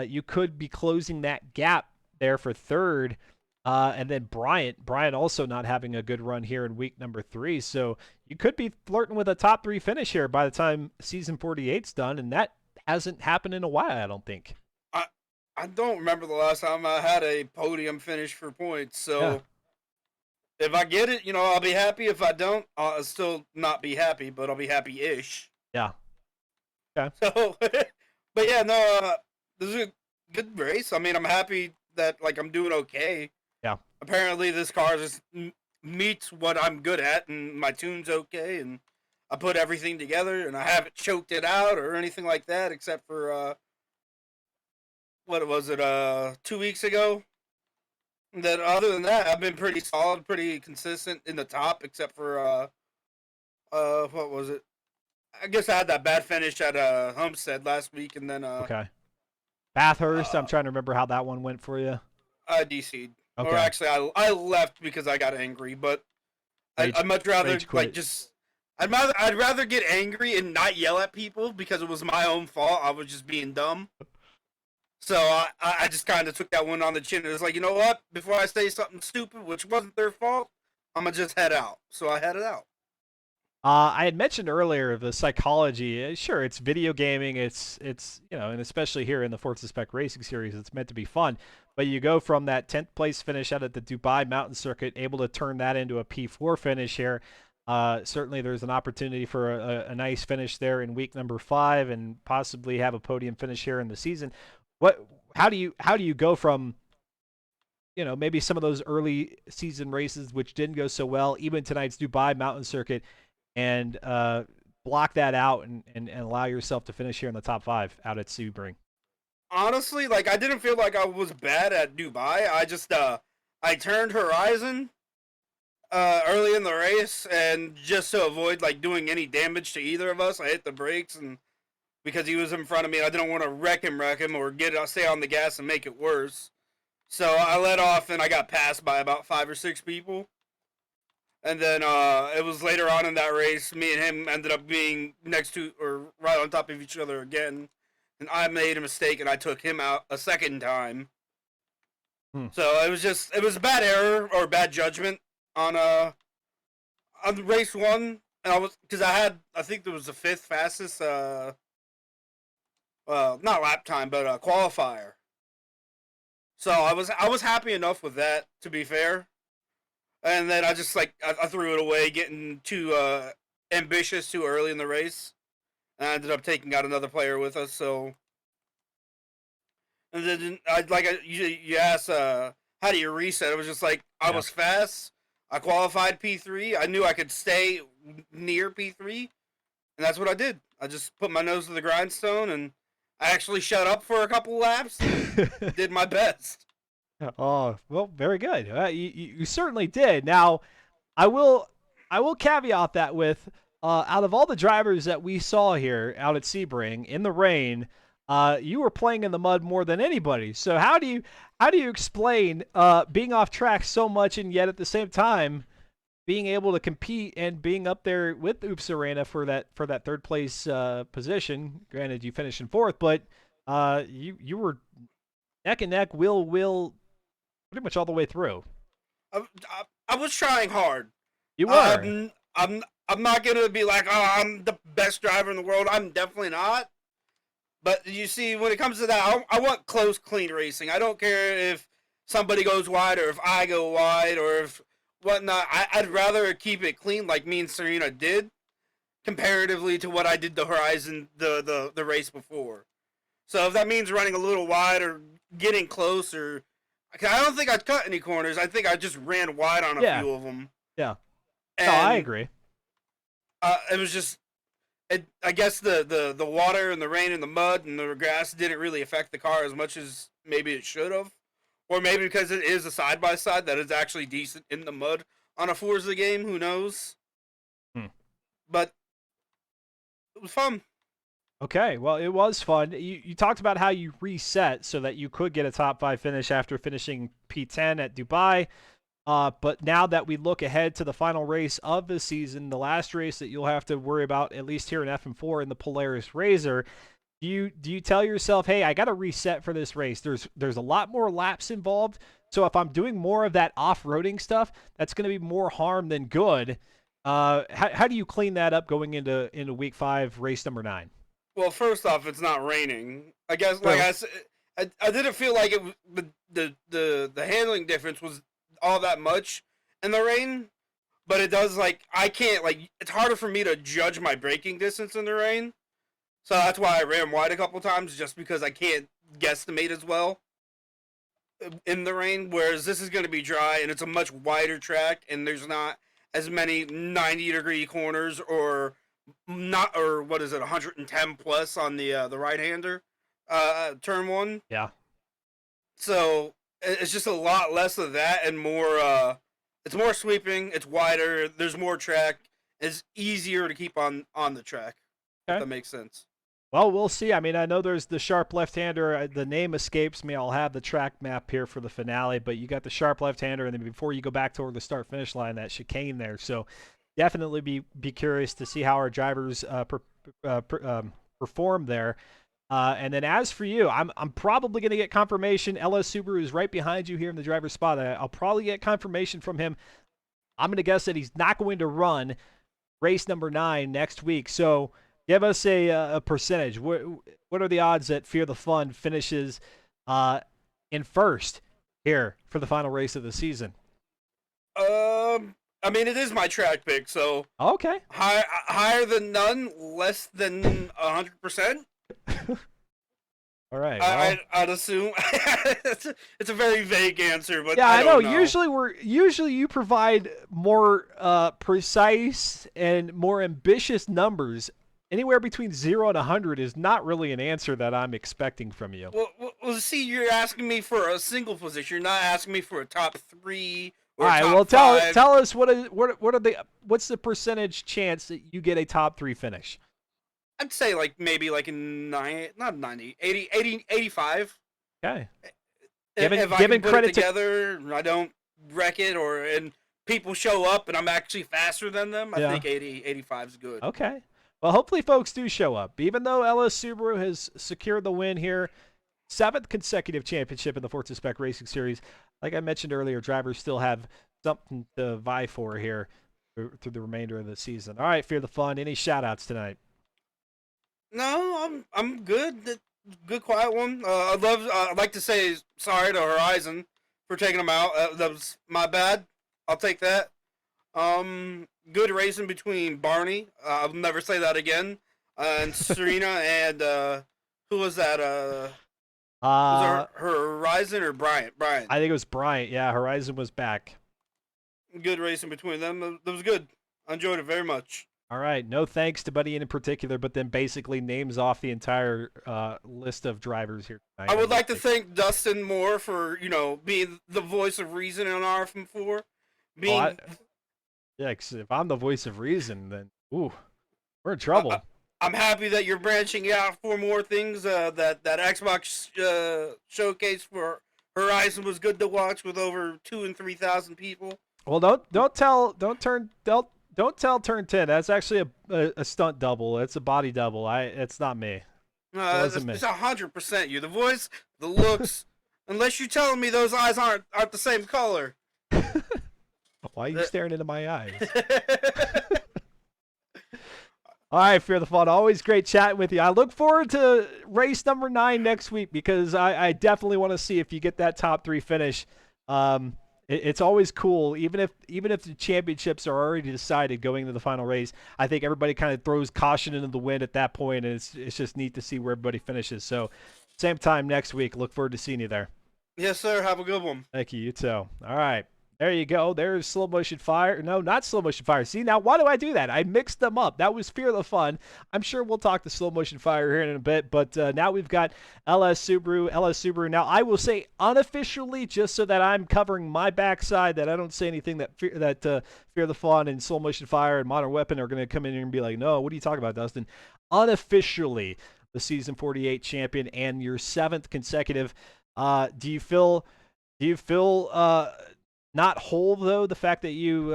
you could be closing that gap there for third. And then Bryant also not having a good run here in week number 3. So you could be flirting with a top 3 finish here by the time season 48's done. And that hasn't happened in a while, I don't think. I don't remember the last time I had a podium finish for points. So if I get it, I'll be happy. If I don't, I'll still not be happy, but I'll be happy-ish. Yeah. Okay. So, but yeah, no, this is a good race. I mean, I'm happy that, I'm doing okay. Yeah. Apparently, this car just meets what I'm good at, and my tune's okay, and I put everything together, and I haven't choked it out or anything like that, except for, what was it, 2 weeks ago? And then other than that, I've been pretty solid, pretty consistent in the top, except for, what was it? I guess I had that bad finish at Homestead last week, and then, okay. Bathurst, I'm trying to remember how that one went for you. I DC'd. Okay. Or actually, I left because I got angry, but I'd much rather I'd rather get angry and not yell at people because it was my own fault. I was just being dumb. So I just kind of took that one on the chin. It was like, you know what? Before I say something stupid, which wasn't their fault, I'm gonna just head out. So I headed out. I had mentioned earlier the psychology. Sure, it's video gaming. It's and especially here in the Forza Spec Racing Series, it's meant to be fun. But you go from that 10th place finish out at the Dubai Mountain Circuit, able to turn that into a P4 finish here. Certainly, there's an opportunity for a nice finish there in week number 5, and possibly have a podium finish here in the season. How do you go from maybe some of those early season races which didn't go so well, even tonight's Dubai Mountain Circuit, and block that out and allow yourself to finish here in the top 5 out at Sebring? Honestly, I didn't feel like I was bad at Dubai. I just I turned Horizon early in the race, and just to avoid doing any damage to either of us, I hit the brakes, and because he was in front of me, I didn't want to wreck him or stay on the gas and make it worse. So I let off, and I got passed by about 5 or 6 people. And then it was later on in that race, me and him ended up being next to or right on top of each other again. And I made a mistake, and I took him out a second time. So it was a bad error or bad judgment on race 1. And I think there was the 5th fastest, not lap time, but qualifier. So I was happy enough with that, to be fair. And then I just I threw it away, getting too ambitious too early in the race. And I ended up taking out another player with us. So, and then you asked how do you reset? It was just I was fast. I qualified P3. I knew I could stay near P3, and that's what I did. I just put my nose to the grindstone, and I actually shut up for a couple laps. And did my best. Oh, well, very good. You certainly did. Now, I will caveat that with out of all the drivers that we saw here out at Sebring in the rain, you were playing in the mud more than anybody. So how do you explain being off track so much and yet at the same time being able to compete and being up there with Oops Arena for that third place position. Granted, you finished in fourth, but you were neck and neck, will pretty much all the way through. I was trying hard. You were. I'm not gonna be like, oh, I'm the best driver in the world. I'm definitely not. But you see, when it comes to that, I want close, clean racing. I don't care if somebody goes wide or if I go wide or if whatnot. I'd rather keep it clean, like me and Serena did, comparatively to what I did the Horizon the race before. So if that means running a little wide or getting close, or I don't think I'd cut any corners. I think I just ran wide on a few of them. Yeah. And, no, I agree. It was just, I guess the water and the rain and the mud and the grass didn't really affect the car as much as maybe it should have. Or maybe because it is a side-by-side that is actually decent in the mud on a Forza game. Who knows? But it was fun. Okay, well, it was fun. You talked about how you reset so that you could get a top 5 finish after finishing P10 at Dubai. But now that we look ahead to the final race of the season, the last race that you'll have to worry about, at least here in FM4 in the Polaris Razor, do you tell yourself, hey, I got to reset for this race? There's a lot more laps involved. So if I'm doing more of that off-roading stuff, that's going to be more harm than good. How do you clean that up going into week 5, race number 9? Well, first off, it's not raining. I guess, like I said, I didn't feel like it was the handling difference was all that much in the rain, but it does, like, I can't, like, it's harder for me to judge my braking distance in the rain, so that's why I ran wide a couple times, just because I can't guesstimate as well in the rain, whereas this is going to be dry, and it's a much wider track, and there's not as many 90-degree corners or 110 plus on the right-hander, turn 1. Yeah. So it's just a lot less of that and more. It's more sweeping. It's wider. There's more track. It's easier to keep on the track. Okay. If that makes sense. Well, we'll see. I mean, I know there's the sharp left-hander. The name escapes me. I'll have the track map here for the finale, but you got the sharp left-hander, and then before you go back toward the start-finish line, that chicane there. So definitely be curious to see how our drivers perform there. And then as for you, I'm probably going to get confirmation. LS Subaru is right behind you here in the driver's spot. I'll probably get confirmation from him. I'm going to guess that he's not going to run race number 9 next week. So give us a percentage. What are the odds that Fear the Fun finishes in first here for the final race of the season? I mean, it is my track pick, so okay. Higher than none, less than 100%. All right. I'd assume it's a very vague answer, but yeah, I don't know. Usually you provide more precise and more ambitious numbers. Anywhere between 0 and 100 is not really an answer that I'm expecting from you. Well, see, you're asking me for a single position. You're not asking me for a top 3. All right. Well, tell us what's the percentage chance that you get a top 3 finish? I'd say maybe a 90, 80, 85. Okay. If I can put it together, I don't wreck it, and people show up and I'm actually faster than them, I think 80, 85 is good. Okay. Well, hopefully folks do show up. Even though LS Subaru has secured the win here, 7th consecutive championship in the Forza Spec Racing Series. Like I mentioned earlier, drivers still have something to vie for here through the remainder of the season. All right, Fear the Fun. Any shout-outs tonight? No, I'm good. Good, quiet one. I'd like to say sorry to Horizon for taking them out. That was my bad. I'll take that. Good racing between Barney. I'll never say that again. And Serena and who was that? Was it Horizon or Bryant? Bryant. I think it was Bryant. Yeah, Horizon was back. Good racing between them. That was good. I enjoyed it very much. All right. No thanks to Buddy in particular, but then basically names off the entire list of drivers here tonight. I would like to thank Dustin Moore for, being the voice of reason in RFM4. Cause if I'm the voice of reason, then we're in trouble. I'm happy that you're branching out for more things. That Xbox showcase for Horizon was good to watch with over 2,000 and 3,000 people. Well, don't tell turn 10. That's actually a stunt double. It's a body double. It's not me. It wasn't me. It's 100% you. The voice, the looks. Unless you're telling me those eyes aren't the same color. Why are you staring into my eyes? All right, Fear the Fun. Always great chatting with you. I look forward to race number 9 next week because I definitely want to see if you get that top 3 finish. It's always cool, even if the championships are already decided going into the final race. I think everybody kind of throws caution into the wind at that point, and it's just neat to see where everybody finishes. So, same time next week. Look forward to seeing you there. Yes, sir. Have a good one. Thank you. You too. All right. There you go. There's slow motion fire. No, not slow motion fire. See, now why do I do that? I mixed them up. That was Fear the Fun. I'm sure we'll talk to slow motion fire here in a bit, but now we've got LS Subaru. Now, I will say unofficially, just so that I'm covering my backside, that I don't say anything that Fear the Fun and slow motion fire and Modern Weapon are going to come in here and be like, no, what are you talking about, Dustin? Unofficially, the Season 48 champion and your 7th consecutive. Do you feel not whole though, the fact that you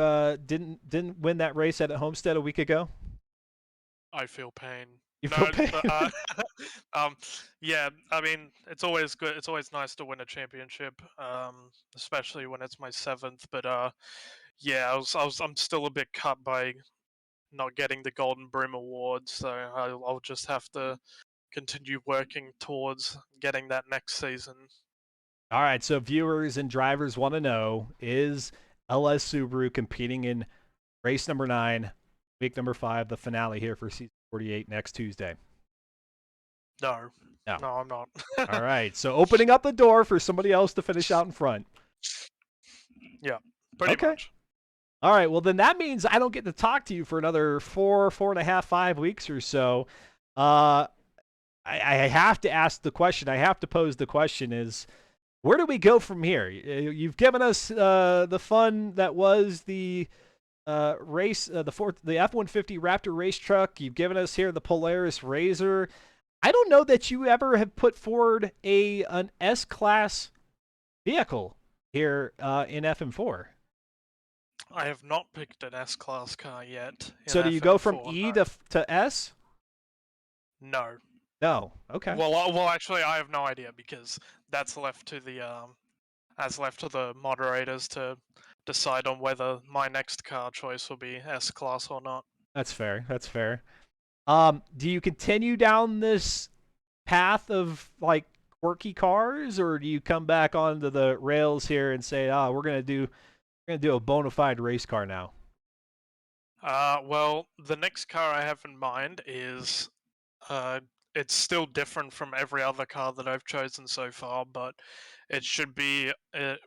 didn't win that race at Homestead a week ago? I feel pain. You feel pain? Yeah. I mean, it's always good. It's always nice to win a championship, especially when it's my 7th. But yeah, I'm still a bit cut by not getting the Golden Broom Award, so I'll just have to continue working towards getting that next season. All right, so viewers and drivers want to know, is LS Subaru competing in race number 9, week number 5, the finale here for season 48 next Tuesday? No, No. I'm not. All right, so opening up the door for somebody else to finish out in front. Yeah, pretty much. All right, well, then that means I don't get to talk to you for another 4.5, 5 weeks or so. I have to ask the question. I have to pose the question is, where do we go from here? You've given us the fun that was the race, the F-150 Raptor race truck. You've given us here the Polaris Razor. I don't know that you ever have put forward an S-Class vehicle here in FM4. I have not picked an S-Class car yet. So do you go from E to S? No. No. Okay. Well, actually, I have no idea because that's left to the moderators to decide on whether my next car choice will be S-Class or not. That's fair. That's fair. Do you continue down this path of like quirky cars, or do you come back onto the rails here and say, we're gonna do a bona fide race car now? Well, the next car I have in mind is it's still different from every other car that I've chosen so far, but it should be it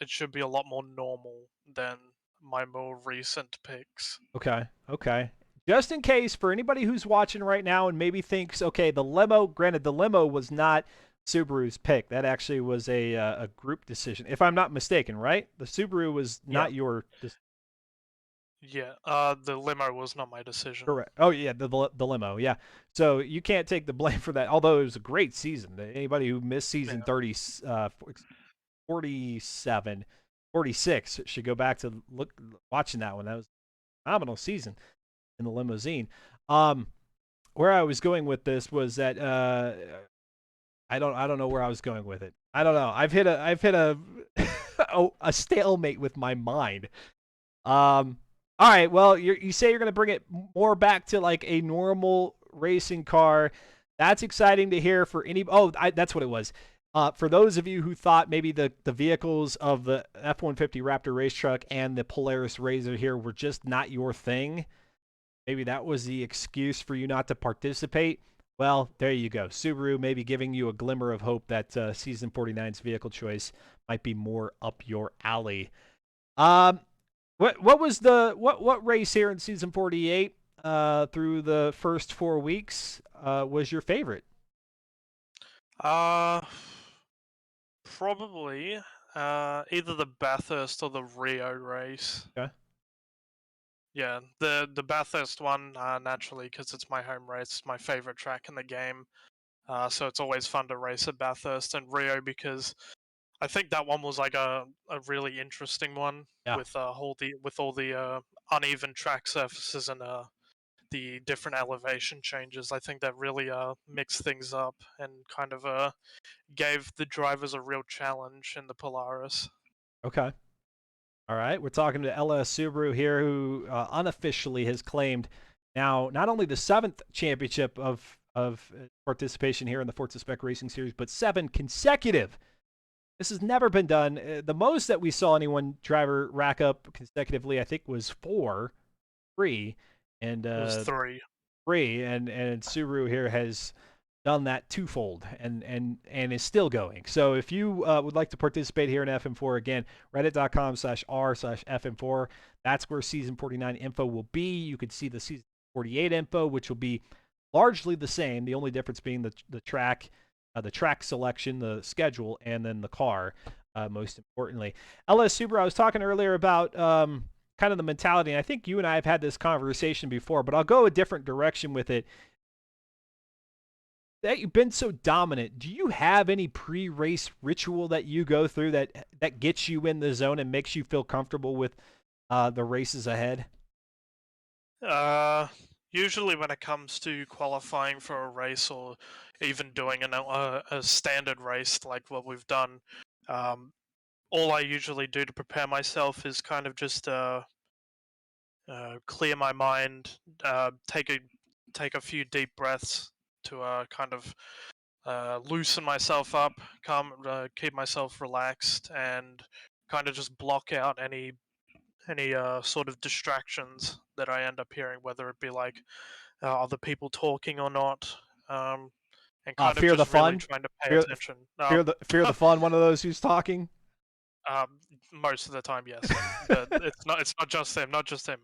should be a lot more normal than my more recent picks. Okay. Just in case, for anybody who's watching right now and maybe thinks, okay, the limo was not Subaru's pick. That actually was a group decision, if I'm not mistaken, right? The Subaru was not your decision. Yeah, the limo was not my decision. Correct. Oh, yeah, the limo, yeah. So you can't take the blame for that, although it was a great season. Anybody who missed season 46 should go back to watching that one. That was a phenomenal season in the limousine. Where I was going with this was that I don't know where I was going with it. I don't know. I've hit a a stalemate with my mind. All right, well, you say you're going to bring it more back to like a normal racing car. That's exciting to hear for any. That's what it was. For those of you who thought maybe the vehicles of the F-150 Raptor race truck and the Polaris Razor here were just not your thing, maybe that was the excuse for you not to participate. Well, there you go. Subaru maybe giving you a glimmer of hope that Season 49's vehicle choice might be more up your alley. What was what race here in Season 48 through the first 4 weeks was your favorite? Probably either the Bathurst or the Rio race. Okay. Yeah, the Bathurst one naturally because it's my home race, it's my favorite track in the game. So it's always fun to race at Bathurst, and Rio because I think that one was like a really interesting one Yeah. with all the uneven track surfaces and the different elevation changes. I think that really mixed things up and kind of gave the drivers a real challenge in the Polaris. Okay. All right. We're talking to LS Subaru here, who unofficially has claimed now not only the 7th championship of participation here in the Forza Spec Racing Series, but 7 consecutive. This has never been done. The most that we saw any one driver rack up consecutively, I think, was 3, and It was 3. 3, and Subaru here has done that twofold and is still going. So if you would like to participate here in FM4, again, reddit.com/r/FM4, that's where season 49 info will be. You could see the season 48 info, which will be largely the same. The only difference being the track selection, the schedule, and then the car, most importantly. LS Subaru, I was talking earlier about kind of the mentality, and I think you and I have had this conversation before, but I'll go a different direction with it. That you've been so dominant, do you have any pre-race ritual that you go through that gets you in the zone and makes you feel comfortable with the races ahead? Usually when it comes to qualifying for a race or even doing a standard race like what we've done, all I usually do to prepare myself is kind of just clear my mind, take a few deep breaths to kind of loosen myself up, keep myself relaxed, and kind of just block out any sort of distractions that I end up hearing, whether it be like other people talking or not, and kind of Fear the just really fun, trying to pay fear, attention. fear the fun. One of those who's talking. Most of the time, yes, but it's not just him, not just him.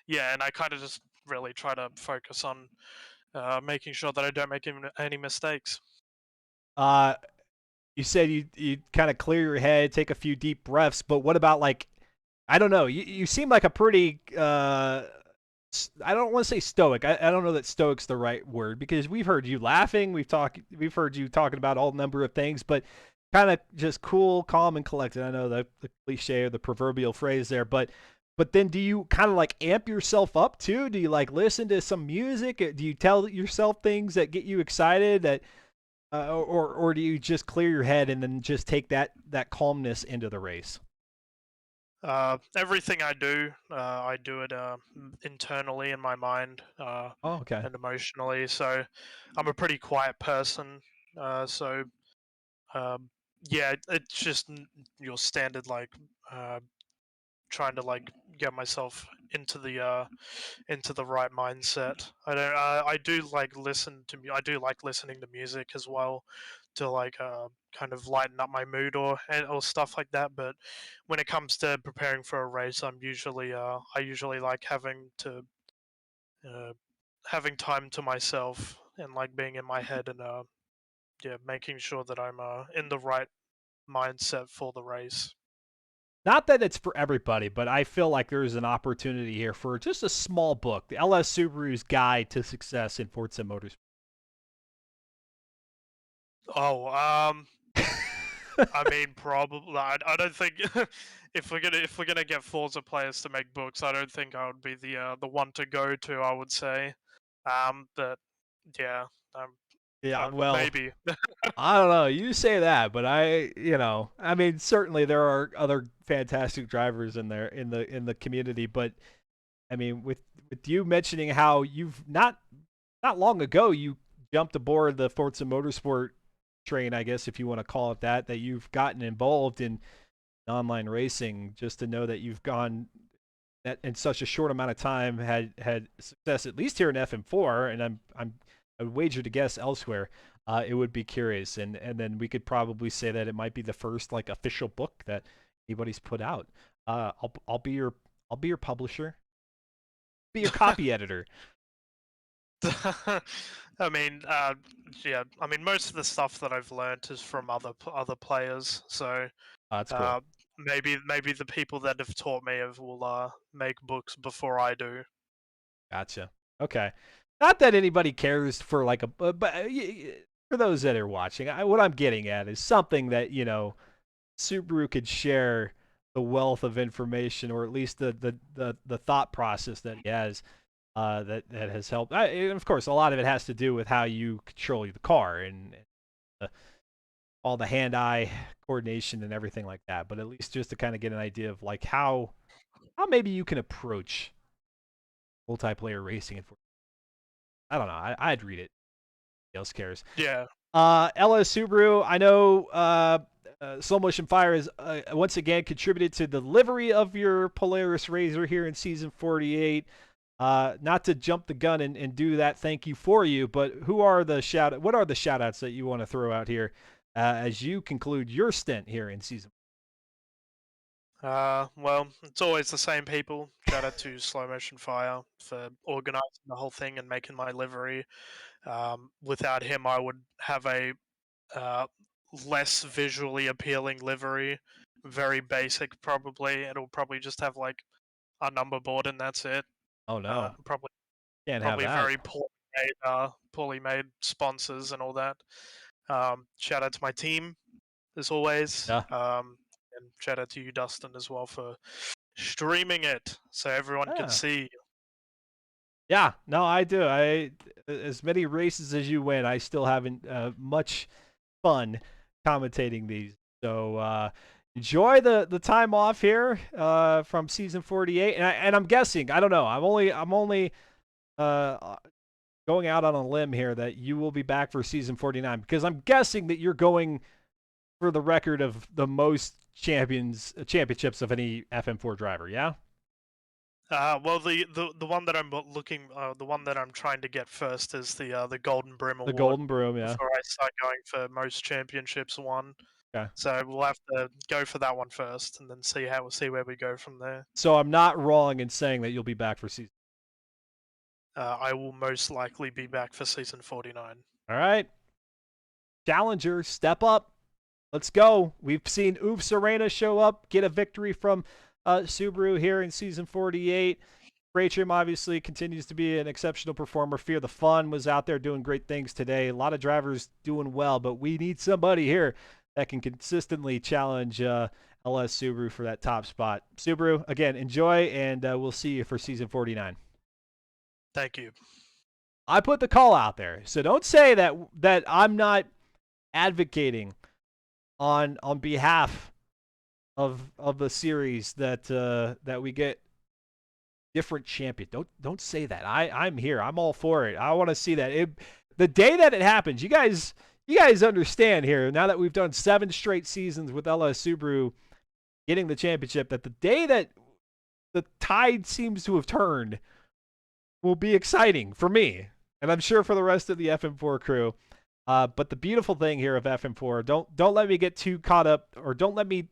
Yeah, and I kind of just really try to focus on making sure that I don't make any mistakes. You said you kind of clear your head, take a few deep breaths, but what about, like, I don't know, you seem like a pretty I don't want to say stoic. I don't know that stoic's the right word, because we've heard you laughing, we've heard you talking about all number of things, but kind of just cool, calm, and collected. I know the cliche or the proverbial phrase there, but then do you kind of like amp yourself up too? Do you like listen to some music? Do you tell yourself things that get you excited, that or do you just clear your head and then just take that calmness into the race? Everything I do it internally in my mind Oh, okay. and emotionally. So I'm a pretty quiet person. So um, yeah, it's just your standard like uh, trying to like get myself into the right mindset. I don't. I do like I do like listening to music as well, to like kind of lighten up my mood or stuff like that. But when it comes to preparing for a race, I usually like uh, having time to myself and like being in my head and yeah, making sure that I'm in the right mindset for the race. Not that it's for everybody, but I feel like there's an opportunity here for just a small book, the LS Subaru's Guide to Success in Forza Motorsport. Oh, I mean, probably. I don't think if we're gonna get Forza players to make books, I don't think I would be the one to go to. I would say, but yeah, Yeah, well, maybe. I don't know. You say that, but I mean, certainly there are other fantastic drivers in there in the community, but I mean, with you mentioning how you've not long ago you jumped aboard the Forza Motorsport train, I guess if you want to call it that you've gotten involved in online racing, just to know that you've gone that in such a short amount of time had success, at least here in FM4, and I would wager to guess elsewhere. It would be curious, and then we could probably say that it might be the first like official book that anybody's put out. I'll be your publisher, be your copy editor. I mean, yeah. I mean, most of the stuff that I've learned is from other players. So That's cool. uh, maybe the people that have taught me will make books before I do. Gotcha. Okay. Not that anybody cares for like a, but for those that are watching, what I'm getting at is something that Subaru could share the wealth of information, or at least the thought process that he has, that has helped. And of course, a lot of it has to do with how you control the car and all the hand-eye coordination and everything like that. But at least just to kind of get an idea of like how maybe you can approach multiplayer racing. I don't know. I'd read it. Nobody else cares. Yeah. LS Subaru, I know Slow Motion Fire has once again contributed to the livery of your Polaris Razor here in Season 48. Not to jump the gun and do that thank you for you, but what are the shout-outs that you want to throw out here as you conclude your stint here in Season? Well, it's always the same people. Shout out to Slow Motion Fire for organizing the whole thing and making my livery. Without him, I would have a less visually appealing livery. Very basic, probably. It'll probably just have like a number board and that's it. Oh no, Probably can't have that. very poorly made sponsors and all that. Shout out to my team, as always. Yeah. And shout out to you, Dustin, as well for streaming it so everyone Yeah. can see. Yeah, no, I do. As many races as you win, I still haven't much fun commentating these. So enjoy the time off here from Season 48, and I'm guessing, I don't know, I'm only going out on a limb here that you will be back for Season 49, because I'm guessing that you're going for the record of the most championships of any FM4 driver. Yeah. Well, the one that I'm the one that I'm trying to get first is the Golden Broom Award. The Golden Broom, yeah. Before I start going for most championships won. Okay. So we'll have to go for that one first, and then see where we go from there. So I'm not wrong in saying that you'll be back for season. I will most likely be back for Season 49. All right. Challenger, step up. Let's go. We've seen Oof Serena show up, get a victory from Subaru here in Season 48. Rachel obviously continues to be an exceptional performer. Fear the Fun was out there doing great things today. A lot of drivers doing well, but we need somebody here that can consistently challenge LS Subaru for that top spot. Subaru, again, enjoy, and we'll see you for Season 49. Thank you. I put the call out there, so don't say that I'm not advocating on behalf of the series that we get different champion. Don't say that. I'm here. I'm all for it. I want to see that. The day that it happens, you guys understand here, now that we've done 7 straight seasons with LS Subaru getting the championship, that the day that the tide seems to have turned will be exciting for me, and I'm sure for the rest of the FM4 crew. But the beautiful thing here of FM4, don't let me get too caught up, or don't let me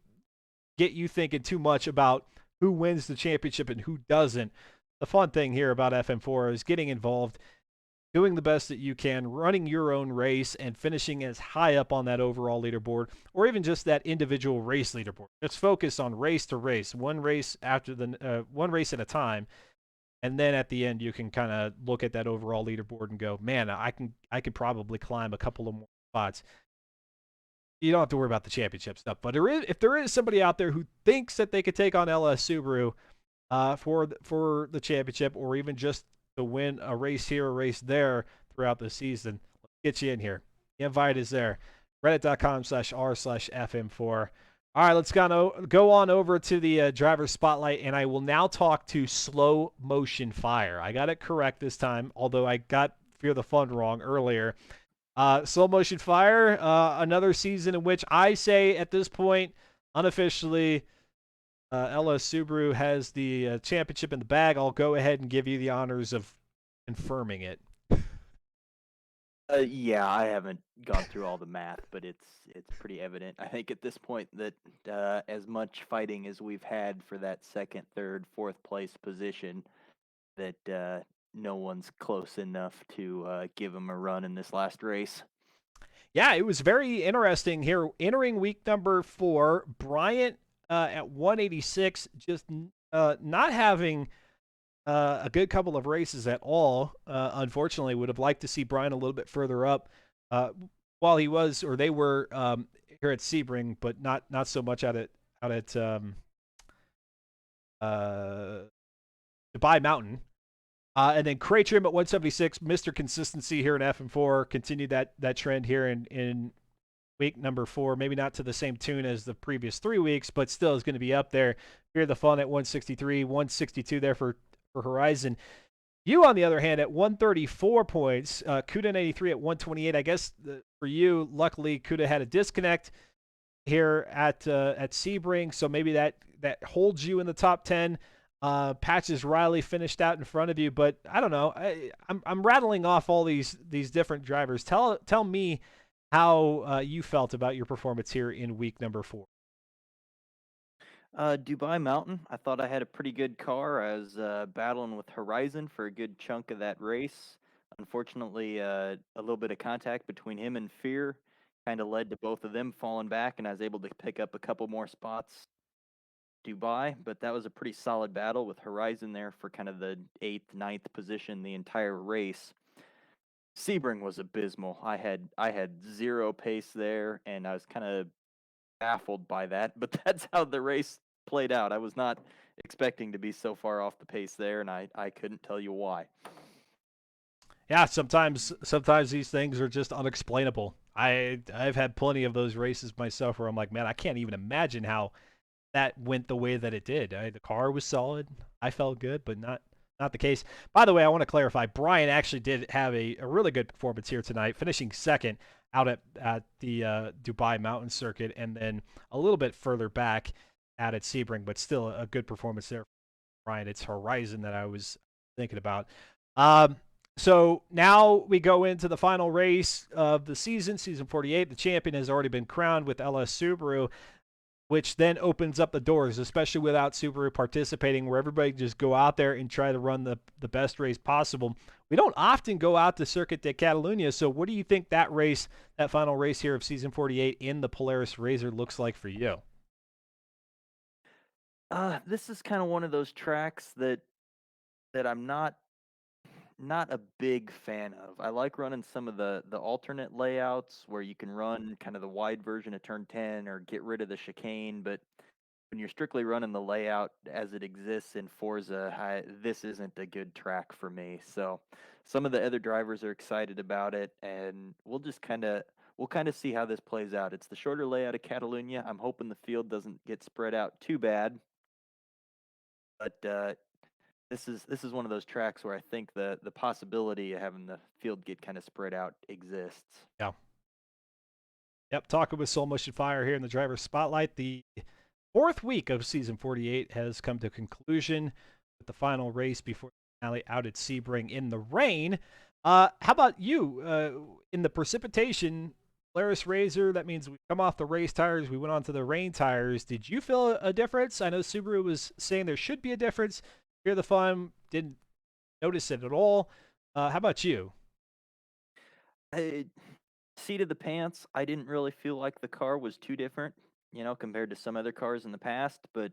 get you thinking too much about who wins the championship and who doesn't. The fun thing here about FM4 is getting involved, doing the best that you can, running your own race, and finishing as high up on that overall leaderboard, or even just that individual race leaderboard. Let's focus on race to race, one race at a time. And then at the end, you can kind of look at that overall leaderboard and go, man, I could probably climb a couple of more spots. You don't have to worry about the championship stuff. But if there is somebody out there who thinks that they could take on LS Subaru for the championship, or even just to win a race here, a race there throughout the season, let's get you in here. The invite is there. Reddit.com/r/FM4. All right, let's go on over to the driver spotlight, and I will now talk to Slow Motion Fire. I got it correct this time, although I got Fear the Fun wrong earlier. Slow Motion Fire, another season in which I say at this point, unofficially, LS Subaru has the championship in the bag. I'll go ahead and give you the honors of confirming it. Yeah, I haven't gone through all the math, but it's pretty evident. I think at this point that as much fighting as we've had for that second, third, fourth place position, that no one's close enough to give him a run in this last race. Yeah, it was very interesting here. Entering week number 4, Bryant at 186, just not having a good couple of races at all. Unfortunately, would have liked to see Brian a little bit further up while they were here at Sebring, but not so much out at uh, Dubai Mountain. And then Cray Trim at 176, Mr. Consistency here in F4, continued that trend here in week number 4. Maybe not to the same tune as the previous 3 weeks, but still is going to be up there. Fear the Fun at 163, 162 there for Horizon. You, on the other hand, at 134 points, Kuda 83 at 128. I guess for you, luckily, Kuda had a disconnect here at Sebring, so maybe that holds you in the top 10. Patches Riley finished out in front of you, but I don't know. I'm rattling off all these different drivers. Tell me how you felt about your performance here in week number 4. Dubai Mountain, I thought I had a pretty good car. I was battling with Horizon for a good chunk of that race. Unfortunately, a little bit of contact between him and Fear kind of led to both of them falling back, and I was able to pick up a couple more spots. Dubai, but that was a pretty solid battle with Horizon there for kind of the 8th, 9th position the entire race. Sebring was abysmal. I had zero pace there, and I was kind of baffled by that, but that's how the race played out. I was not expecting to be so far off the pace there, and I couldn't tell you why. Yeah, sometimes these things are just unexplainable. I've had plenty of those races myself where I'm like, man, I can't even imagine how that went the way that it did. The car was solid. I felt good, but not the case. By the way, I want to clarify. Brian actually did have a really good performance here tonight, finishing second out at the Dubai Mountain Circuit, and then a little bit further back at Sebring, but still a good performance there, Brian. It's Horizon that I was thinking about. So now we go into the final race of the season 48. The champion has already been crowned with LS Subaru, which then opens up the doors, especially without Subaru participating, where everybody just go out there and try to run the best race possible. We don't often go out to Circuit de Catalunya, so what do you think that final race here of Season 48 in the Polaris Razor looks like for you? This is kind of one of those tracks that I'm not a big fan of. I like running some of the alternate layouts where you can run kind of the wide version of turn 10 or get rid of the chicane, but when you're strictly running the layout as it exists in Forza, this isn't a good track for me. So some of the other drivers are excited about it, and we'll kind of see how this plays out. It's the shorter layout of Catalunya. I'm hoping the field doesn't get spread out too bad, but this is one of those tracks where I think the possibility of having the field get kind of spread out exists. Yeah. Yep, talking with Soul Motion Fire here in the driver's spotlight. The 4th week of Season 48 has come to conclusion with the final race before the finale out at Sebring in the rain. How about you? In the precipitation, Polaris Razor, that means we come off the race tires, we went on to the rain tires. Did you feel a difference? I know Subaru was saying there should be a difference. Fear the Fun didn't notice it at all. How about you? Seat of the pants, I didn't really feel like the car was too different, compared to some other cars in the past, but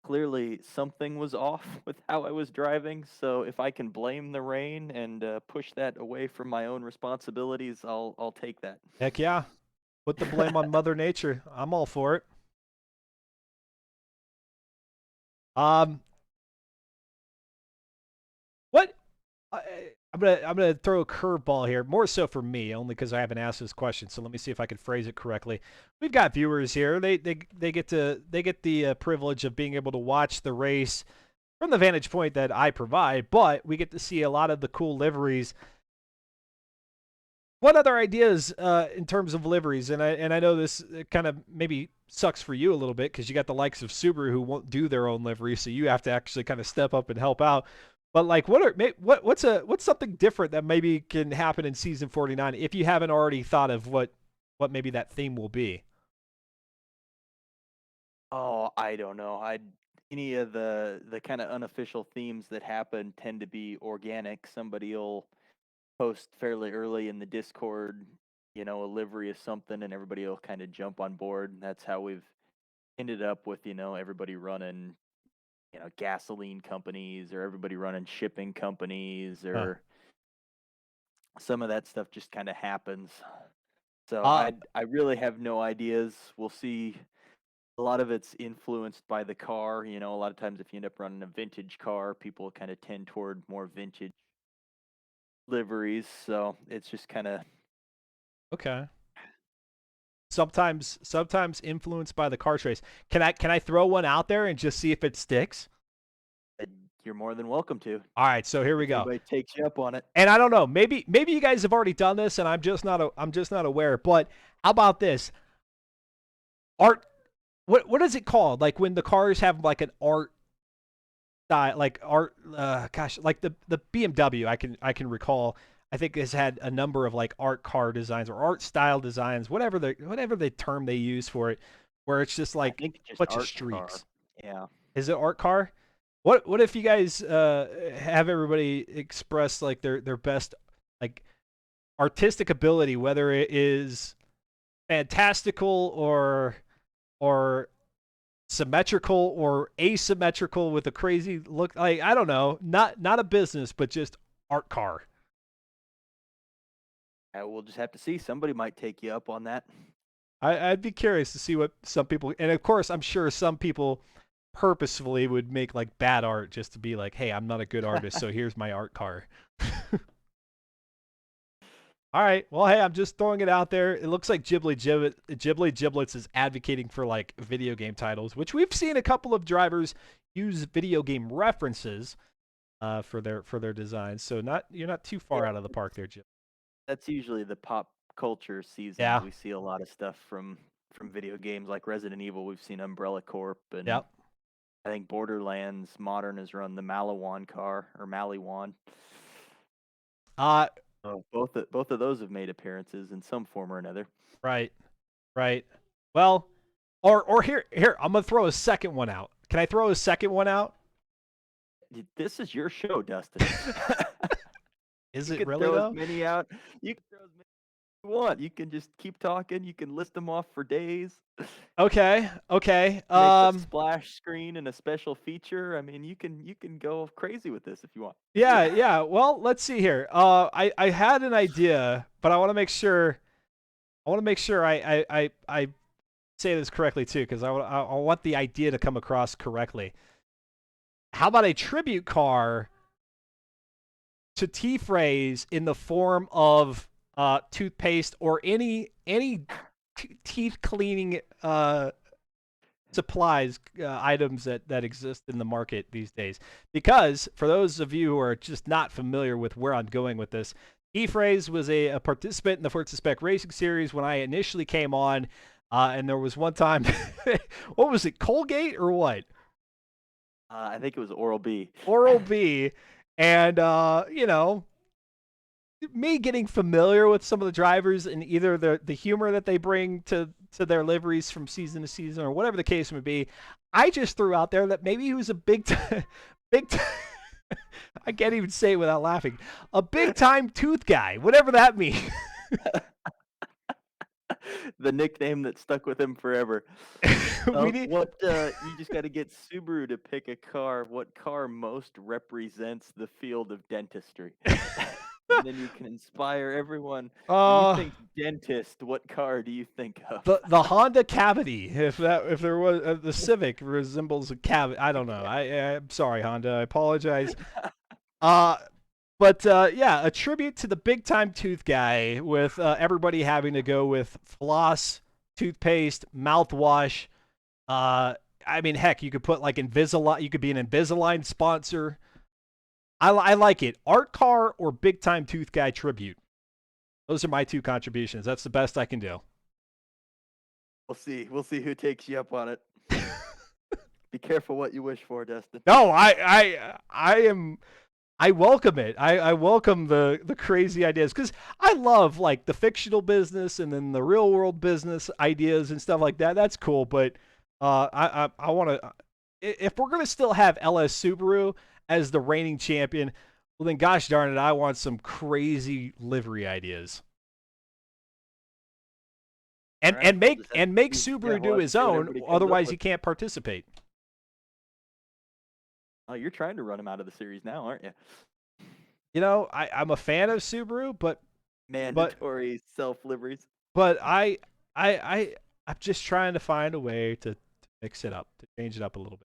clearly something was off with how I was driving. So if I can blame the rain and push that away from my own responsibilities, I'll take that. Heck yeah. Put the blame on Mother Nature. I'm all for it. What I'm gonna throw a curveball here, more so for me, only because I haven't asked this question. So let me see if I can phrase it correctly. We've got viewers here. They get the privilege of being able to watch the race from the vantage point that I provide, but we get to see a lot of the cool liveries. What other ideas in terms of liveries? And I know this kind of maybe sucks for you a little bit because you got the likes of Subaru who won't do their own livery, so you have to actually kind of step up and help out. But like, what's something different that maybe can happen in Season 49 if you haven't already thought of what maybe that theme will be? Oh, I don't know. Any of the kind of unofficial themes that happen tend to be organic. Somebody'll post fairly early in the Discord, a livery of something, and everybody will kind of jump on board. And that's how we've ended up with, everybody running, gasoline companies, or everybody running shipping companies, or some of that stuff just kind of happens. So Uh, I really have no ideas. We'll see. A lot of it's influenced by the car. You know, a lot of times if you end up running a vintage car, people kind of tend toward more vintage liveries. So it's just kind of okay. Sometimes influenced by the car trace. Can I throw one out there and just see if it sticks? you're more than welcome to. All right, so here we If go. anybody takes you up on it. And I don't know, maybe you guys have already done this, and I'm just not aware. But how about this? Art, what is it called? Like when the cars have like an art style, like art. Gosh, like the BMW. I can recall. I think has had a number of like art car designs or art style designs, whatever the term they use for it, where it's just I like think a just bunch of art car. streaks. Yeah. Is it art car? What if you guys have everybody express like their best like artistic ability, whether it is fantastical or symmetrical or asymmetrical with a crazy look, like I don't know, not a business, but just art car. We'll just have to see. Somebody might take you up on that. I'd be curious to see what some people, and of course I'm sure some people purposefully would make like bad art just to be like, hey, I'm not a good artist, so here's my art car. All right. Well, hey, I'm just throwing it out there. It looks like Ghibli Giblets is advocating for like video game titles, which we've seen a couple of drivers use video game references for their designs. So you're not too far Yeah. out of the park there, Jim. That's usually the pop culture seasons. Yeah. We see a lot of stuff from video games like Resident Evil. We've seen Umbrella Corp, and Yep. I think Borderlands Modern has run the Malawan car or Maliwan. Uh, Both of those have made appearances in some form or another. right. Right. Well, or here I'm gonna throw a second one out. Can I throw a second one out? This is your show, Dustin. Is You it can really throw though? as many out. You can throw as many as you want. You can just keep talking. You can list them off for days. Okay. Okay. Make a splash screen and a special feature. I mean, you can go crazy with this if you want. Yeah, yeah. Well, let's see here. I had an idea, but I want to make sure. I say this correctly too, because I want the idea to come across correctly. How about a tribute car to T-Phrase in the form of toothpaste or any teeth cleaning supplies items that exist in the market these days? Because for those of you who are just not familiar with where I'm going with this, T-Phrase was a participant in the Forza Spec Racing Series when I initially came on, and there was one time, what was it, Colgate or what? I think it was Oral B. Oral B, and you know, me getting familiar with some of the drivers and either the humor that they bring to their liveries from season to season or whatever the case may be, I just threw out there that maybe he was a big I can't even say it without laughing. A big time tooth guy, whatever that means. The nickname that stuck with him forever. We need- You just got to get Subaru to pick a car. What car most represents the field of dentistry? And then you can inspire everyone. When you think dentist, what car do you think of? the Honda Cavity, if there was the Civic resembles a cavity. I don't know. I'm sorry, Honda. I apologize. But yeah, a tribute to the big time tooth guy with everybody having to go with floss, toothpaste, mouthwash. I mean, heck, you could put like Invisalign. You could be an Invisalign sponsor. I like it. Art car or big time tooth guy tribute. Those are my two contributions. That's the best I can do. We'll see. We'll see who takes you up on it. Be careful what you wish for, Dustin. No, I welcome it. I welcome the crazy ideas because I love like the fictional business and then the real world business ideas and stuff like that. That's cool, but I want to. If we're gonna still have LS Subaru as the reigning champion, well then, gosh darn it, I want some crazy livery ideas. And Alright, and make we'll just have to make see- Subaru yeah, we'll do have to his see what own. everybody comes up Otherwise, he with. can't participate. Oh, you're trying to run him out of the series now, aren't you? You know, I'm a fan of Subaru, but Mandatory self liveries. but I'm just trying to find a way to mix it up, to change it up a little bit.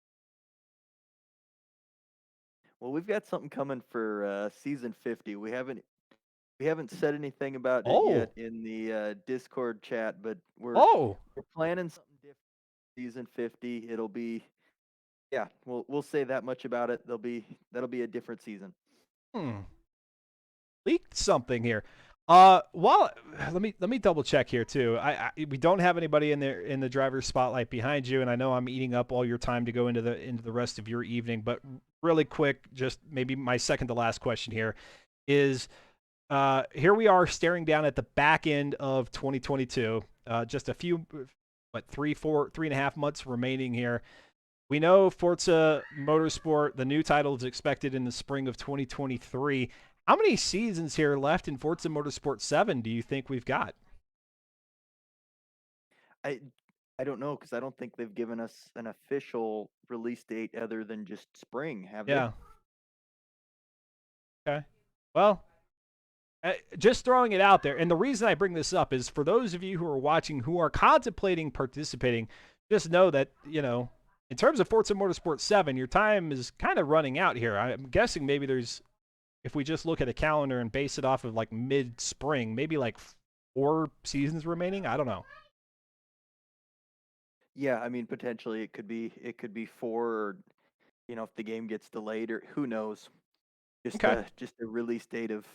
Well, we've got something coming for season 50. We haven't said anything about it Oh, yet in the Discord chat, but we're oh, planning something different. Season 50. It'll be, yeah. We'll say that much about it. That'll be a different season. Leaked something here. Well, let me double check here too. We don't have anybody in the driver's spotlight behind you, and I know I'm eating up all your time to go into the rest of your evening. But really quick, just maybe my second to last question here is, here we are staring down at the back end of 2022. Just a few, 3.5 months remaining here. We know Forza Motorsport, the new title is expected in the spring of 2023. How many seasons here left in Forza Motorsport 7 do you think we've got? I don't know, because I don't think they've given us an official release date other than just spring, have they? Yeah. Okay. Well, just throwing it out there. And the reason I bring this up is for those of you who are watching who are contemplating participating, just know that, in terms of Forza Motorsport 7, your time is kind of running out here. I'm guessing maybe there's, if we just look at a calendar and base it off of like mid-spring, maybe like 4 seasons remaining. I don't know. Yeah, I mean, potentially it could be 4, or if the game gets delayed, or who knows. Just Okay. just the release date of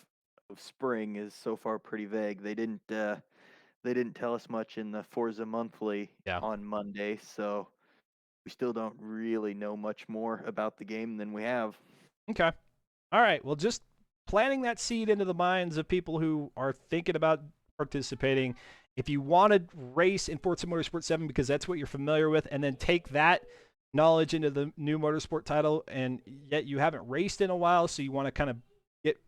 spring is so far pretty vague. They didn't tell us much in the Forza Monthly Yeah. on Monday, so we still don't really know much more about the game than we have. Okay. All right. Well, just planting that seed into the minds of people who are thinking about participating. If you want to race in Forza Motorsport 7 because that's what you're familiar with, and then take that knowledge into the new Motorsport title, and yet you haven't raced in a while, so you want to kind of get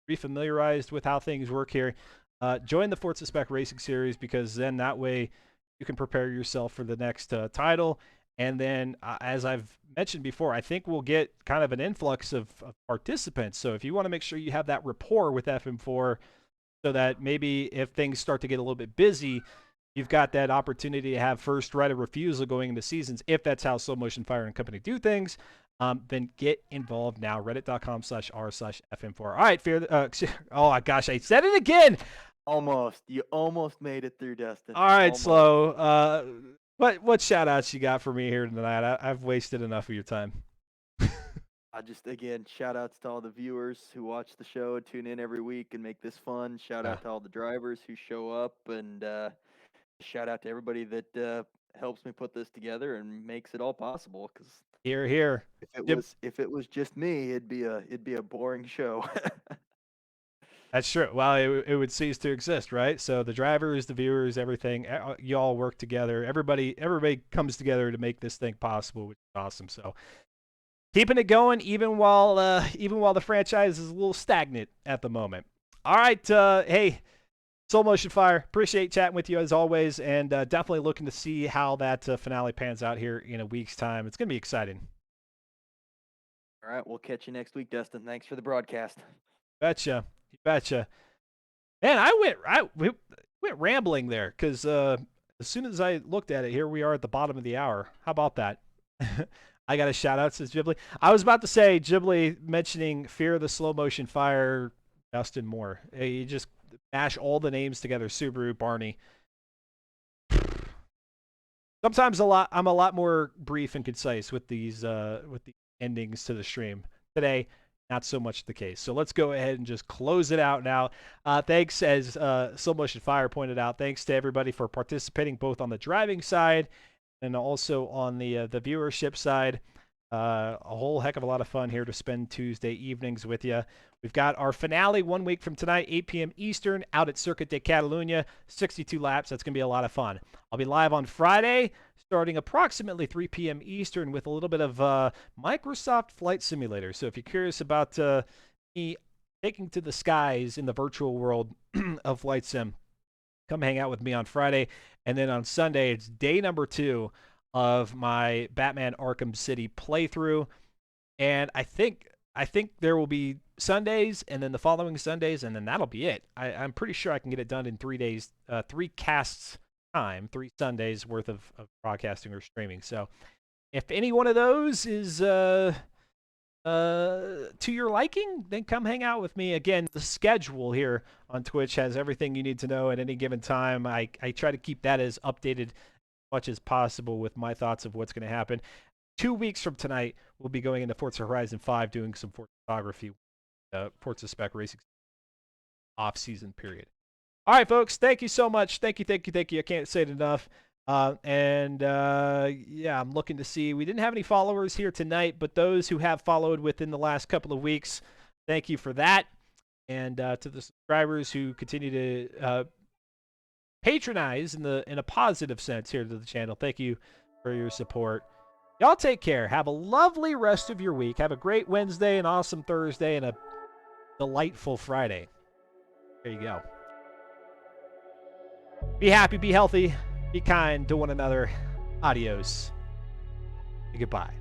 refamiliarized with how things work here, join the Forza Spec Racing Series, because then that way you can prepare yourself for the next title. And then, as I've mentioned before, I think we'll get kind of an influx of participants. So if you want to make sure you have that rapport with FM4, so that maybe if things start to get a little bit busy, you've got that opportunity to have first right of refusal going into seasons, if that's how Slow Motion Fire and Company do things, then get involved now. Reddit.com/r/FM4. All right, oh gosh, I said it again. You almost made it through, Dustin. All right, Almost. Slow. What shout outs you got for me here tonight? I've wasted enough of your time. Again, shout outs to all the viewers who watch the show, tune in every week and make this fun. Shout out to all the drivers who show up, and shout out to everybody that helps me put this together and makes it all possible. Because here. If it was just me, it'd be a boring show. That's true. Well, it would cease to exist, right? So the drivers, the viewers, everything, you all work together. Everybody comes together to make this thing possible, which is awesome. So keeping it going, even while the franchise is a little stagnant at the moment. All right, hey, Soul Motion Fire, appreciate chatting with you as always, and definitely looking to see how that finale pans out here in a week's time. It's gonna be exciting. All right, we'll catch you next week, Dustin. Thanks for the broadcast. Betcha. You betcha. Man, we went rambling there, because as soon as I looked at it, here we are at the bottom of the hour. How about that? I got a shout out, says Ghibli. I was about to say, Ghibli mentioning Fear of the Slow Motion Fire, Dustin Moore. You just mash all the names together, Subaru, Barney. Sometimes I'm a lot more brief and concise with these with the endings to the stream. Today, not so much the case. So let's go ahead and just close it out now. Thanks, as Slow Motion Fire pointed out, thanks to everybody for participating both on the driving side and also on the viewership side. A whole heck of a lot of fun here to spend Tuesday evenings with you. We've got our finale 1 week from tonight, 8 p.m. Eastern, out at Circuit de Catalunya, 62 laps. That's going to be a lot of fun. I'll be live on Friday, starting approximately 3 p.m. Eastern, with a little bit of Microsoft Flight Simulator. So if you're curious about me taking to the skies in the virtual world of Flight Sim, come hang out with me on Friday. And then on Sunday, it's day number 2 of my Batman Arkham City playthrough. And I think there will be Sundays, and then the following Sundays, and then that'll be it. I'm pretty sure I can get it done in 3 days, 3 casts time, 3 Sundays worth of broadcasting or streaming. So if any one of those is to your liking, then come hang out with me. Again, the schedule here on Twitch has everything you need to know at any given time. I try to keep that as updated as much as possible with my thoughts of what's going to happen. 2 weeks from tonight, we'll be going into Forza Horizon 5 doing some photography, Forza Spec Racing off-season period. All right, folks, thank you so much. Thank you. I can't say it enough. Yeah, I'm looking to see. We didn't have any followers here tonight, but those who have followed within the last couple of weeks, thank you for that. And to the subscribers who continue to patronize in a positive sense here to the channel, thank you for your support. Y'all take care. Have a lovely rest of your week. Have a great Wednesday, an awesome Thursday, and a delightful Friday. There you go. Be happy, be healthy, be kind to one another. Adios. Goodbye.